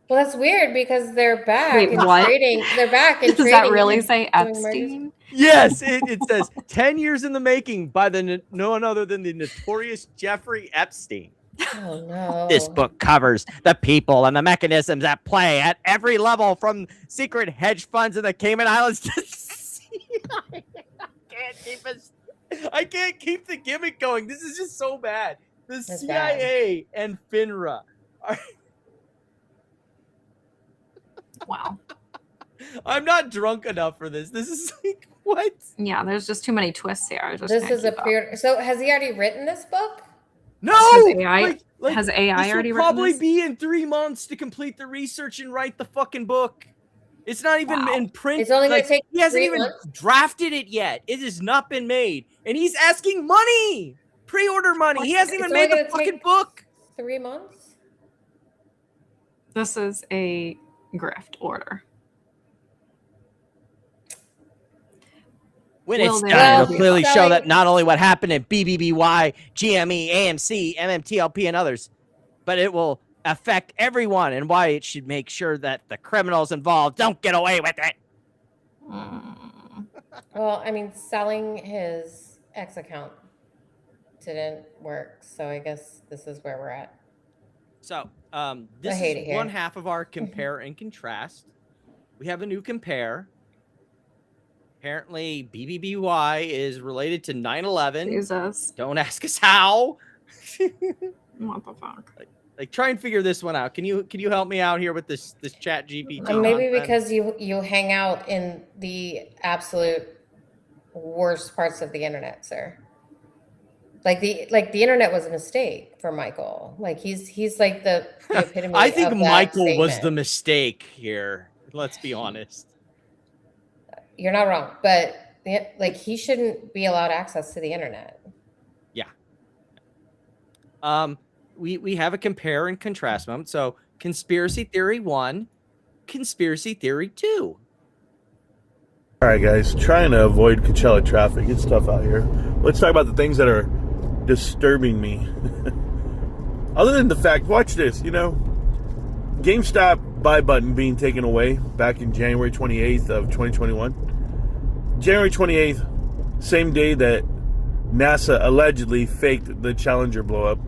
Well, that's weird because they're back. Wait, what? They're back. Does that really say Epstein? Yes, it says 10 years in the making by no one other than the notorious Jeffrey Epstein. Oh, no. This book covers the people and the mechanisms at play at every level, from secret hedge funds in the Cayman Islands to I can't keep the gimmick going. This is just so bad. The CIA and FINRA are... Wow. I'm not drunk enough for this. This is like, what? Yeah, there's just too many twists here. This is a period. So has he already written this book? No! Has AI this already will written probably this? be in 3 months to complete the research and write the fucking book. It's not even in print. It's only going to take he hasn't 3 even months? drafted it yet. It has not been made. And he's asking money. Pre-order money. He hasn't even It's made only the gonna fucking take book. 3 months? This is a grift order. When Will it's they done, it'll be clearly show selling- that not only what happened at BBBY, GME, AMC, MMTLP, and others, but it will affect everyone, and why it should make sure that the criminals involved don't get away with it. Well, I mean, selling his X account didn't work, so I guess this is where we're at. So, this hate it is here. one half of our compare and contrast. We have a new compare. Apparently, BBBY is related to 9/11. Jesus. Don't ask us how. What the fuck? Like, try and figure this one out. Can you help me out here with this chat GPT? Maybe nonsense? because you hang out in the absolute worst parts of the internet, sir. Like the internet was a mistake for Michael. Like he's like the epitome. I think of that Michael was the statement. mistake here. Let's be honest. You're not wrong, but like he shouldn't be allowed access to the internet. Yeah. we have a compare and contrast moment. So conspiracy theory 1, conspiracy theory 2. All right, guys, trying to avoid Coachella traffic. It's tough out here. Let's talk about the things that are disturbing me. Other than the fact, watch this, GameStop buy button being taken away back in January 28th of 2021. January 28th, same day that NASA allegedly faked the Challenger blow up.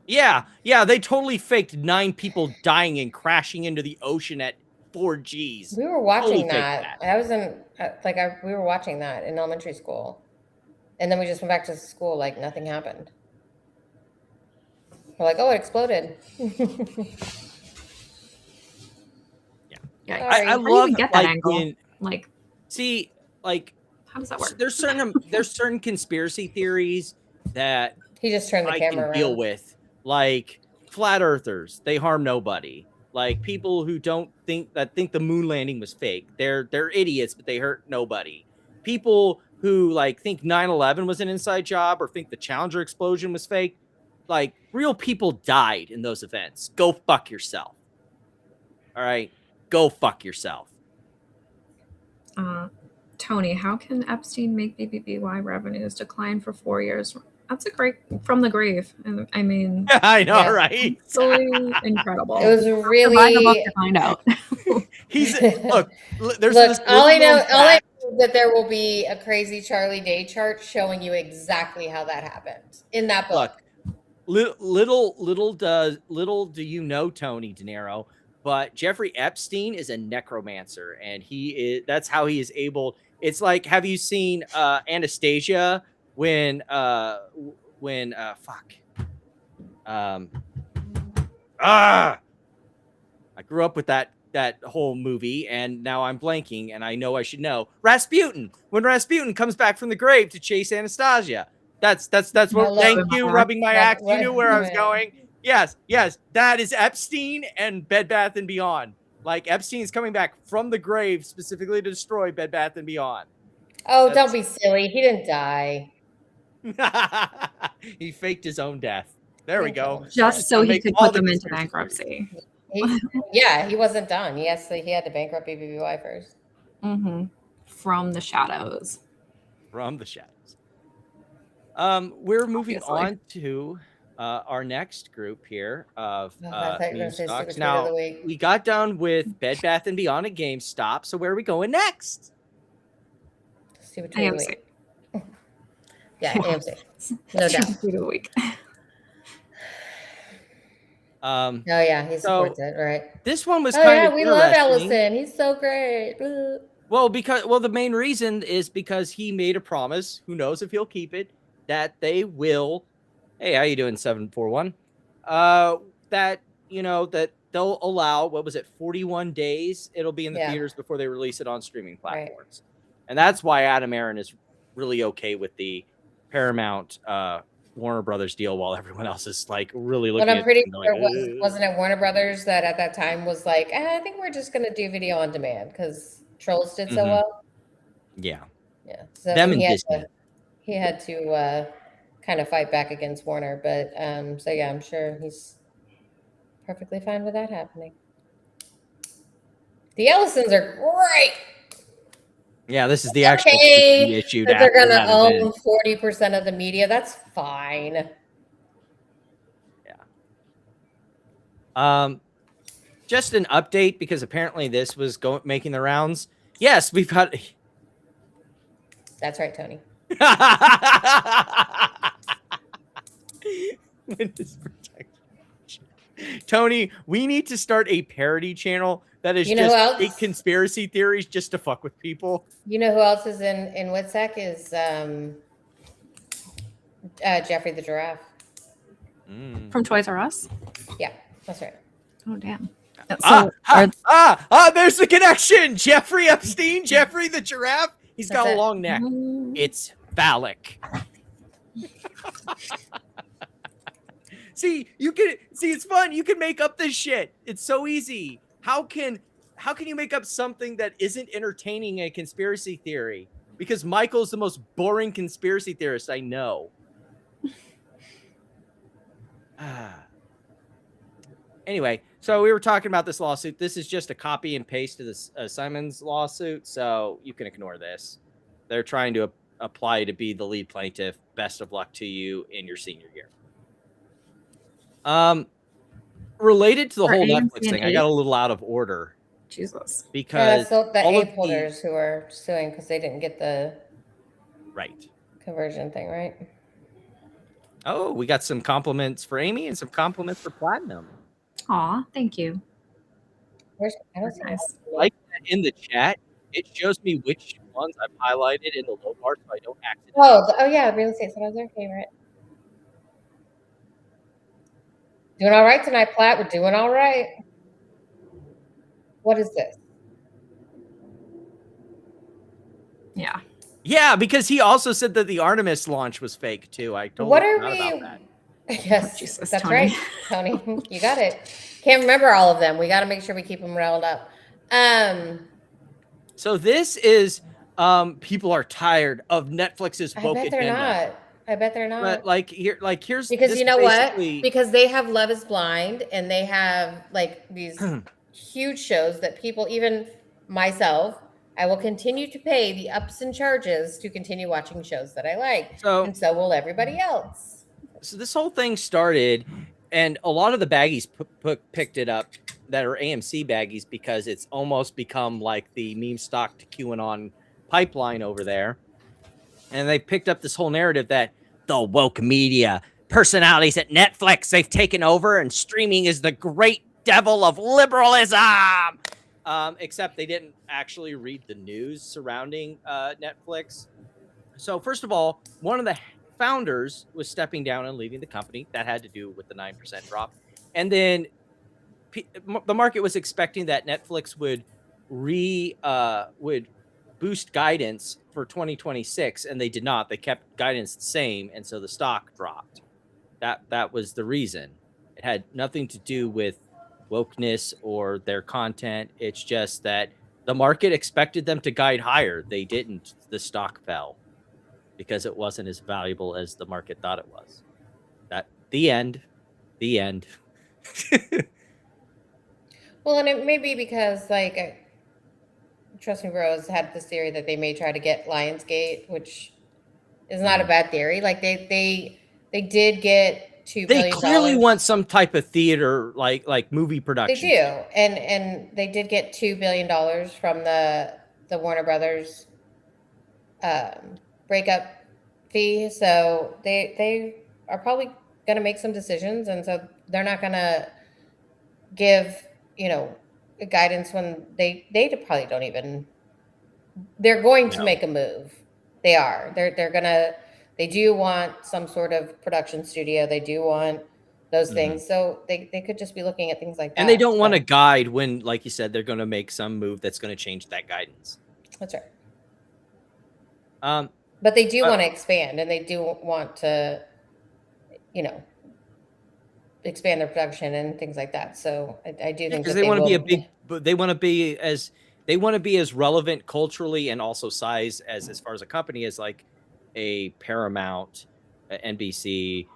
Yeah, they totally faked 9 people dying and crashing into the ocean at 4 Gs. We were watching that. I was in we were watching that in elementary school, and then we just went back to school like nothing happened. We're like, oh, it exploded. Yeah, I love get that angle. How does that work? There's certain conspiracy theories that he just turned the camera around. Deal with, like flat earthers. They harm nobody. Like people who think the moon landing was fake. They're idiots, but they hurt nobody. People who think 9/11 was an inside job or think the Challenger explosion was fake. Like real people died in those events. Go fuck yourself. All right. Go fuck yourself. Tony, how can Epstein make BBBY revenues decline for 4 years? That's a great from the grave. And I mean, I know, right? Absolutely incredible. It was really to find out. There's all I know is that there will be a crazy Charlie Day chart showing you exactly how that happened in that book. Look, little do you know, Tony De Niro, but Jeffrey Epstein is a necromancer, and that's how he is able. It's like, have you seen Anastasia when I grew up with that whole movie, and now I'm blanking, and I know I should know. Rasputin, when Rasputin comes back from the grave to chase Anastasia. That's what. Thank you, rubbing my axe. You knew where I was going. Yes, that is Epstein and Bed Bath & Beyond. Like Epstein's coming back from the grave specifically to destroy Bed Bath & Beyond. Oh, don't be silly. He didn't die. He faked his own death. There we go. Just so he could put them into bankruptcy. He wasn't done. He had to bankrupt BBBY first. Mm-hmm. From the shadows. We're moving on to our next group here of news stocks. Now, we got done with Bed Bath & Beyond at GameStop. So where are we going next? Stupid tweet of the week. Yeah, AMC. No doubt. Tweet of the week. Oh yeah, he supports it, right? This one was kind of we love Ellison. He's so great. Well, the main reason is because he made a promise. Who knows if he'll keep it? That they will. Hey, how you doing, 741? That they'll allow, 41 days? It'll be in the theaters before they release it on streaming platforms. Right. And that's why Aron is really okay with the Paramount Warner Brothers deal, while everyone else is really looking. But I'm pretty sure wasn't it Warner Brothers that at that time was like, I think we're just going to do video on demand because Trolls did so well. Yeah. So them and Disney. He had to kind of fight back against Warner, but so yeah, I'm sure he's perfectly fine with that happening. The Ellisons are great. Yeah, this is the actual issue that they're gonna own 40% of the media. That's fine. Yeah. Just an update because apparently this was making the rounds. Yes, we've got. That's right, Tony. Tony, we need to start a parody channel that is just fake conspiracy theories just to fuck with people. You know who else is in WITSEC is Jeffrey the Giraffe. From Toys R Us? Yeah, that's right. Oh, damn. There's the connection. Jeffrey Epstein, Jeffrey the Giraffe. He's got a long neck. It's phallic. See, it's fun. You can make up this shit. It's so easy. How can you make up something that isn't entertaining a conspiracy theory? Because Michael's the most boring conspiracy theorist I know. Anyway, so we were talking about this lawsuit. This is just a copy and paste of this Simon's lawsuit, so you can ignore this. They're trying to apply to be the lead plaintiff. Best of luck to you in your senior year. Related to the whole Netflix thing, I got a little out of order. Jesus. Because the ape holders who are suing because they didn't get the conversion thing, right? Oh, we got some compliments for Amy and some compliments for Platinum. Aw, thank you. Where's nice. Like that in the chat, it shows me which ones I've highlighted in the low bar so I don't accidentally. Oh yeah, real estate. So that was their favorite. Doing all right tonight, Platt. We're doing all right. What is this? Yeah. Yeah, because he also said that the Artemis launch was fake too. I totally forgot about that. Yes, Jesus, that's Tony. right, Tony. You got it. Can't remember all of them. We got to make sure we keep them rolled up. So this is people are tired of Netflix's woke agenda. I bet they're not. But here's because you know what? Because they have Love is Blind and they have like these huge shows that people, even myself, I will continue to pay the ups and charges to continue watching shows that I like. And so will everybody else. So this whole thing started, and a lot of the baggies picked it up that are AMC baggies because it's almost become like the meme stock to QAnon pipeline over there. And they picked up this whole narrative that the woke media personalities at Netflix, they've taken over and streaming is the great devil of liberalism. Except they didn't actually read the news surrounding Netflix. So first of all, one of the founders was stepping down and leaving the company. That had to do with the 9% drop. And then the market was expecting that Netflix would boost guidance for 2026, and they did not. They kept guidance the same, and so the stock dropped. That was the reason. It had nothing to do with wokeness or their content. It's just that the market expected them to guide higher. They didn't. The stock fell because it wasn't as valuable as the market thought it was. The end. Well, and it may be because Trust Me Bros had this theory that they may try to get Lionsgate, which is not a bad theory. Like they did get $2 billion. They clearly want some type of theater, like movie production. They do, and they did get $2 billion from the Warner Brothers breakup fee. So they are probably going to make some decisions, and so they're not going to give guidance when they probably don't even. They're going to make a move. They are. They're gonna. They do want some sort of production studio. They do want those things. So they could just be looking at things like that. And they don't want to guide when, like you said, they're going to make some move that's going to change that guidance. That's right. But they do want to expand, and they do want to, expand their production and things like that. So I do think because they want to be a big. They want to be as relevant culturally and also size as far as a company as like a Paramount, NBC,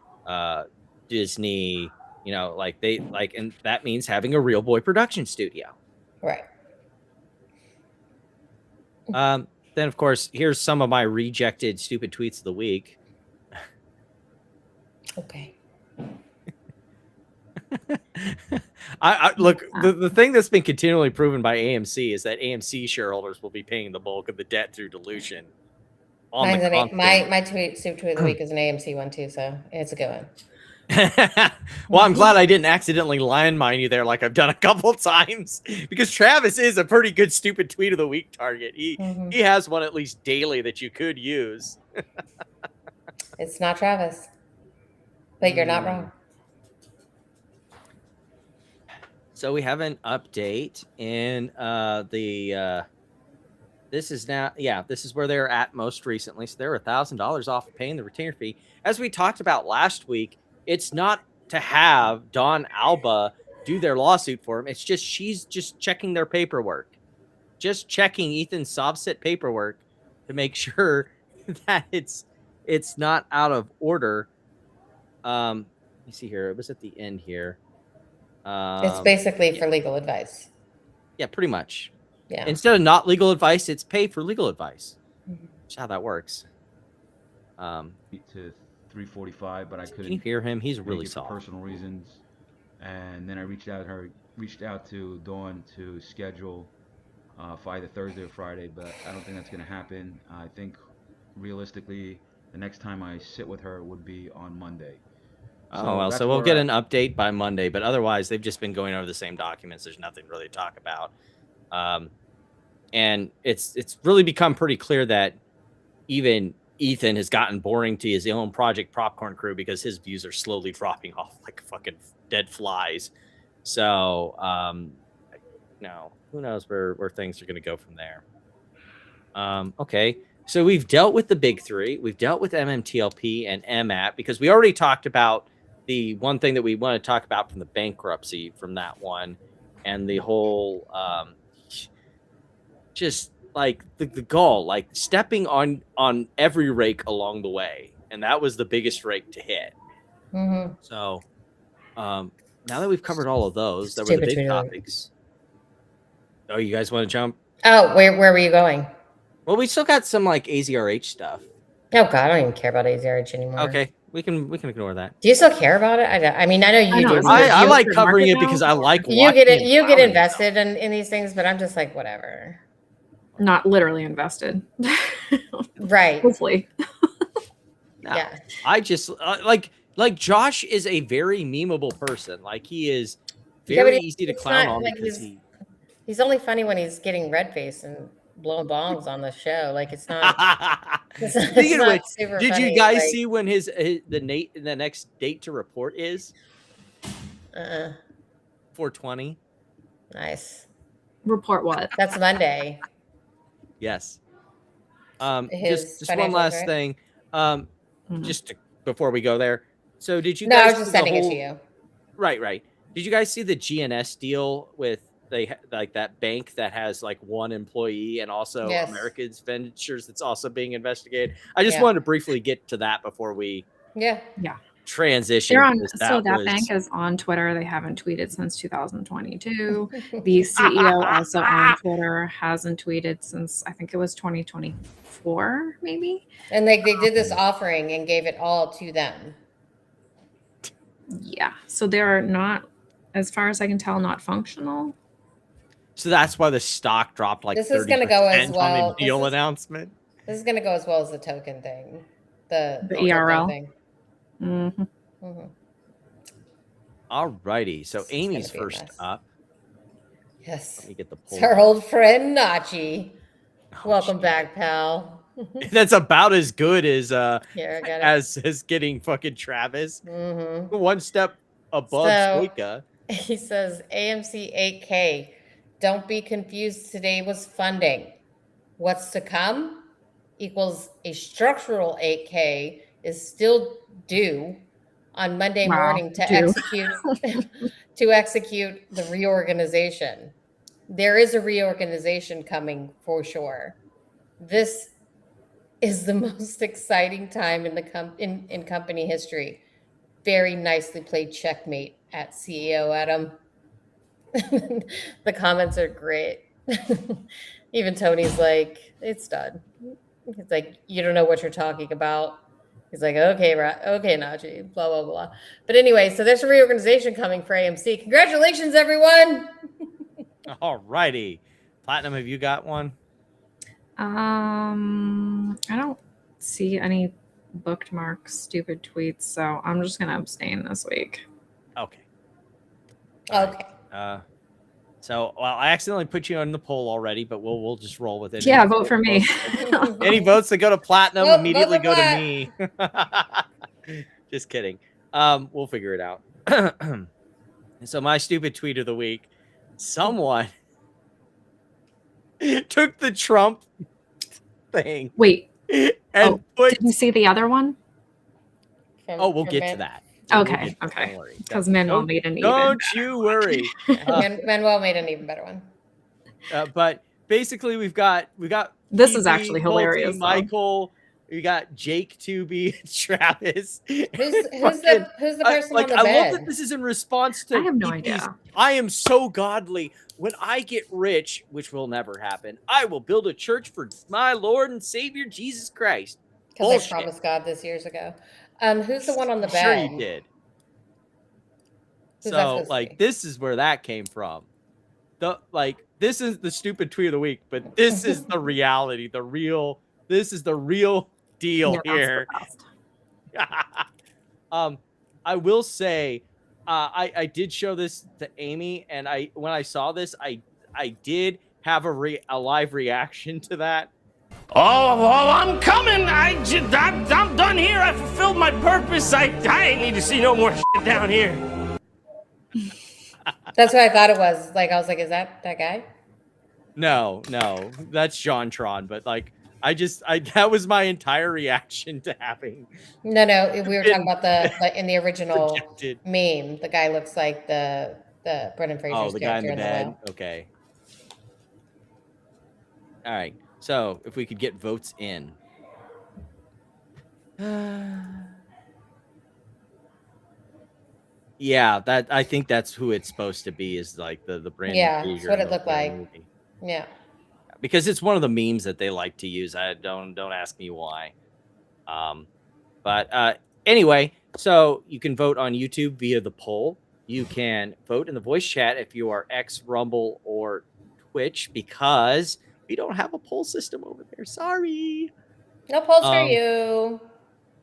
Disney. And that means having a real boy production studio. Right. Then of course, here's some of my rejected stupid tweets of the week. Okay. I look, the thing that's been continually proven by AMC is that AMC shareholders will be paying the bulk of the debt through dilution. My tweet of the week is an AMC one too, so it's a good one. Well, I'm glad I didn't accidentally landmine you there like I've done a couple times, because Travis is a pretty good stupid tweet of the week target. He has one at least daily that you could use. It's not Travis, but you're not wrong. So we have an update in this is where they're at most recently. So they're $1,000 off paying the retainer fee. As we talked about last week, it's not to have Dawn Alba do their lawsuit for him. It's just she's just checking their paperwork, just checking Ethan Sovset paperwork to make sure that it's not out of order. me see here. It was at the end here. It's basically for legal advice. Yeah, pretty much. Yeah. Instead of not legal advice, it's pay for legal advice. That's how that works. To 3:45, but I couldn't. Can you hear him? He's really for soft. Personal reasons, and then I reached out to Dawn to schedule for either Thursday or Friday, but I don't think that's going to happen. I think realistically, the next time I sit with her would be on Monday. So we'll get an update by Monday, but otherwise they've just been going over the same documents. There's nothing really to talk about. And it's really become pretty clear that even Ethan has gotten boring to his own Project Popcorn crew because his views are slowly dropping off like fucking dead flies. So, no, who knows where things are going to go from there. Okay. So we've dealt with the big three. We've dealt with MMTLP and MMAT because we already talked about the one thing that we want to talk about from the bankruptcy from that one and the whole, just like the goal, like stepping on every rake along the way. And that was the biggest rake to hit. Mm-hmm. So, now that we've covered all of those, that were the big topics. Oh, you guys want to jump? Oh, where were you going? Well, we still got some like AZRH stuff. Oh God, I don't even care about AZRH anymore. Okay, we can ignore that. Do you still care about it? I mean, I know you do. I like covering it because I like you get invested in these things, but I'm just like whatever. Not literally invested. Right. Hopefully. No, yeah. I just like Josh is a very memeable person. Like he is very easy to clown on because he's only funny when he's getting red face and blowing bombs on the show. Like it's not. Speaking of which, did funny, you guys see when the next date to report is? 420. Nice. Report what? That's Monday. Yes. Just one last thing. Just before we go there. So did you guys? No, I was just sending it to you. Right. Did you guys see the GNS deal with like that bank that has like one employee and also America's Ventures that's also being investigated? I just wanted to briefly get to that before we transition. That bank is on Twitter. They haven't tweeted since 2022. The CEO also on Twitter hasn't tweeted since I think it was 2024, maybe. And they did this offering and gave it all to them. Yeah. So they're not, as far as I can tell, not functional. So that's why the stock dropped like this is going to go as well. On the deal announcement. This is going to go as well as the token thing, the ERL thing. Mm-hmm. Mm-hmm. All righty. So Amy's first up. Yes. Let me get the poll. It's our old friend Nachi. Welcome back, pal. That's about as good as Here, I got as getting fucking Travis. Mm-hmm. One step above Suika. He says AMC 8K. Don't be confused. Today was funding. What's to come equals a structural 8K is still due on Monday morning to execute the reorganization. There is a reorganization coming for sure. This is the most exciting time in the in company history. Very nicely played checkmate at CEO Adam. The comments are great. Even Tony's like, it's done. He's like, you don't know what you're talking about. He's like, okay, Najee, blah, blah, blah. But anyway, so there's a reorganization coming for AMC. Congratulations, everyone. All righty. Platinum, have you got one? I don't see any bookmark stupid tweets, so I'm just going to abstain this week. Okay. Okay. So I accidentally put you on the poll already, but we'll just roll with it. Yeah, vote for me. Any votes that go to Platinum immediately go to me. Just kidding. We'll figure it out. So my stupid tweet of the week: someone took the Trump thing. Wait. And did you see the other one? We'll get to that. Okay. Because Manuel made an even. Don't you worry. Manuel made an even better one. But basically, we've got. This PB, is actually hilarious. Pulte, Michael, You got Jake, Tubi, Travis. Who's the person on the I bed? love that this is in response to. I have no idea. I am so godly. When I get rich, which will never happen, I will build a church for my Lord and Savior Jesus Christ. Because I promised God this years ago. Who's the one on the bed? Sure, you did. So, like, this is where that came from. This is the stupid tweet of the week, but this is the reality, this is the real deal here. I will say, I did show this to Amy, and when I saw this, I did have a live reaction to that. Oh, I'm coming. I'm done here. I fulfilled my purpose. I ain't need to see no more shit down here. That's what I thought it was. Like, I was like, is that guy? No, that's JonTron. But like, that was my entire reaction to having. No, we were talking about in the original meme. The guy looks like the Brendan Fraser's the guy in character the bed. well. Okay. All right. So if we could get votes in. Yeah, I think that's who it's supposed to be, is like the Brandon. Yeah, that's what it looked like. Movie. Yeah. Because it's one of the memes that they like to use. I don't ask me why. But anyway, so you can vote on YouTube via the poll. You can vote in the voice chat if you are X, Rumble, or Twitch, because we don't have a poll system over there. Sorry. No polls for you.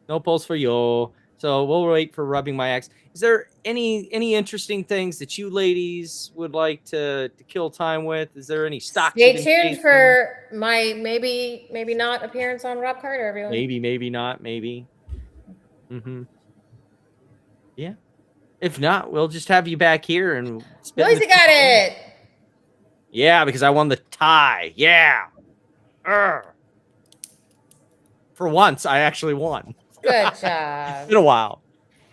No polls for you. So we'll wait for rubbing my X. Is there any interesting things that you ladies would like to kill time with? Is there any stock? Stay tuned for my maybe not appearance on Rob Carter, everyone. Maybe not, maybe. Yeah. If not, we'll just have you back here and Noisy got it. Yeah, because I won the tie. Yeah. For once, I actually won. Good job. It's been a while.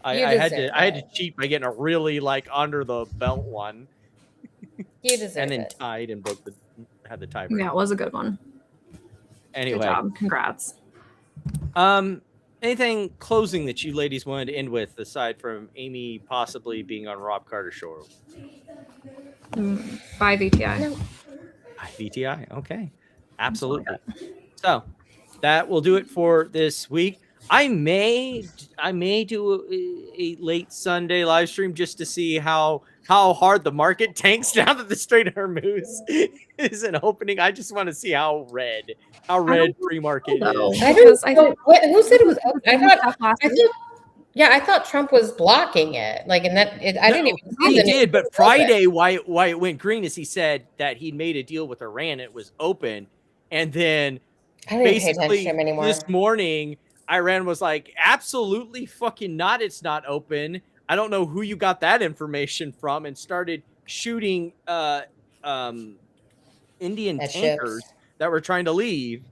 I had to cheat by getting a really under the belt one. You deserve and then it. tied and had the tie. Yeah, it was a good one. Anyway, good job. Congrats. Anything closing that you ladies wanted to end with, aside from Amy possibly being on Rob Carter's show? Bye, VTI. No. VTI. Okay. Absolutely. So that will do it for this week. I may do a late Sunday live stream just to see how hard the market tanks now that the Strait of Hormuz isn't opening. I just want to see how red pre-market is. I don't know. Who said it was open? I thought Trump was blocking it. I didn't even see he did, but Friday, why it went green is he said that he made a deal with Iran. It was open, and then basically this morning, Iran was like, absolutely fucking not. It's not open. I don't know who you got that information from, and started shooting Indian tankers that were trying to leave.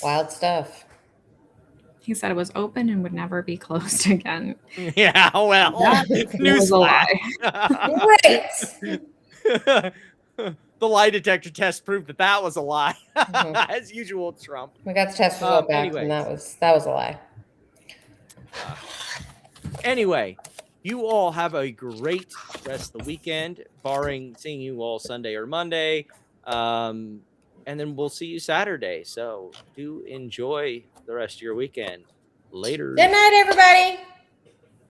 Wild stuff. He said it was open and would never be closed again. Yeah, well, news a lie. Great. The lie detector test proved that was a lie. As usual, Trump. We got the test result back, and that was a lie. Anyway, you all have a great rest of the weekend, barring seeing you all Sunday or Monday. And then we'll see you Saturday. So do enjoy the rest of your weekend. Later. Good night, everybody.